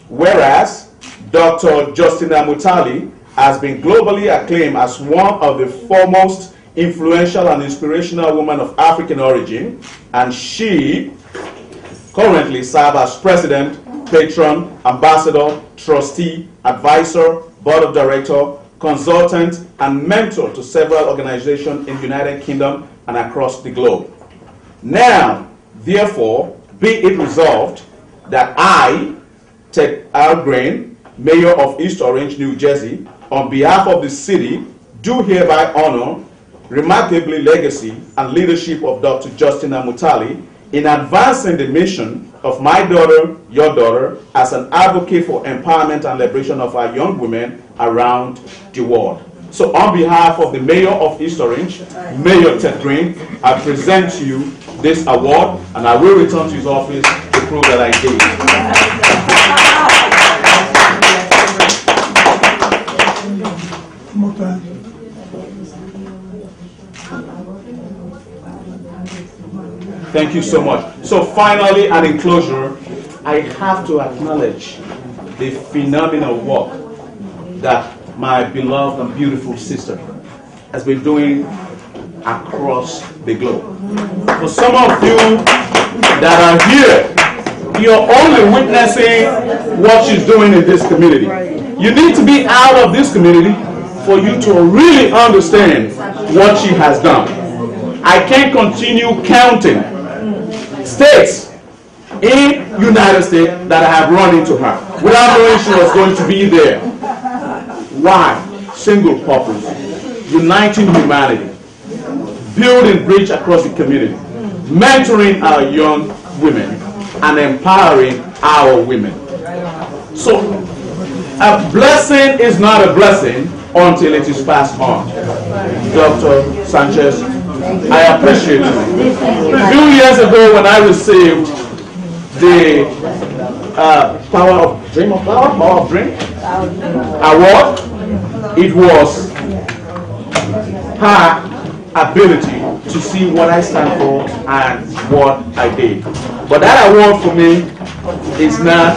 Whereas Dr. Justina Mutali has been globally acclaimed as one of the foremost influential and inspirational women of African origin, and she currently serves as president, patron, ambassador, trustee, advisor, board of director, consultant, and mentor to several organizations in the United Kingdom and across the globe. Now, therefore, be it resolved that I, Ted R. Green, Mayor of East Orange, New Jersey, on behalf of the city, do hereby honor remarkably legacy and leadership of Dr. Justina Mutali in advancing the mission of my daughter, your daughter, as an advocate for empowerment and liberation of our young women around the world. So on behalf of the Mayor of East Orange, Mayor Ted Green, I present to you this award, and I will return to his office to prove that I did. Thank you so much. So finally, and in closure, I have to acknowledge the phenomenal work that my beloved and beautiful sister has been doing across the globe. For some of you that are here, you're only witnessing what she's doing in this community. You need to be out of this community for you to really understand what she has done. I can't continue counting states in United States that I have run into her without knowing she was going to be there. Why? Single purpose, uniting humanity, building bridge across the community, mentoring our young women, and empowering our women. So, a blessing is not a blessing until it is passed on. Dr. Sanchez, I appreciate you. A few years ago when I received the Power of Dream award, it was her ability to see what I stand for and what I did. But that award for me is not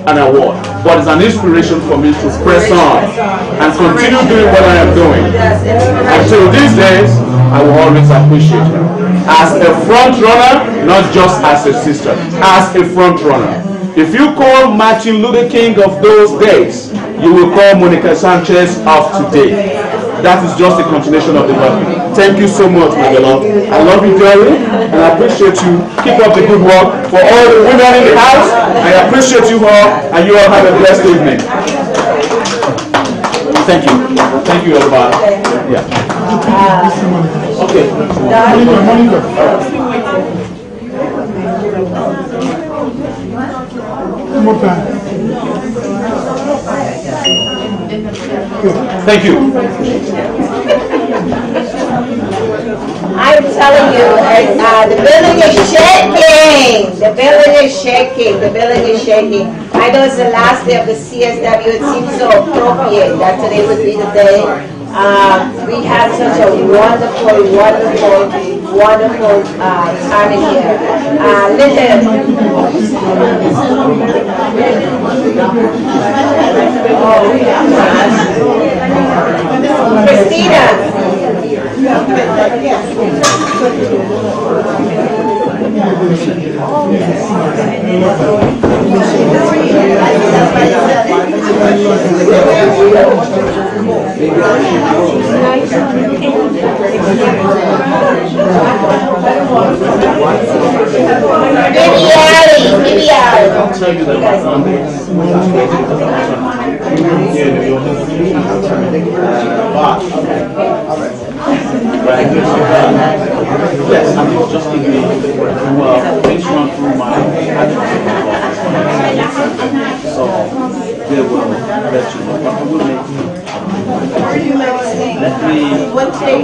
an award, but it's an inspiration for me to press on and continue doing what I am doing. Until these days, I will always appreciate her. As a front runner, not just as a sister, as a front runner. If you call Martin Luther King of those days, you will call Monica Sanchez of today. That is just a continuation of the work. Thank you so much, my beloved. I love you dearly, and I appreciate you. Keep up the good work. For all the women in the house, I appreciate you all, and you all have a blessed evening. Thank you. Thank you, everybody. Yeah. Okay. Thank you. I'm telling you, the building is shaking. The building is shaking. The building is shaking. I know it's the last day of the CSW. It seems so appropriate that today would be the day. We had such a wonderful time in here. Listen. Christina. I'll tell you that my yes, I think just give me things run through my so they will let you know. But I will make let me what day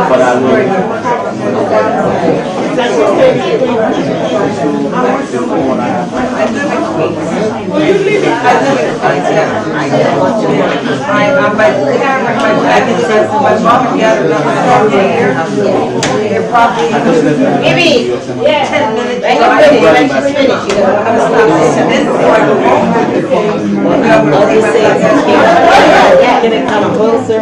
but I will my mom and dad are not here. They're probably maybe 10 minutes. When she's finished, you're gonna come stop Can it come closer?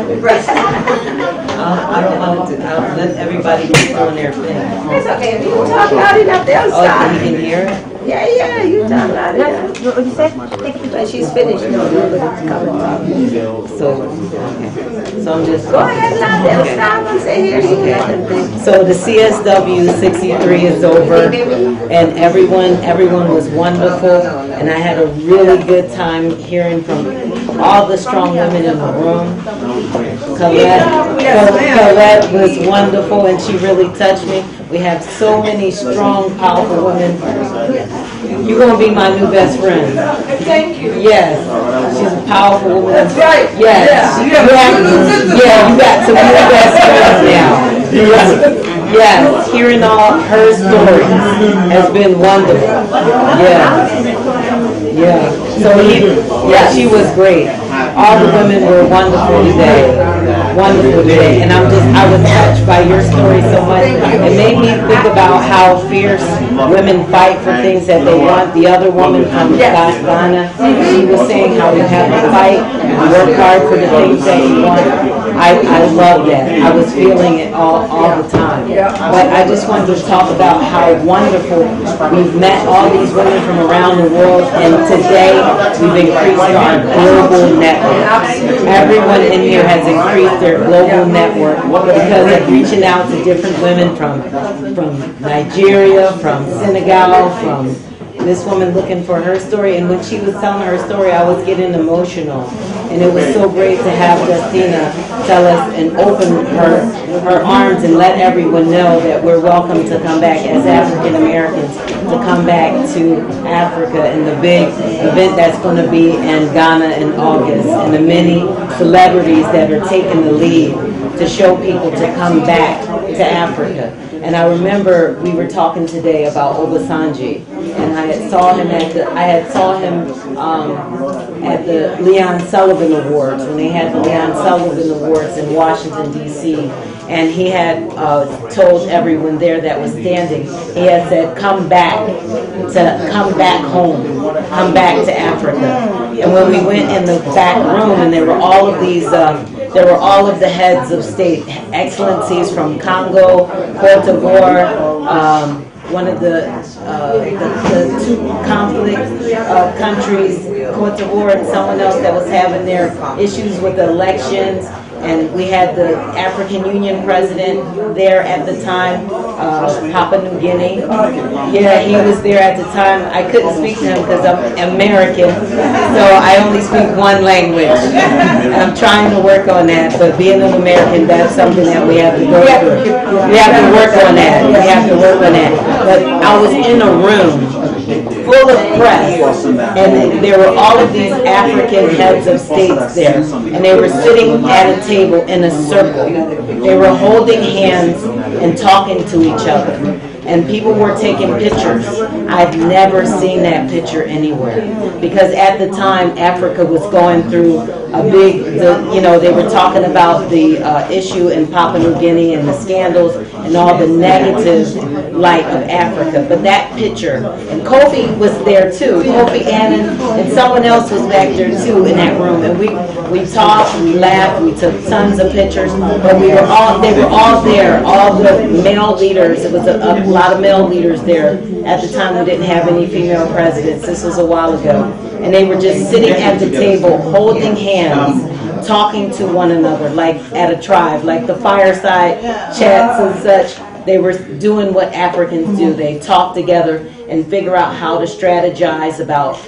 I don't want to. I'll let everybody be doing their thing. It's okay. If you talk loud enough, they'll stop. Oh, you can hear it? Yeah, you talk loud enough. What you say? When she's finished, no, it's coming. So, okay. So I'm just... Go ahead now, they'll stop and say, here you go. So the CSW 63 is over, and everyone was wonderful, and I had a really good time hearing from all the strong women in the room. Colette was wonderful, and she really touched me. We have so many strong, powerful women. You're going to be my new best friend. Thank you. Yes. She's a powerful woman. That's right. Yes. Yeah. You got some new best friends now. Yes. Hearing all her stories has been wonderful. Yeah. Yeah. So she was great. All the women were wonderful today. Wonderful today. And I was touched by your story so much. It made me think about how fierce women fight for things that they want. The other woman from Ghana, she was saying how you have to fight and work hard for the things that you want. I love that. I was feeling it all the time. But I just wanted to talk about how wonderful we've met all these women from around the world, and today we've increased our global network. Everyone in here has increased their global network because of reaching out to different women from Nigeria, from Senegal, from this woman looking for her story. And when she was telling her story, I was getting emotional. And it was so great to have Justina tell us and open her arms and let everyone know that we're welcome to come back as African Americans, to come back to Africa and the big event that's going to be in Ghana in August, and the many celebrities that are taking the lead to show people to come back to Africa. And I remember we were talking today about Obasanjo, and I saw him at the Leon Sullivan Awards, when they had the Leon Sullivan Awards in Washington, D.C., and he had told everyone there that was standing, he had said, come back home, come back to Africa. And when we went in the back room, and there were all of these, there were all of the heads of state, excellencies from Congo, Cote d'Ivoire, one of the two conflict countries, Cote d'Ivoire, and someone else that was having their issues with the elections. And we had the African Union president there at the time, Papua New Guinea. Yeah, he was there at the time. I couldn't speak to him because I'm American, so I only speak one language. I'm trying to work on that, but being an American, that's something that we have to go through. We have to work on that. We have to work on that. But I was in a room full of press, and there were all of these African heads of states there, and they were sitting at a table in a circle. They were holding hands and talking to each other, and people were taking pictures. I've never seen that picture anywhere, because at the time Africa was going through a big, they were talking about the issue in Papua New Guinea and the scandals and all the negative light of Africa. But that picture, and Kofi was there too, Kofi Annan, and someone else was back there too in that room, and we talked, we laughed, we took tons of pictures, but they were all there, all the male leaders. It was a lot of male leaders there. At the time we didn't have any female presidents. This was a while ago. And they were just sitting at the table, holding hands, talking to one another, like at a tribe, like the fireside chats and such. They were doing what Africans do. They talk together and figure out how to strategize about,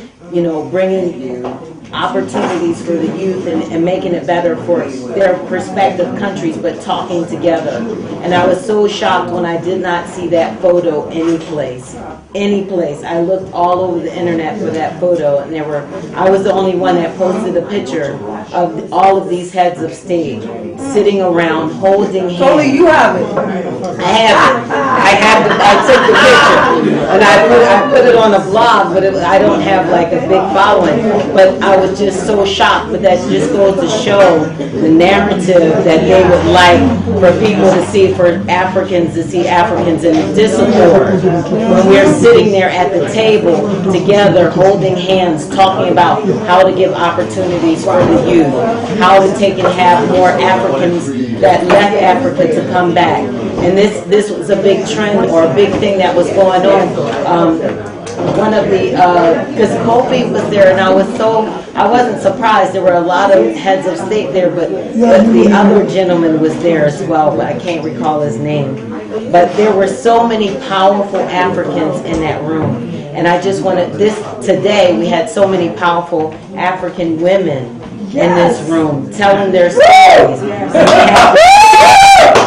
bringing opportunities for the youth and making it better for their prospective countries, but talking together. And I was so shocked when I did not see that photo any place. I looked all over the internet for that photo, and I was the only one that posted a picture of all of these heads of state sitting around holding hands. Only you have it. I took the picture, and I put it on a blog, but I don't have like a big following. But I was just so shocked. But that just goes to show the narrative that they would like for people to see, for Africans to see Africans in discord. When we're sitting there at the table together, holding hands, talking about how to give opportunities for the youth, how to take and have more Africans that left Africa to come back. And this was a big trend, or a big thing that was going on. One of the, because Kofi was there, and I wasn't surprised. There were a lot of heads of state there, but the other gentleman was there as well, but I can't recall his name. But there were so many powerful Africans in that room. And I just wanted today we had so many powerful African women in this room, telling their stories.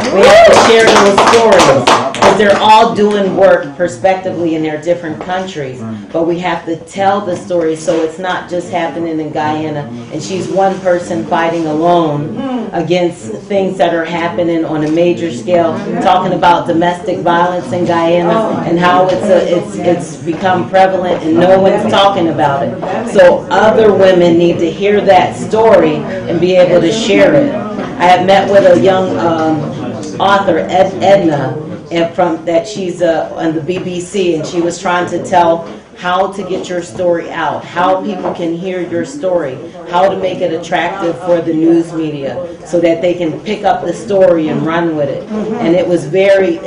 We have to share those stories, because they're all doing work prospectively in their different countries, but we have to tell the story so it's not just happening in Guyana, and she's one person fighting alone against things that are happening on a major scale, talking about domestic violence in Guyana and how it's become prevalent and no one's talking about it. So other women need to hear that story and be able to share it. I have met with a young author, Edna, and she's on the BBC, and she was trying to tell how to get your story out, how people can hear your story, how to make it attractive for the news media so that they can pick up the story and run with it. And it was very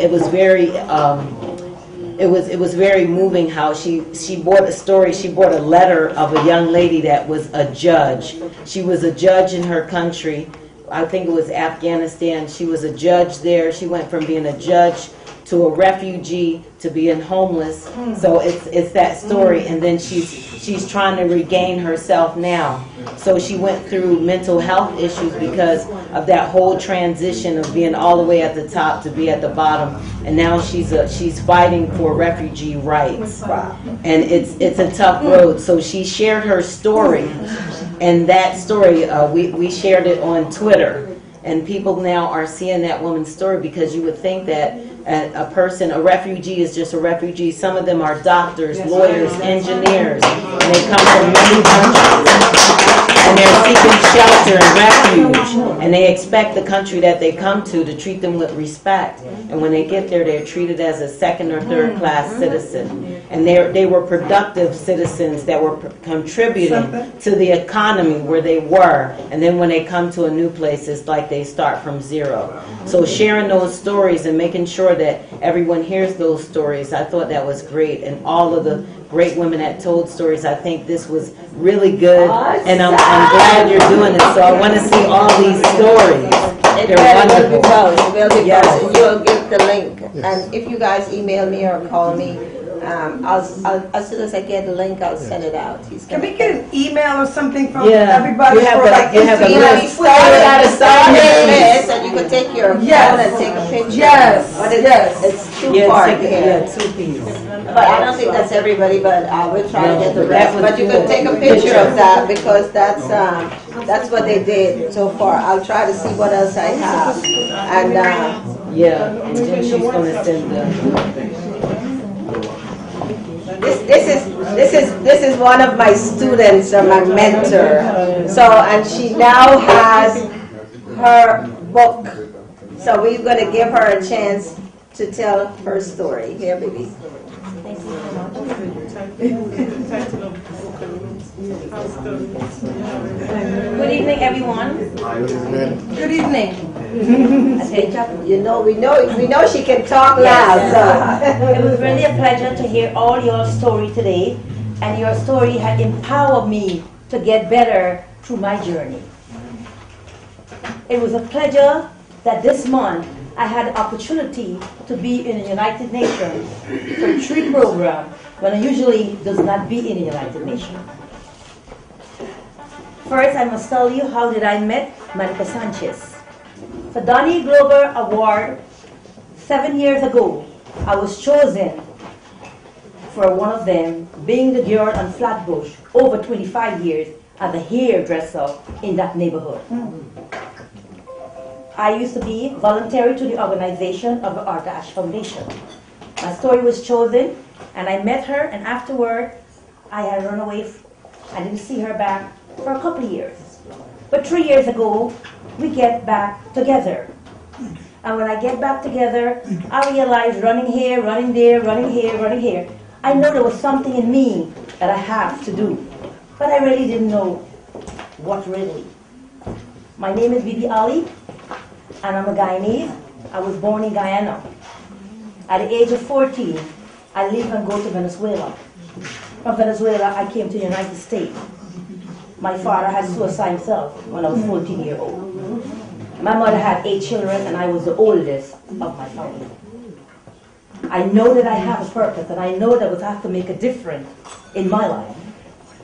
moving how she brought a story. She brought a letter of a young lady that was a judge. She was a judge in her country. I think it was Afghanistan. She was a judge there. She went from being a judge to a refugee to being homeless. So it's that story. And then she's trying to regain herself now. So she went through mental health issues because of that whole transition of being all the way at the top to be at the bottom. And now she's fighting for refugee rights. And it's a tough road. So she shared her story. And that story, we shared it on Twitter. And people now are seeing that woman's story, because you would think that a refugee is just a refugee. Some of them are doctors, lawyers, engineers, and they come from many countries. And they're seeking shelter and refuge. And they expect the country that they come to treat them with respect. And when they get there, they're treated as a second or third class citizen. And they were productive citizens that were contributing to the economy where they were. And then when they come to a new place, it's like they start from zero. So sharing those stories and making sure that everyone hears those stories, I thought that was great. And all of the great women that told stories, I think this was really good. And I'm glad you're doing it. So I want to see all these stories. They're wonderful. You'll get the link. And if you guys email me or call me, I'll as soon as I get the link, I'll send it out. Can we get an email or something from everybody? You have a list. Start list, and you can take your phone and take a picture. But it's two part here. But I don't think that's everybody. But I will try to get the rest. But you can take a picture of that, because that's what they did so far. I'll try to see what else I have. And and then she's going to send the. This is one of my students, or my mentor. So, and she now has her book. So we're going to give her a chance to tell her story. Here, baby. Thank you so much. Good evening, everyone. Good evening. We know she can talk loud. So. It was really a pleasure to hear all your story today, and your story had empowered me to get better through my journey. It was a pleasure that this month I had the opportunity to be in the United Nations for a tree program when I usually does not be in the United Nations. First, I must tell you how did I met Monica Sanchez. For Donny Glover Award 7 years ago, I was chosen for one of them, being the girl on Flatbush over 25 years as a hairdresser in that neighborhood. I used to be voluntary to the organization of the Arthur Ashe Foundation. My story was chosen, and I met her, and afterward, I had run away. I didn't see her back for a couple of years. But 3 years ago, we get back together. And when I get back together, I realized running here, running there, running here, running here, I know there was something in me that I have to do. But I really didn't know what really. My name is Bibi Ali, and I'm a Guyanese. I was born in Guyana. At the age of 14, I leave and go to Venezuela. From Venezuela, I came to the United States. My father had suicide himself when I was 14 years old. My mother had 8 children, and I was the oldest of my family. I know that I have a purpose, and I know that I have to make a difference in my life.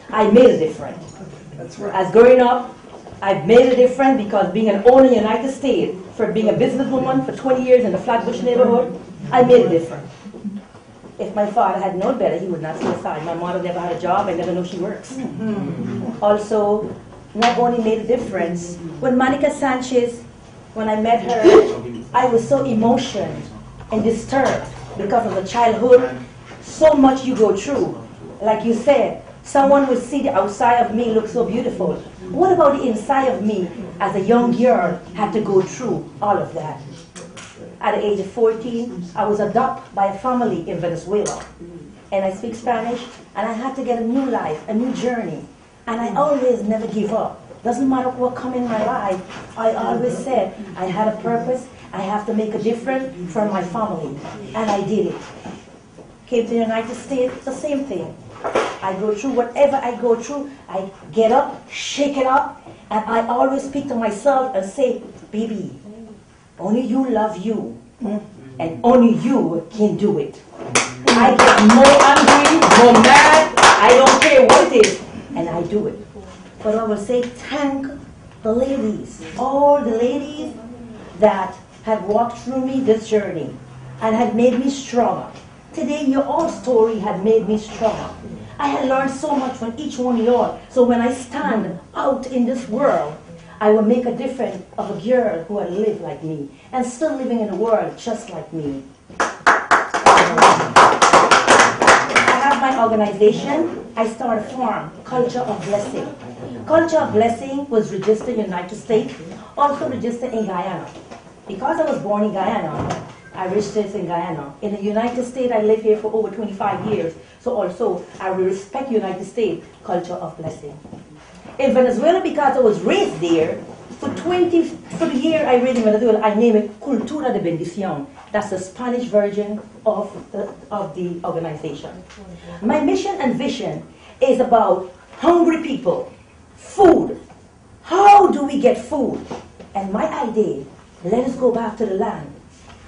I made a difference. That's right. As growing up, I've made a difference because being an owner in the United States, for being a businesswoman for 20 years in the Flatbush neighborhood, I made a difference. If my father had known better, he would not stay aside. My mother never had a job. I never know she works. Also, not only made a difference, when Monica Sanchez, when I met her, I was so emotional and disturbed because of the childhood, so much you go through. Like you said, someone would see the outside of me look so beautiful. What about the inside of me as a young girl had to go through all of that? At the age of 14, I was adopted by a family in Venezuela. And I speak Spanish, and I had to get a new life, a new journey. And I always never give up. Doesn't matter what come in my life, I always said I had a purpose, I have to make a difference for my family. And I did it. Came to the United States, the same thing. I go through whatever I go through, I get up, shake it up, and I always speak to myself and say, baby, only you love you, and only you can do it. I get more angry, more mad, I don't care what it is, and I do it. But I will say thank the ladies, all the ladies that had walked through me this journey and had made me stronger. Today, your all story had made me stronger. I had learned so much from each one of y'all. So when I stand out in this world, I will make a difference of a girl who had lived like me and still living in the world just like me. I have my organization. I started a farm, Culture of Blessing. Culture of Blessing was registered in the United States, also registered in Guyana. Because I was born in Guyana, I registered in Guyana. In the United States, I lived here for over 25 years. So also, I respect United States Culture of Blessing. In Venezuela, because I was raised there, for the year I raised in Venezuela, I named it Cultura de Bendición. That's the Spanish version of the organization. My mission and vision is about hungry people, food. How do we get food? And my idea, let us go back to the land,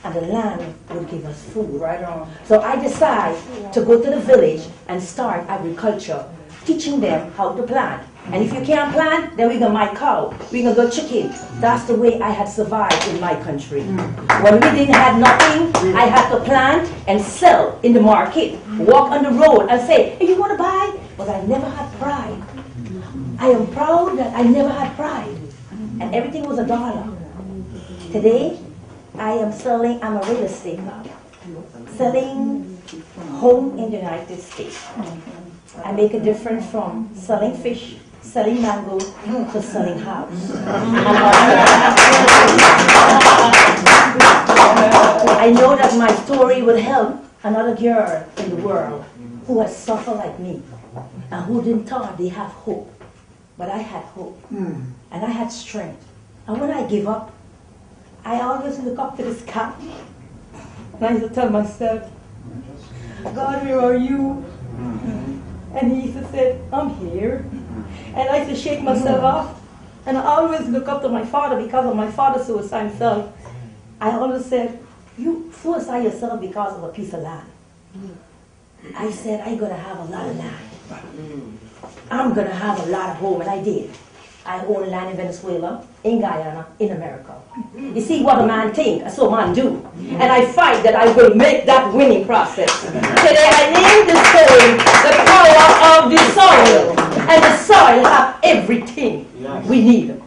and the land will give us food. Right on. So I decide to go to the village and start agriculture, teaching them how to plant. And if you can't plant, then we're going to buy cow, we're going to go chicken. That's the way I had survived in my country. When we didn't have nothing, I had to plant and sell in the market, walk on the road and say, hey, you want to buy? But I never had pride. I am proud that I never had pride. And everything was $1. Today, I'm a real estate now, selling home in the United States. I make a difference from selling fish, selling mango, to selling house. I know that my story will help another girl in the world who has suffered like me and who didn't thought they have hope. But I had hope, and I had strength. And when I give up, I always look up to the sky, and I used to tell myself, God, where are you? And he used to say, I'm here. And I used to shake myself off, and I always look up to my father because of my father's suicide himself. I always said, you suicide yourself because of a piece of land. I said, I'm going to have a lot of land. I'm going to have a lot of home, and I did. I own land in Venezuela, in Guyana, in America. You see what a man thinks, so man do. And I fight that I will make that winning process. Today I name this story the power of the soil. And the soil have everything we need.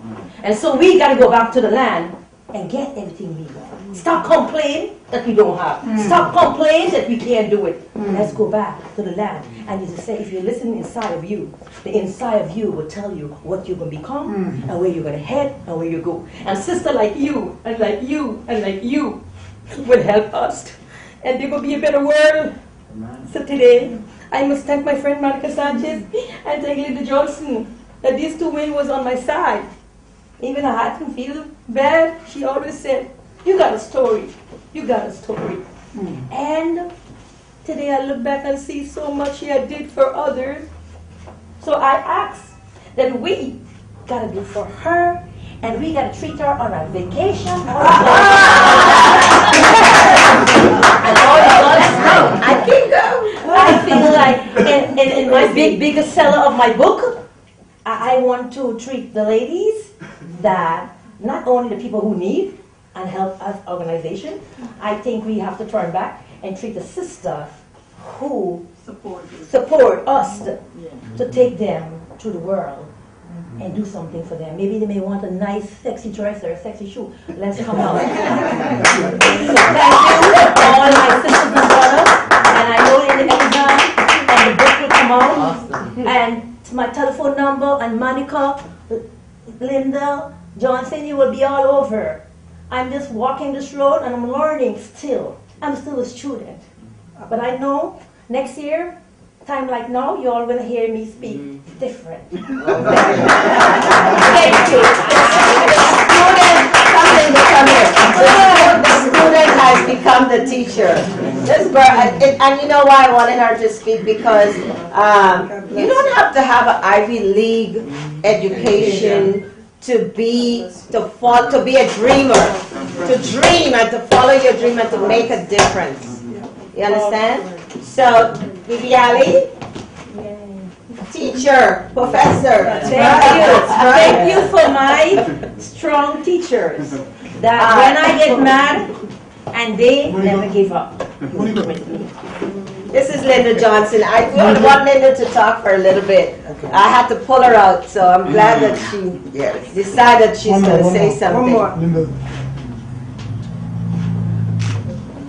And so we got to go back to the land and get everything we want. Stop complaining that we don't have. Stop complaining that we can't do it. Let's go back to the land. And you say, if you listen inside of you, the inside of you will tell you what you're going to become and where you're going to head and where you go. And sister like you and like you and like you will help us. And there will be a better world. So today, I must thank my friend Monica Sanchez and thank Linda Johnson that these two women was on my side. Even I had to feel bad. She always said, you got a story. You got a story. And today I look back and see so much she had did for others. So I ask that we got to do for her, and we got to treat her on a vacation. I feel like in my biggest seller of my book, I want to treat the ladies that, not only the people who need and help us organization, I think we have to turn back and treat the sisters who support us to take them to the world and do something for them. Maybe they may want a nice, sexy dress or a sexy shoe. Let's come out. So thank you, all my sisters and brothers. And I know in the exam and the book will come out. Awesome. And to my telephone number and Monica, Linda, Johnson, you will be all over. I'm just walking this road and I'm learning still. I'm still a student. But I know next year, time like now, you're all going to hear me speak different. Thank you. The student has become the teacher. And you know why I wanted her to speak? Because you don't have to have an Ivy League education to be a dreamer, to dream and to follow your dream and to make a difference. You understand? So, Bibi Ali, teacher, professor. Thank you for my strong teachers. That when I get mad, and they never give up. This is Linda Johnson. I want Linda to talk for a little bit. Okay. I had to pull her out, so I'm glad that she decided she's going to say something. One more.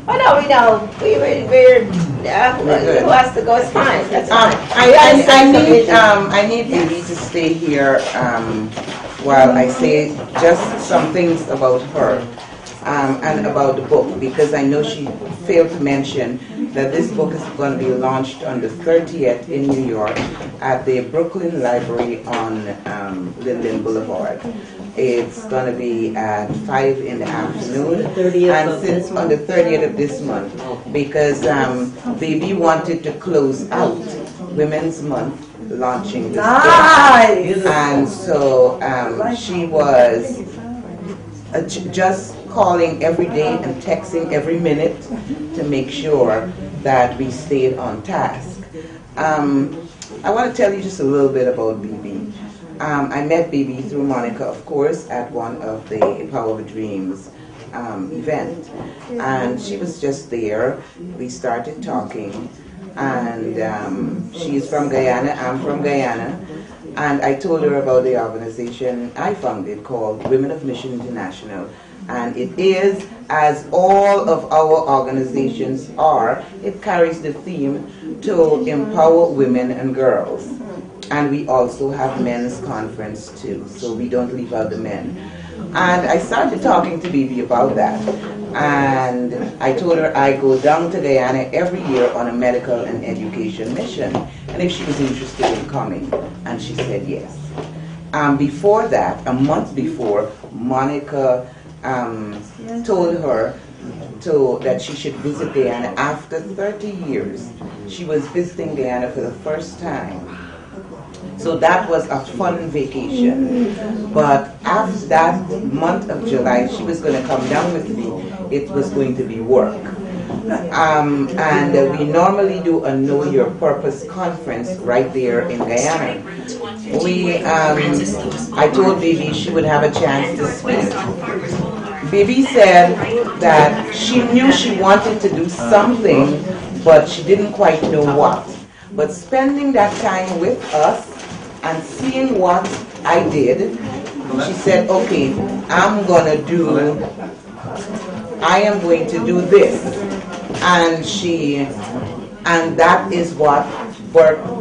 Oh no, we know. We're who has to go? It's fine. That's fine. I need Bibi to stay here while I say just some things about her and about the book, because I know she failed to mention that this book is going to be launched on the 30th in New York at the Brooklyn Library on Linden Boulevard. It's going to be at 5 in the afternoon, and since on the 30th of this month, because Bibi wanted to close out Women's Month launching this book, and so she was just calling every day and texting every minute to make sure that we stayed on task. I want to tell you just a little bit about Bibi. I met Bibi through Monica, of course, at one of the Power of Dreams event, and she was just there. We started talking, and she's from Guyana, I'm from Guyana, and I told her about the organization I founded called Women of Mission International. And it is, as all of our organizations are, it carries the theme to empower women and girls. And we also have men's conference too, so we don't leave out the men. And I started talking to Bibi about that. And I told her I go down to Guyana every year on a medical and education mission, and if she was interested in coming. And she said yes. Before that, a month before, Monica told her that she should visit Guyana after 30 years. She was visiting Guyana for the first time. So that was a fun vacation. But after that month of July, she was going to come down with me. It was going to be work. And we normally do a Know Your Purpose conference right there in Guyana. I told Bibi she would have a chance to speak. Bibi said that she knew she wanted to do something, but she didn't quite know what. But spending that time with us and seeing what I did, she said, okay, I am going to do this. And that is what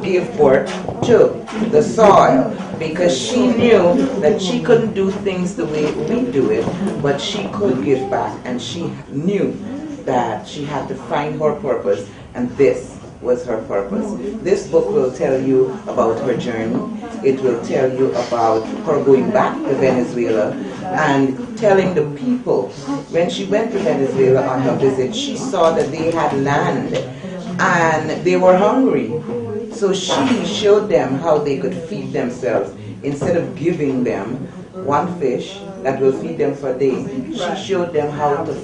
gave birth to the soil, because she knew that she couldn't do things the way we do it, but she could give back, and she knew that she had to find her purpose, and this was her purpose. This book will tell you about her journey. It will tell you about her going back to Venezuela and telling the people, when she went to Venezuela on her visit, she saw that they had land and they were hungry. So she showed them how they could feed themselves. Instead of giving them one fish that will feed them for a day, she showed them how to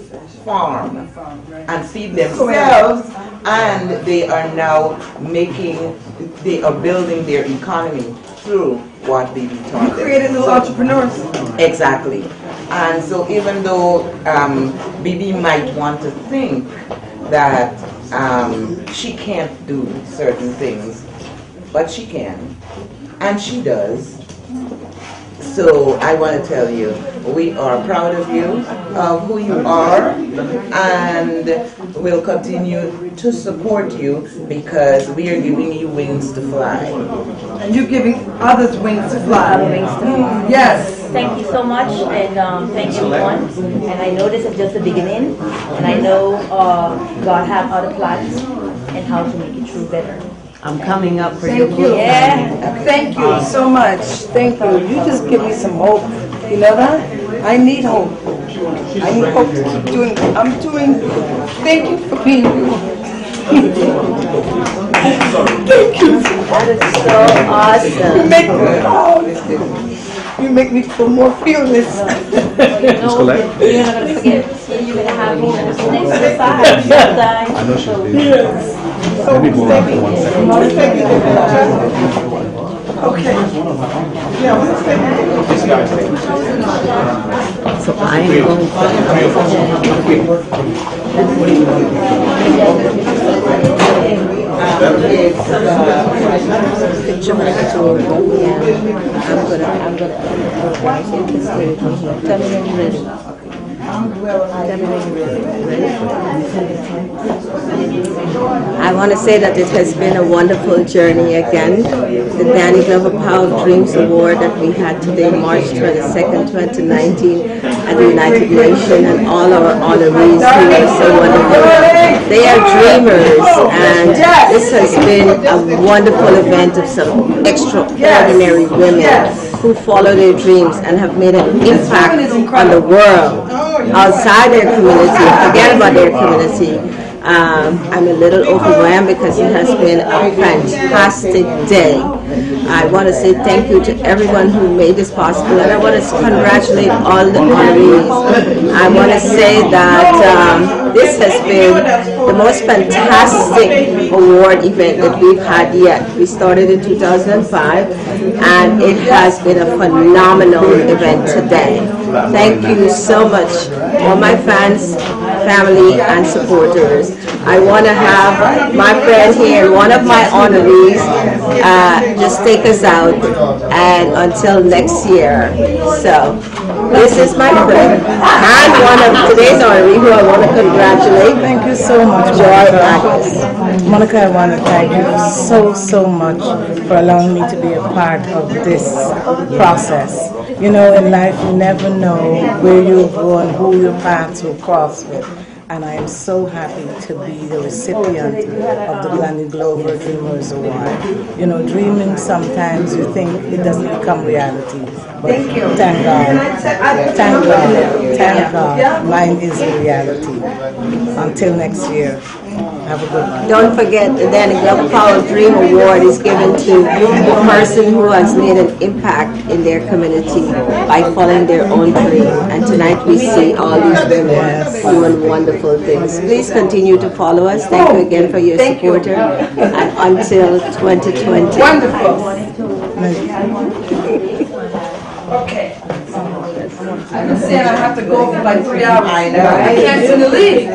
farm and feed themselves, and they are now building their economy through what BB taught them. Created little entrepreneurs. Exactly. And so even though BB might want to think that she can't do certain things, but she can, and she does. So I want to tell you, we are proud of you, of who you are, and we'll continue to support you because we are giving you wings to fly. And you're giving others wings to fly. Wings to fly. Yes. Thank you so much, and thank you everyone. And I know this is just the beginning, and I know God have other plans and how to make it true better. I'm coming up for your Thank you. Yeah. Thank you so much. Thank you. You just give me some hope. You know that? I need hope. I need hope to keep doing. I'm doing. Thank you for being you. Thank you. That is so awesome. You make me proud. You make me feel more fearless. You're not going to forget. You're going to have me next to the side. I know she's busy. Let me go out for 1 second. Okay. Yeah, let's take This guy's taking So I am I want to say that it has been a wonderful journey again. The Danny Glover Power of Dreams Award that we had today, March 22nd, 2019, at the United Nations, and all our honorees who were so wonderful. They are dreamers, and this has been a wonderful event of some extraordinary women who follow their dreams and have made an impact on the world, outside their community, forget about their community. I'm a little overwhelmed because it has been a fantastic day. I want to say thank you to everyone who made this possible, and I want to congratulate all the honorees. I want to say that this has been the most fantastic award event that we've had yet. We started in 2005, and it has been a phenomenal event today. Thank you so much, all my fans, family, and supporters. I want to have my friend here, one of my honorees, just take us out, and until next year. So, this is my friend, and one of today's honoree who I want to congratulate. Thank you so much, Monica. I want to thank you so much for allowing me to be a part of this process. You know, in life you never know where you go and who your paths will cross with. And I am so happy to be the recipient of the Danny Glover Dreamers Award. You know, dreaming sometimes you think it doesn't become reality. But thank God. Thank God. Thank God. Mine is a reality. Until next year. Have a good one. Don't forget the Danny Glover Power Dream Award is given to the person who has made an impact in their community by following their own dream. And tonight we see all these women doing wonderful things. Please continue to follow us. Thank you again for your support. And until 2020. Wonderful. Okay. I was saying I have to go for like 3 hours. I know. I can't seem to leave.